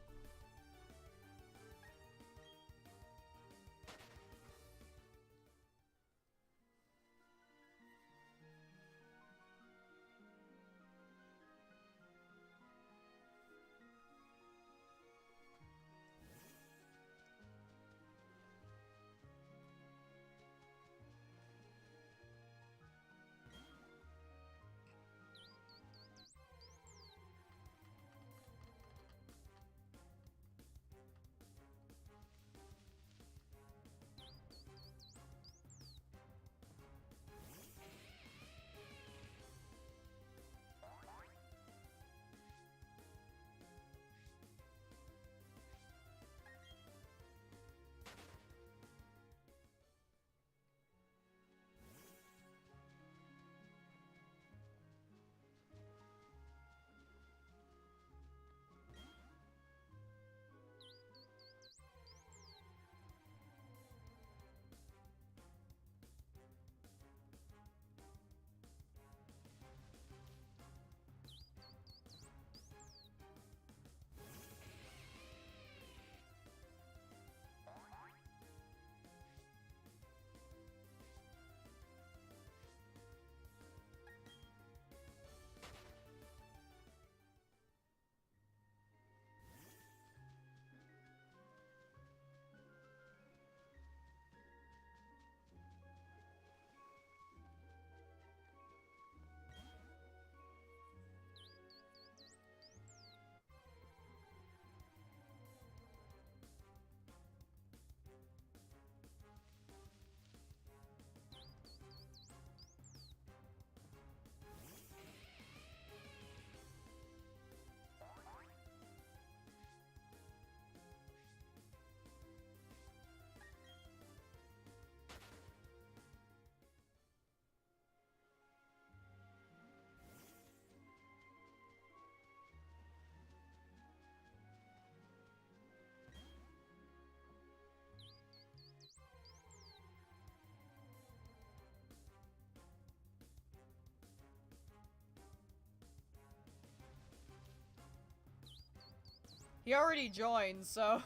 He already joined, so...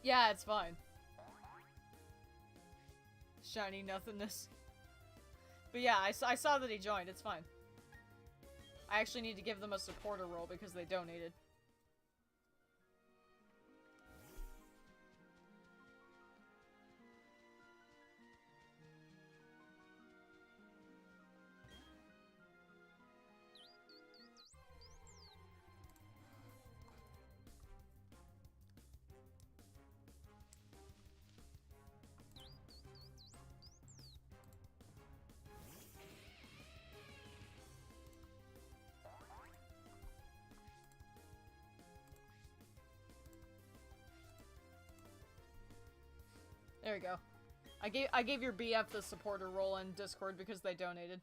yeah, it's fine. Shiny nothingness. But yeah, I saw that he joined, it's fine. I actually need to give them a supporter role because they donated. There we go. I gave your BF the supporter role in Discord because they donated.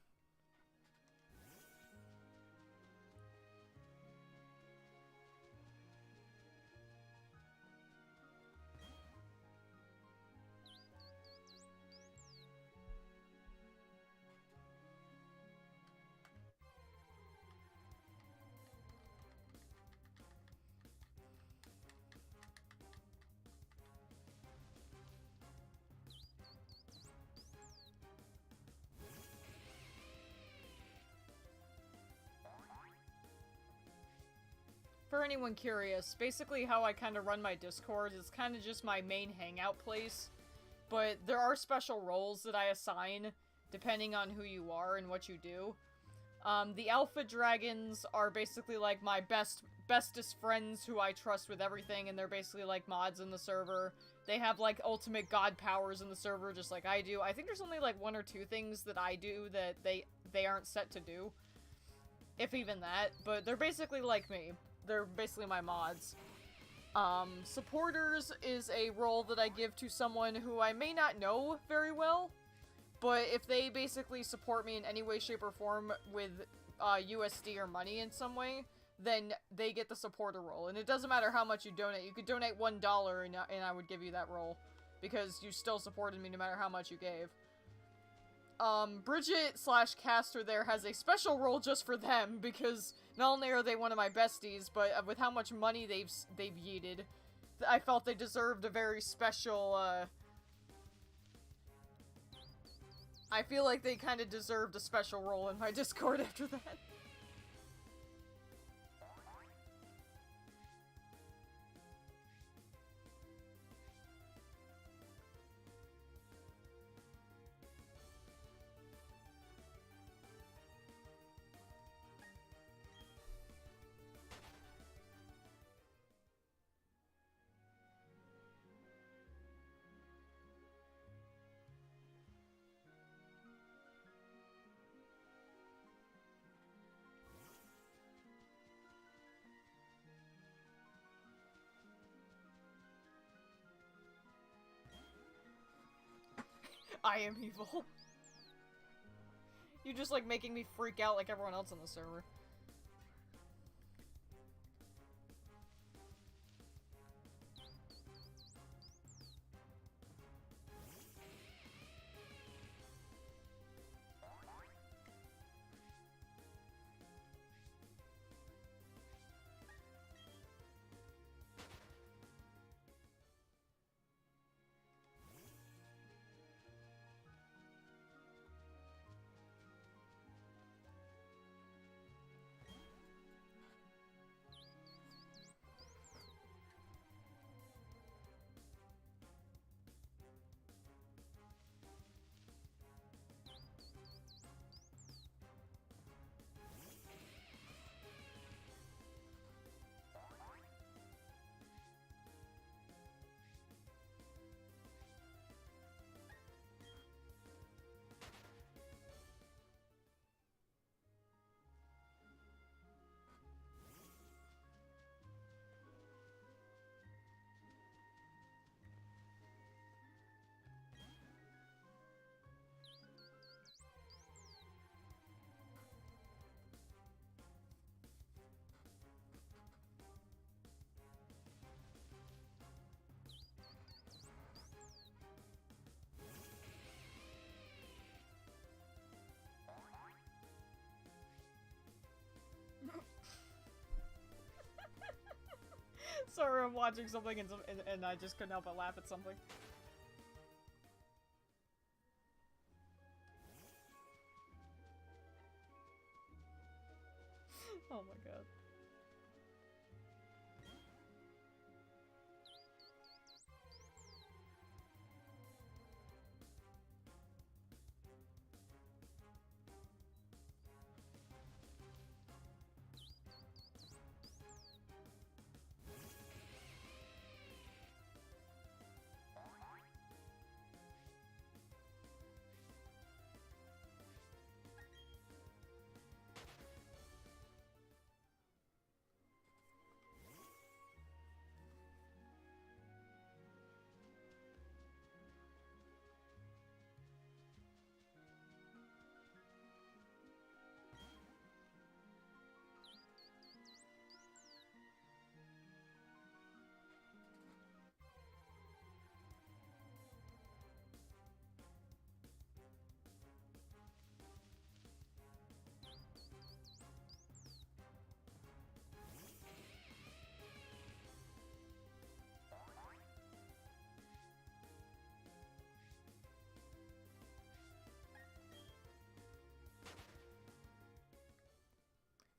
For anyone curious, basically how I kind of run my Discord is kind of just my main hangout place, but there are special roles that I assign depending on who you are and what you do. The Alpha Dragons are basically like my bestest friends who I trust with everything, and they're basically like mods in the server. They have like ultimate god powers in the server just like I do. I think there's only like 1 or 2 things that I do that they aren't set to do. If even that, but they're basically like me. They're basically my mods. Supporters is a role that I give to someone who I may not know very well, but if they basically support me in any way, shape, or form with USD or money in some way, then they get the supporter role. And it doesn't matter how much you donate. You could donate $1 and I would give you that role, because you still supported me no matter how much you gave. Bridget/Caster there has a special role just for them, because not only are they one of my besties, but with how much money they've yeeted, I felt they deserved a very special, I feel like they kind of deserved a special role in my Discord after that. I am evil. You're just like making me freak out like everyone else on the server. Sorry, I'm watching something and I just couldn't help but laugh at something. Oh my god.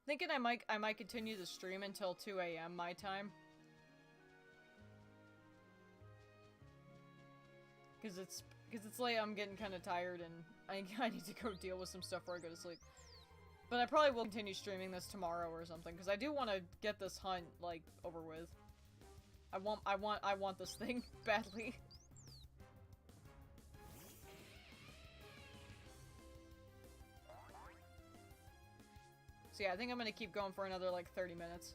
Thinking I might continue the stream until 2 a.m. my time. Cause it's late, I'm getting kind of tired and I need to go deal with some stuff before I go to sleep. But I probably will continue streaming this tomorrow or something, because I do want to get this hunt, like, over with. I want this thing badly. So yeah, I think I'm gonna keep going for another, like, 30 minutes.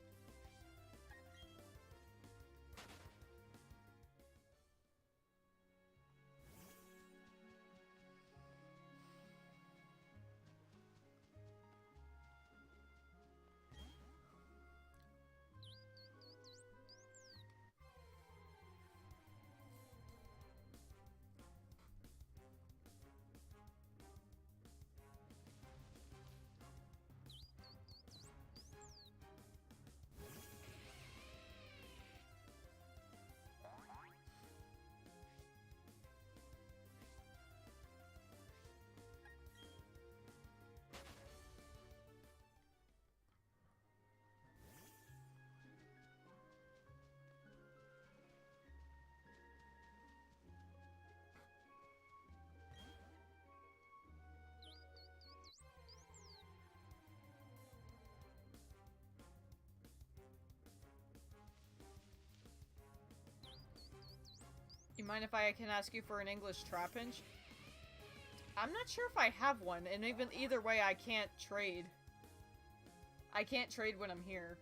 You mind if I can ask you for an English Trapinch? I'm not sure if I have one, and even either way, I can't trade. I can't trade when I'm here.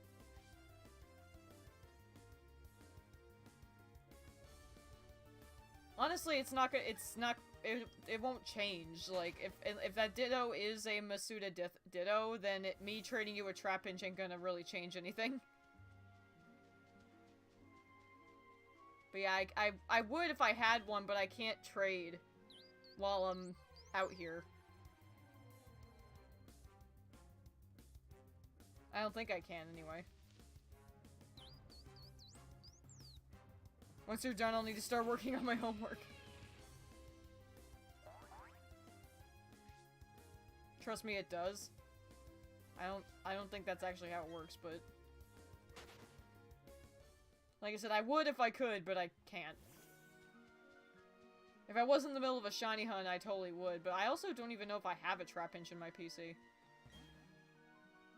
Honestly, it's not gonna. It's not. It won't change. Like if that Ditto is a Masuda Ditto, then me trading you a Trapinch ain't gonna really change anything. But yeah, I would if I had one, but I can't trade while I'm out here. I don't think I can anyway. Once you're done, I'll need to start working on my homework. Trust me, it does. I don't think that's actually how it works, but like I said, I would if I could, but I can't. If I was in the middle of a shiny hunt, I totally would, but I also don't even know if I have a Trapinch in my PC.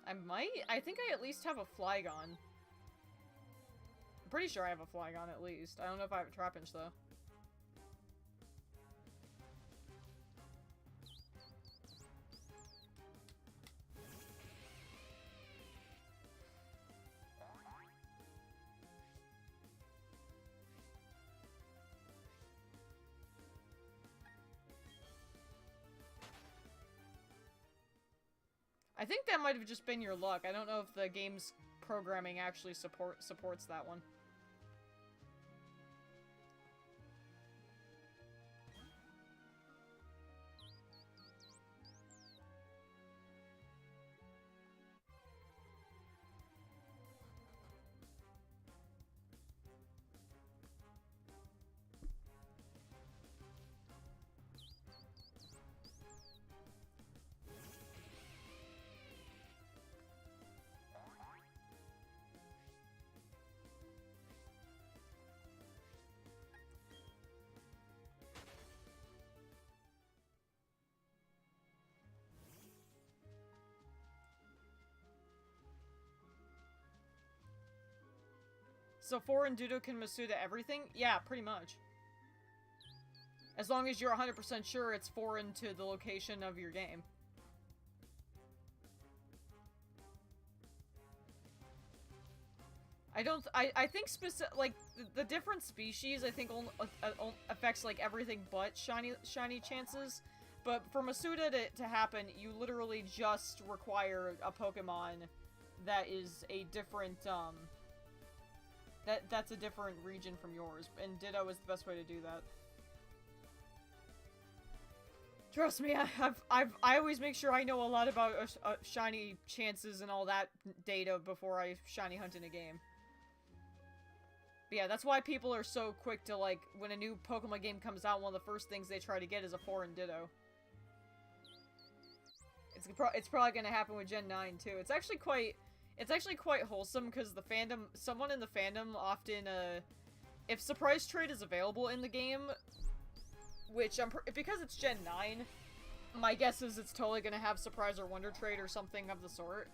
I might? I think I at least have a Flygon. I'm pretty sure I have a Flygon at least. I don't know if I have a Trapinch though. I think that might have just been your luck. I don't know if the game's programming actually supports that one. So foreign Dudo can Masuda everything? Yeah, pretty much. As long as you're 100% sure it's foreign to the location of your game. I think like, the different species, I think, affects, like, everything but shiny chances. But for Masuda to happen, you literally just require a Pokemon that is a different, that's a different region from yours, and Ditto is the best way to do that. Trust me, I always make sure I know a lot about shiny chances and all that data before I shiny hunt in a game. But yeah, that's why people are so quick to, like, when a new Pokemon game comes out, one of the first things they try to get is a foreign Ditto. It's probably gonna happen with Gen 9 too. It's actually quite wholesome, because the fandom, someone in the fandom often, if surprise trade is available in the game, which because it's Gen 9, my guess is it's totally gonna have surprise or wonder trade or something of the sort.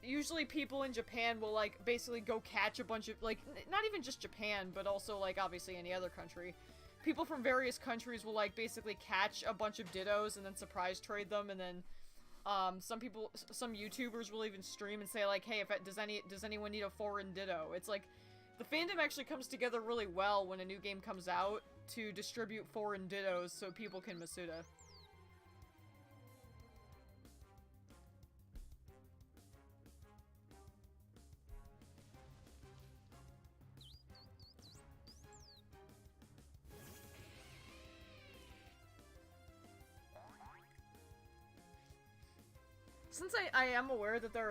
Usually people in Japan will, like, basically go catch a bunch of, like, not even just Japan, but also, like, obviously any other country. People from various countries will, like, basically catch a bunch of Dittos and then surprise trade them, and then some YouTubers will even stream and say, like, hey, does anyone need a foreign Ditto? It's like, the fandom actually comes together really well when a new game comes out to distribute foreign Dittos so people can Masuda. Since I am aware that there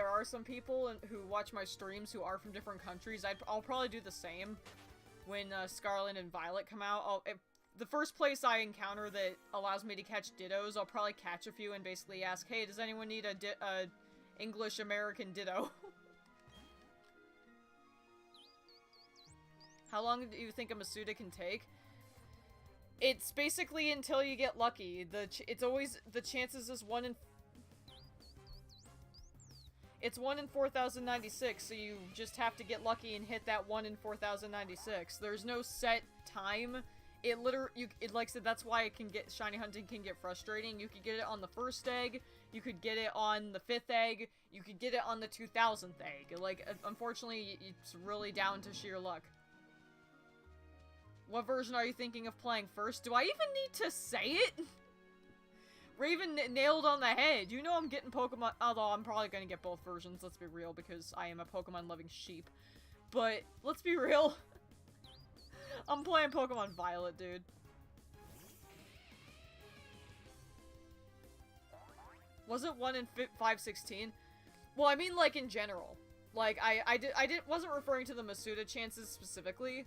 are some people who watch my streams who are from different countries, I'll probably do the same when Scarlet and Violet come out. The first place I encounter that allows me to catch Dittos, I'll probably catch a few and basically ask, hey, does anyone need a English-American Ditto? How long do you think a Masuda can take? It's basically until you get lucky. It's always, the chances is 1 in... It's 1 in 4,096, so you just have to get lucky and hit that 1 in 4,096. There's no set time. It like I said, that's why shiny hunting can get frustrating. You could get it on the first egg, you could get it on the 5th egg, you could get it on the 2,000th egg. Like, unfortunately, it's really down to sheer luck. What version are you thinking of playing first? Do I even need to say it? Raven nailed on the head. You know I'm getting Pokemon, although I'm probably gonna get both versions, let's be real, because I am a Pokemon-loving sheep. But, let's be real. I'm playing Pokemon Violet, dude. Was it 1 in 516? Well, I mean, like, in general. Like, I wasn't referring to the Masuda chances specifically,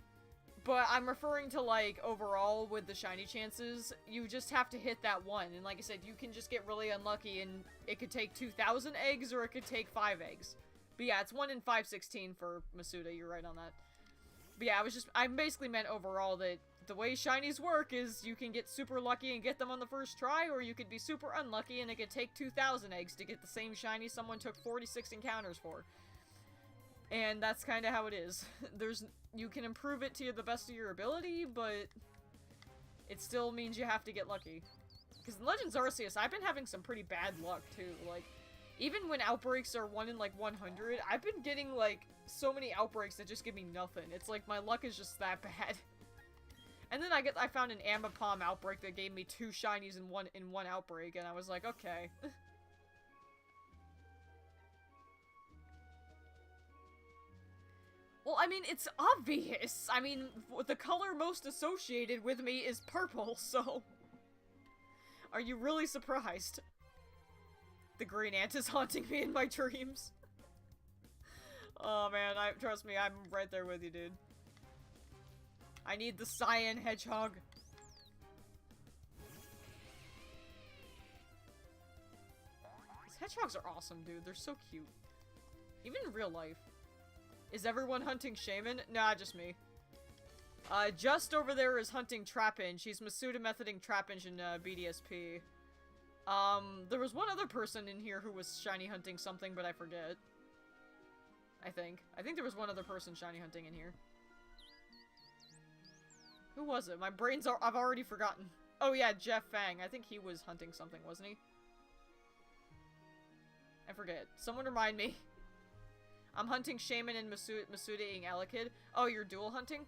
but I'm referring to, like, overall with the shiny chances, you just have to hit that 1. And like I said, you can just get really unlucky and it could take 2,000 eggs or it could take 5 eggs. But yeah, it's 1 in 516 for Masuda, you're right on that. But yeah, I basically meant overall that the way shinies work is you can get super lucky and get them on the first try, or you could be super unlucky and it could take 2,000 eggs to get the same shiny someone took 46 encounters for. And that's kind of how it is. You can improve it to the best of your ability, but it still means you have to get lucky. Because in Legends Arceus, I've been having some pretty bad luck, too. Like, even when outbreaks are 1 in, like, 100, I've been getting, like, so many outbreaks that just give me nothing. It's like, my luck is just that bad. And then I found an Ambipom outbreak that gave me 2 shinies in one outbreak, and I was like, okay. Well, I mean, it's obvious. I mean, the color most associated with me is purple, so... Are you really surprised? The green ant is haunting me in my dreams. Oh man, trust me, I'm right there with you, dude. I need the cyan hedgehog. These hedgehogs are awesome, dude. They're so cute. Even in real life. Is everyone hunting Shaymin? Nah, just me. Just over there is hunting Trapinch. She's Masuda methoding Trapinch in BDSP. There was one other person in here who was shiny hunting something, but I forget. I think there was one other person shiny hunting in here. Who was it? My brains are- I've already forgotten. Oh yeah, Jeff Fang. I think he was hunting something, wasn't he? I forget. Someone remind me. I'm hunting Shaymin and Masuda eating Elekid. Oh, you're dual hunting?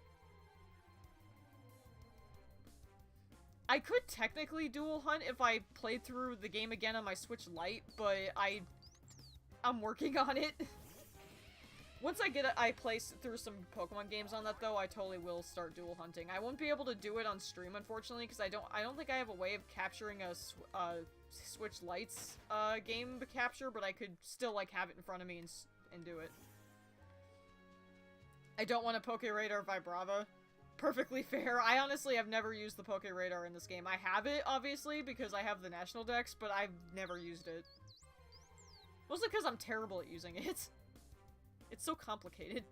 I could technically dual hunt if I played through the game again on my Switch Lite, but I'm working on it. Once I play through some Pokemon games on that, though, I totally will start dual hunting. I won't be able to do it on stream, unfortunately, because I don't think I have a way of capturing a Switch Lite's game capture, but I could still, like, have it in front of me and do it. I don't want a Poke Radar Vibrava. Perfectly fair. I honestly have never used the Poke Radar in this game. I have it, obviously, because I have the National Dex, but I've never used it. Mostly because I'm terrible at using it. It's so complicated.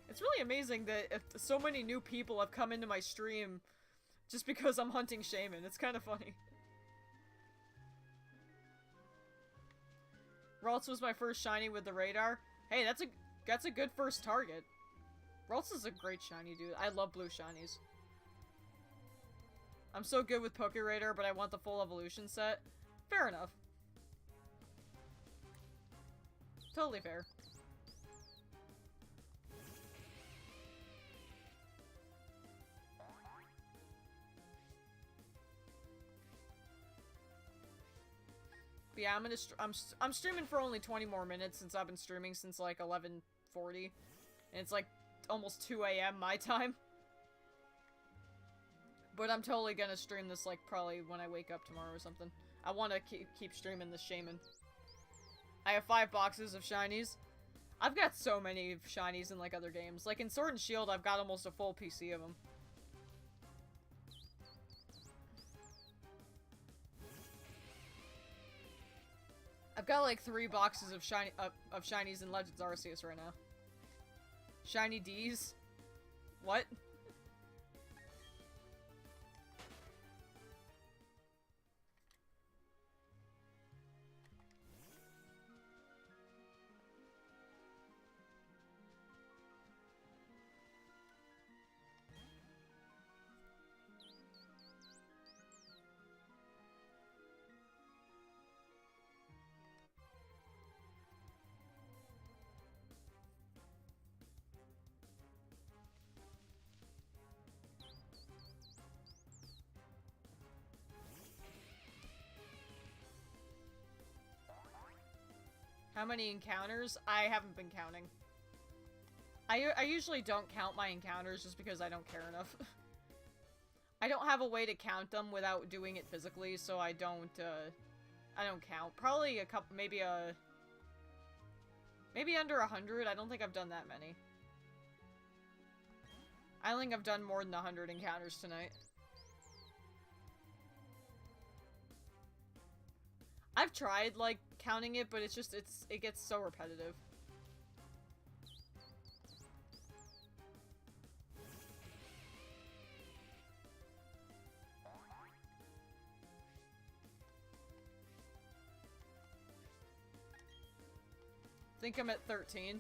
It's really amazing that so many new people have come into my stream just because I'm hunting Shaymin. It's kind of funny. Ralts was my first shiny with the radar. Hey, that's a good first target. Ralts is a great shiny, dude. I love blue shinies. I'm so good with Poke Radar, but I want the full evolution set. Fair enough. Totally fair. But yeah, I'm streaming for only 20 more minutes since I've been streaming since like 11:40, and it's like almost 2 a.m. my time. But I'm totally gonna stream this like probably when I wake up tomorrow or something. I want to keep streaming this Shaymin. I have 5 boxes of shinies. I've got so many shinies in like other games. Like in Sword and Shield, I've got almost a full PC of them. I've got like 3 boxes of shinies and Legends Arceus right now. Shiny D's? What? How many encounters? I haven't been counting. I usually don't count my encounters just because I don't care enough. I don't have a way to count them without doing it physically, so I don't count. Probably a couple, maybe under 100. I don't think I've done that many. I don't think I've done more than 100 encounters tonight. I've tried, like, counting it, but it gets so repetitive. I think I'm at 13.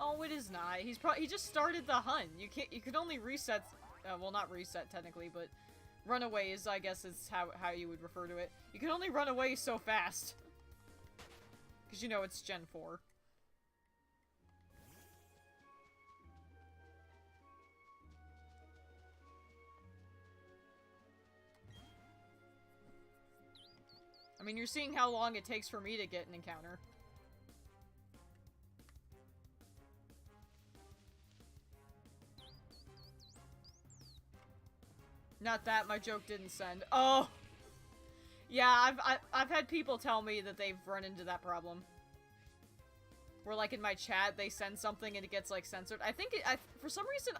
Oh, it is not. He just started the hunt. You can only reset, well, not reset technically, but runaways, I guess is how you would refer to it. You can only run away so fast. Because you know it's Gen 4. I mean, you're seeing how long it takes for me to get an encounter. Not that, my joke didn't send. Oh! Yeah, I've had people tell me that they've run into that problem. Where, like, in my chat, they send something and it gets, like, censored. I think for some reason,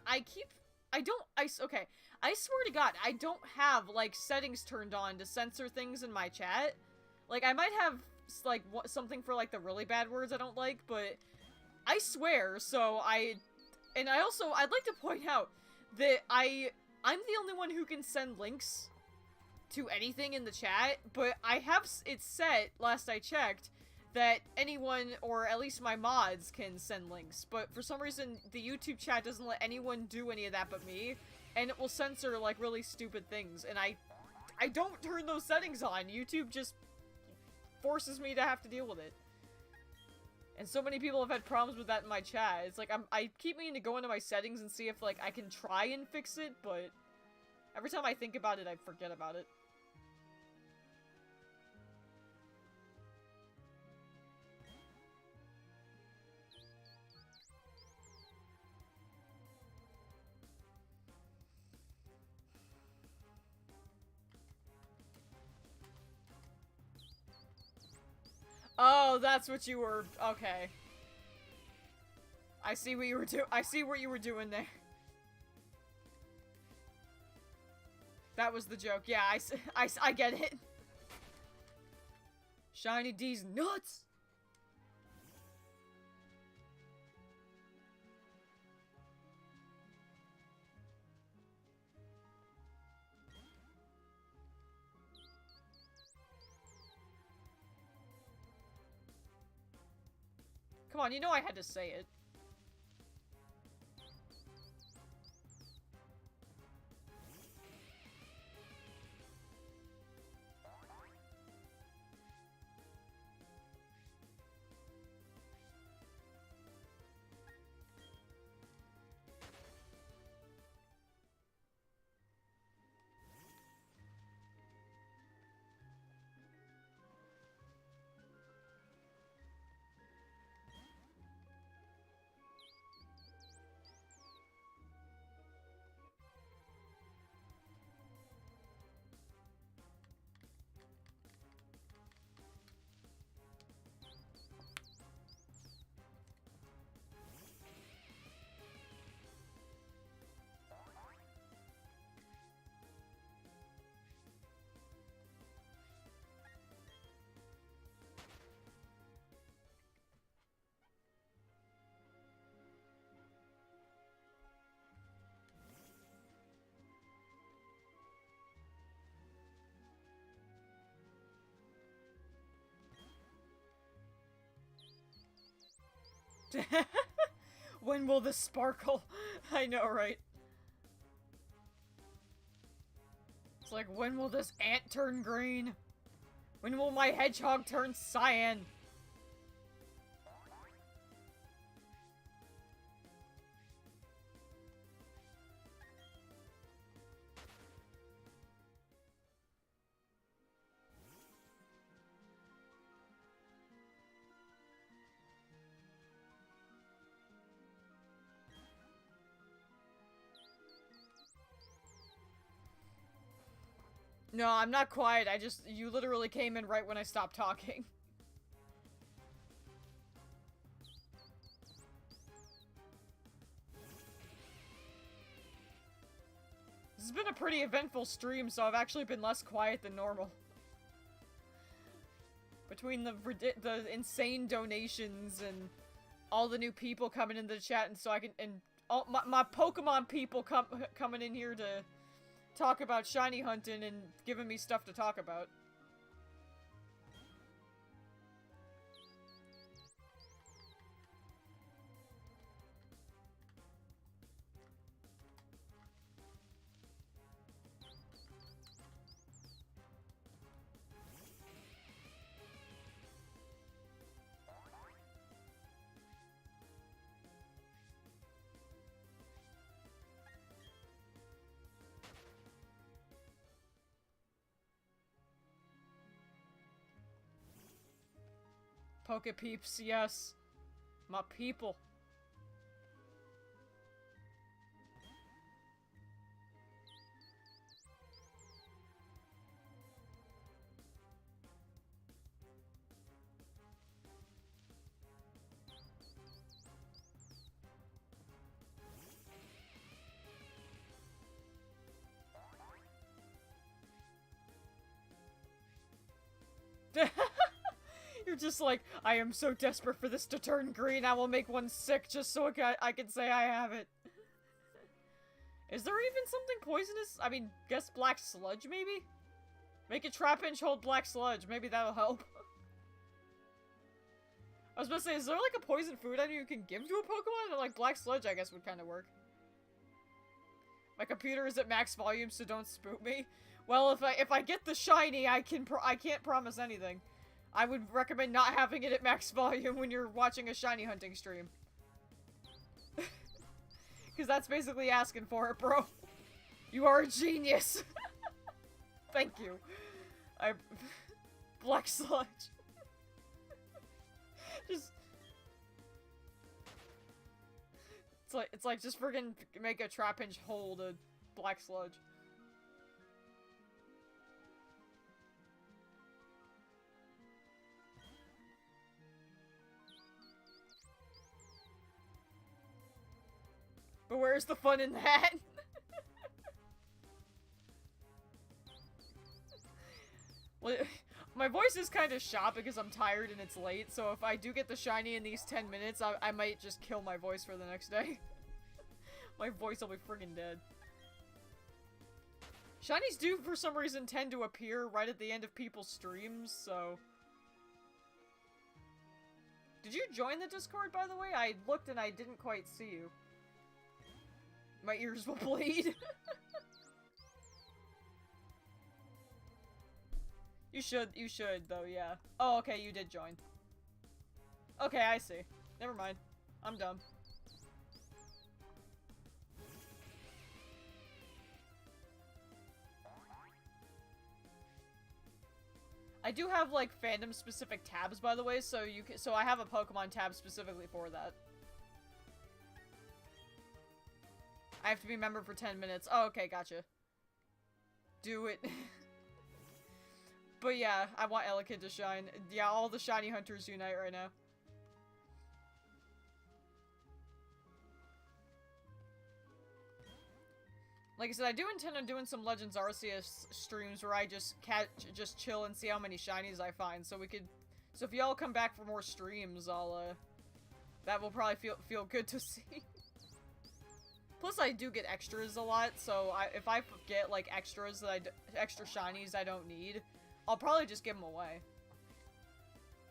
okay, I swear to God, I don't have, like, settings turned on to censor things in my chat. Like, I might have, like, something for, like, the really bad words I don't like, but I swear, and I'd like to point out that I'm the only one who can send links to anything in the chat, but I have it set, last I checked, that anyone, or at least my mods, can send links. But for some reason, the YouTube chat doesn't let anyone do any of that but me, and it will censor, like, really stupid things, and I don't turn those settings on. YouTube just forces me to have to deal with it. And so many people have had problems with that in my chat. It's like, I keep meaning to go into my settings and see if, like, I can try and fix it, but every time I think about it, I forget about it. Oh, that's what you were... Okay. I see what you were doing. I see what you were doing there. That was the joke. Yeah, I get it. Shiny D's nuts! Come on, you know I had to say it. When will this sparkle? I know, right? It's like, when will this ant turn green? When will my hedgehog turn cyan? No, I'm not quiet. You literally came in right when I stopped talking. This has been a pretty eventful stream, so I've actually been less quiet than normal. Between the insane donations and all the new people coming into the chat, and so I can, and all my Pokemon people coming in here to talk about shiny hunting and giving me stuff to talk about. Poke peeps, yes. My people. You're just like, I am so desperate for this to turn green, I will make one sick just so I can say I have it. Is there even something poisonous? I mean, guess black sludge, maybe? Make a trap inch hold black sludge, maybe that'll help. I was about to say, is there like a poison food item you can give to a Pokemon? Like black sludge, I guess, would kind of work. My computer is at max volume, so don't spook me. Well, if I get the shiny, I can't promise anything. I would recommend not having it at max volume when you're watching a shiny hunting stream. Because that's basically asking for it, bro. You are a genius. Thank you. Black sludge. Just... It's like just friggin' make a trap inch hold a black sludge. But where's the fun in that? Well, my voice is kind of shot because I'm tired and it's late, so if I do get the shiny in these 10 minutes, I might just kill my voice for the next day. My voice will be friggin' dead. Shinies do, for some reason, tend to appear right at the end of people's streams, so... Did you join the Discord, by the way? I looked and I didn't quite see you. My ears will bleed. You should, though, yeah. Oh, okay, you did join. Okay, I see. Never mind. I'm dumb. I do have, like, fandom-specific tabs, by the way, so I have a Pokemon tab specifically for that. I have to be a member for 10 minutes. Oh, okay, gotcha. Do it. But yeah, I want Elekid to shine. Yeah, all the shiny hunters unite right now. Like I said, I do intend on doing some Legends Arceus streams where I just chill and see how many shinies I find. So if y'all come back for more streams, that will probably feel good to see. Plus, I do get extras a lot, so if I get, like, extras extra shinies I don't need, I'll probably just give them away.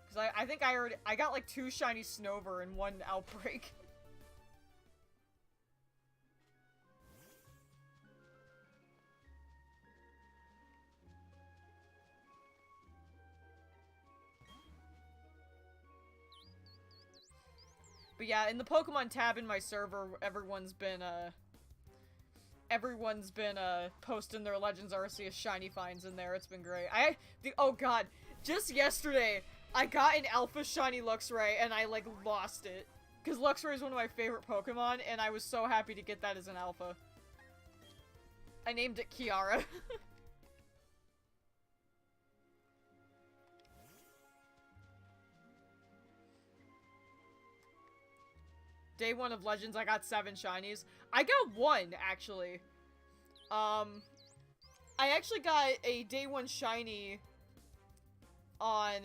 Because I think I got like 2 shiny Snover in one outbreak. But yeah, in the Pokemon tab in my server, everyone's been posting their Legends Arceus shiny finds in there. It's been great. Oh god, just yesterday, I got an Alpha Shiny Luxray, and I, like, lost it. Because Luxray is one of my favorite Pokemon, and I was so happy to get that as an Alpha. I named it Kiara. Day 1 of Legends, I got 7 shinies. I got 1, actually. I actually got a Day 1 shiny on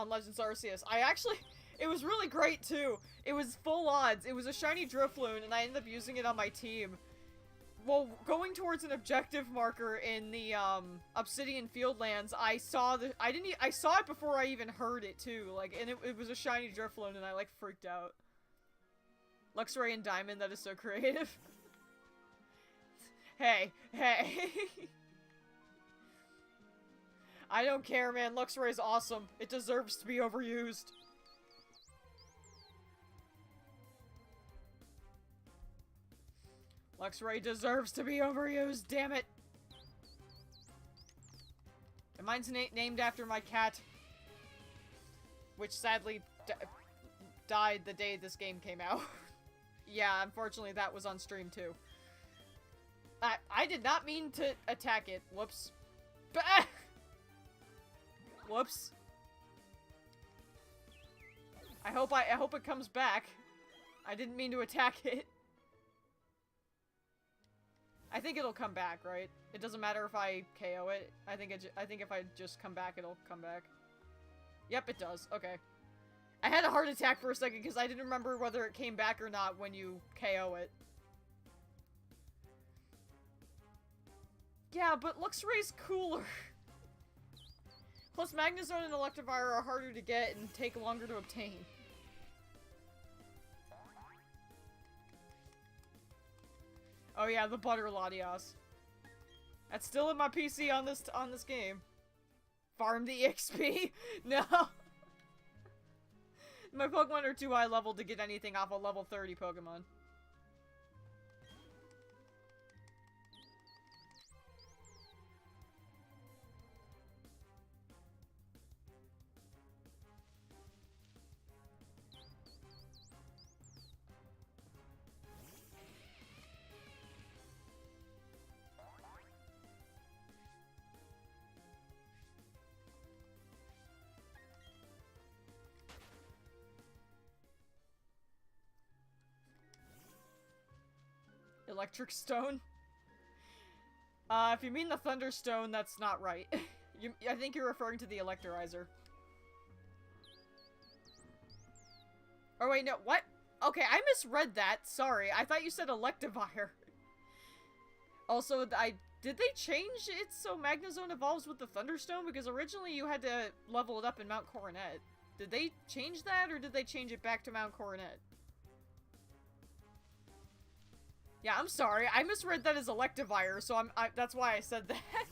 Legends Arceus. It was really great, too. It was full odds. It was a shiny Drifloon, and I ended up using it on my team. Well, going towards an objective marker in the, Obsidian Fieldlands, I saw it before I even heard it, too. Like, and it was a shiny Drifloon, and I, like, freaked out. Luxray and Diamond, that is so creative. Hey. I don't care, man. Luxray's awesome. It deserves to be overused. Luxray deserves to be overused, damn it. And mine's named after my cat. Which sadly died the day this game came out. Yeah, unfortunately that was on stream too. I did not mean to attack it. Whoops. Bah! Whoops. I hope it comes back. I didn't mean to attack it. I think it'll come back, right? It doesn't matter if I KO it. I think if I just come back, it'll come back. Yep, it does. Okay. I had a heart attack for a second because I didn't remember whether it came back or not when you KO it. Yeah, but Luxray's cooler. Plus, Magnezone and Electivire are harder to get and take longer to obtain. Oh yeah, the Butter Latias. That's still in my PC on this game. Farm the XP? No. My Pokemon are too high level to get anything off a level 30 Pokemon. Electric Stone? If you mean the Thunderstone, that's not right. I think you're referring to the Electorizer. Oh wait, no, what? Okay, I misread that. Sorry, I thought you said Electivire. Also, did they change it so Magnezone evolves with the Thunderstone? Because originally you had to level it up in Mount Coronet. Did they change that, or did they change it back to Mount Coronet? Yeah, I'm sorry. I misread that as Electivire, so that's why I said that.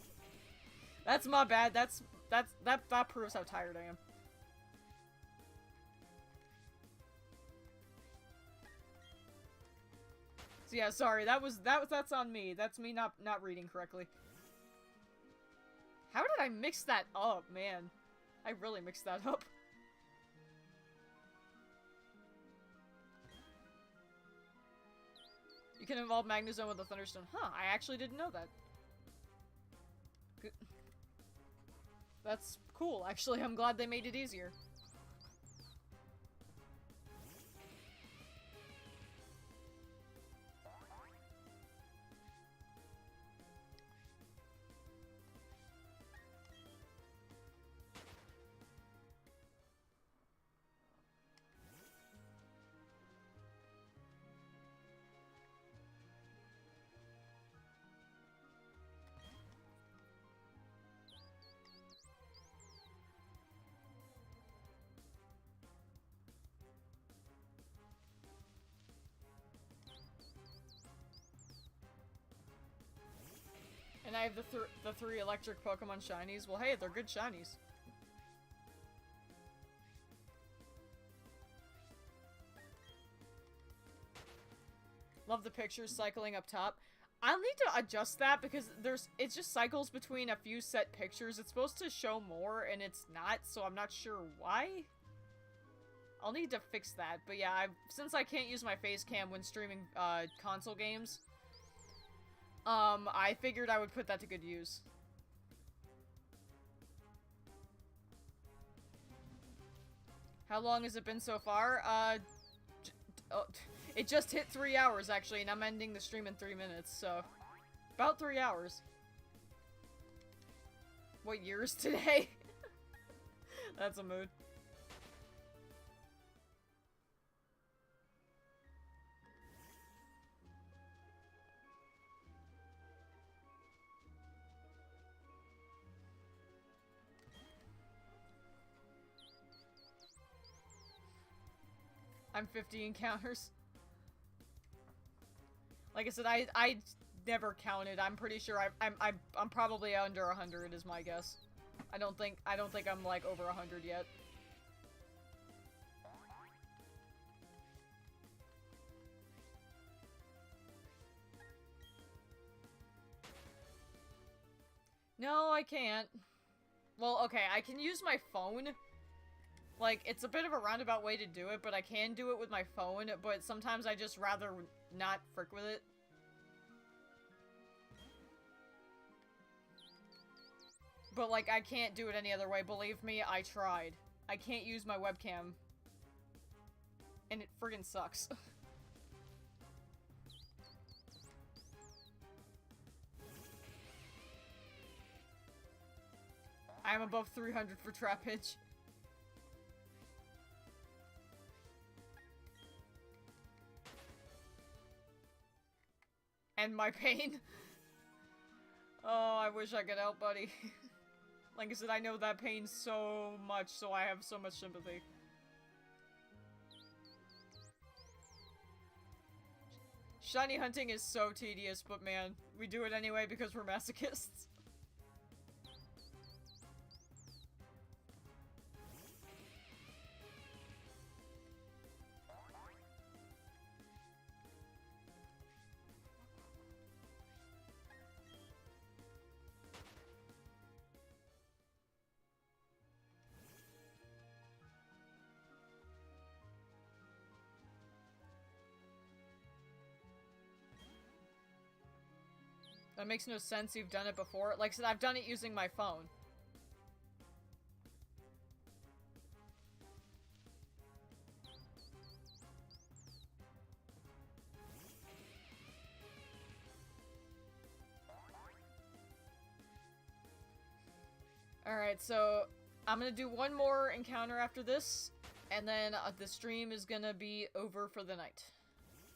That's my bad. That proves how tired I am. So yeah, sorry. That's on me. That's me not reading correctly. How did I mix that up, man? I really mixed that up. You can evolve Magnezone with a Thunderstone. Huh, I actually didn't know that. Good. That's cool, actually. I'm glad they made it easier. And I have the 3 electric Pokemon shinies. Well, hey, they're good shinies. Love the pictures cycling up top. I'll need to adjust that because it just cycles between a few set pictures. It's supposed to show more and it's not, so I'm not sure why. I'll need to fix that. But yeah, since I can't use my face cam when streaming console games, I figured I would put that to good use. How long has it been so far? It just hit 3 hours, actually, and I'm ending the stream in 3 minutes, so... About 3 hours. What year is today? That's a mood. I'm 50 encounters. Like I said, I never counted. I'm pretty sure I'm probably under 100 is my guess. I don't think I'm like over 100 yet. No, I can't. Well, okay, I can use my phone. Like, it's a bit of a roundabout way to do it, but I can do it with my phone, but sometimes I just rather not frick with it. But, like, I can't do it any other way. Believe me, I tried. I can't use my webcam. And it friggin' sucks. I am above 300 for Trapinch. And my pain. Oh, I wish I could help, buddy. Like I said, I know that pain so much, so I have so much sympathy. Shiny hunting is so tedious, but man, we do it anyway because we're masochists. That makes no sense. You've done it before. Like I said, I've done it using my phone. Alright, so I'm gonna do one more encounter after this, and then the stream is gonna be over for the night.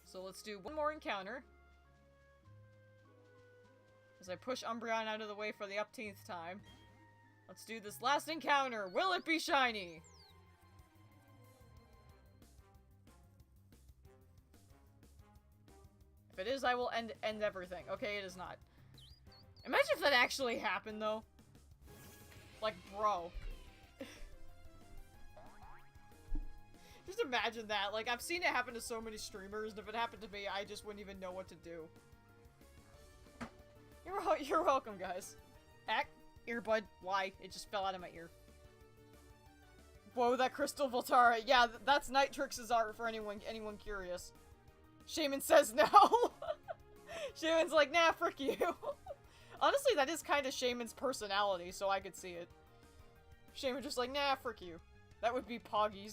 So let's do one more encounter. As I push Umbreon out of the way for the upteenth time. Let's do this last encounter. Will it be shiny? If it is, I will end everything. Okay, it is not. Imagine if that actually happened, though. Like, bro. Just imagine that. Like, I've seen it happen to so many streamers, and if it happened to me, I just wouldn't even know what to do. You're welcome, guys. Earbud. Why? It just fell out of my ear. Whoa, that Crystal Voltara. Yeah, that's Nitrix's art for anyone curious. Shaymin says no. Shaymin's like, nah, frick you. Honestly, that is kind of Shaymin's personality, so I could see it. Shaymin just like, nah, frick you. That would be Poggy's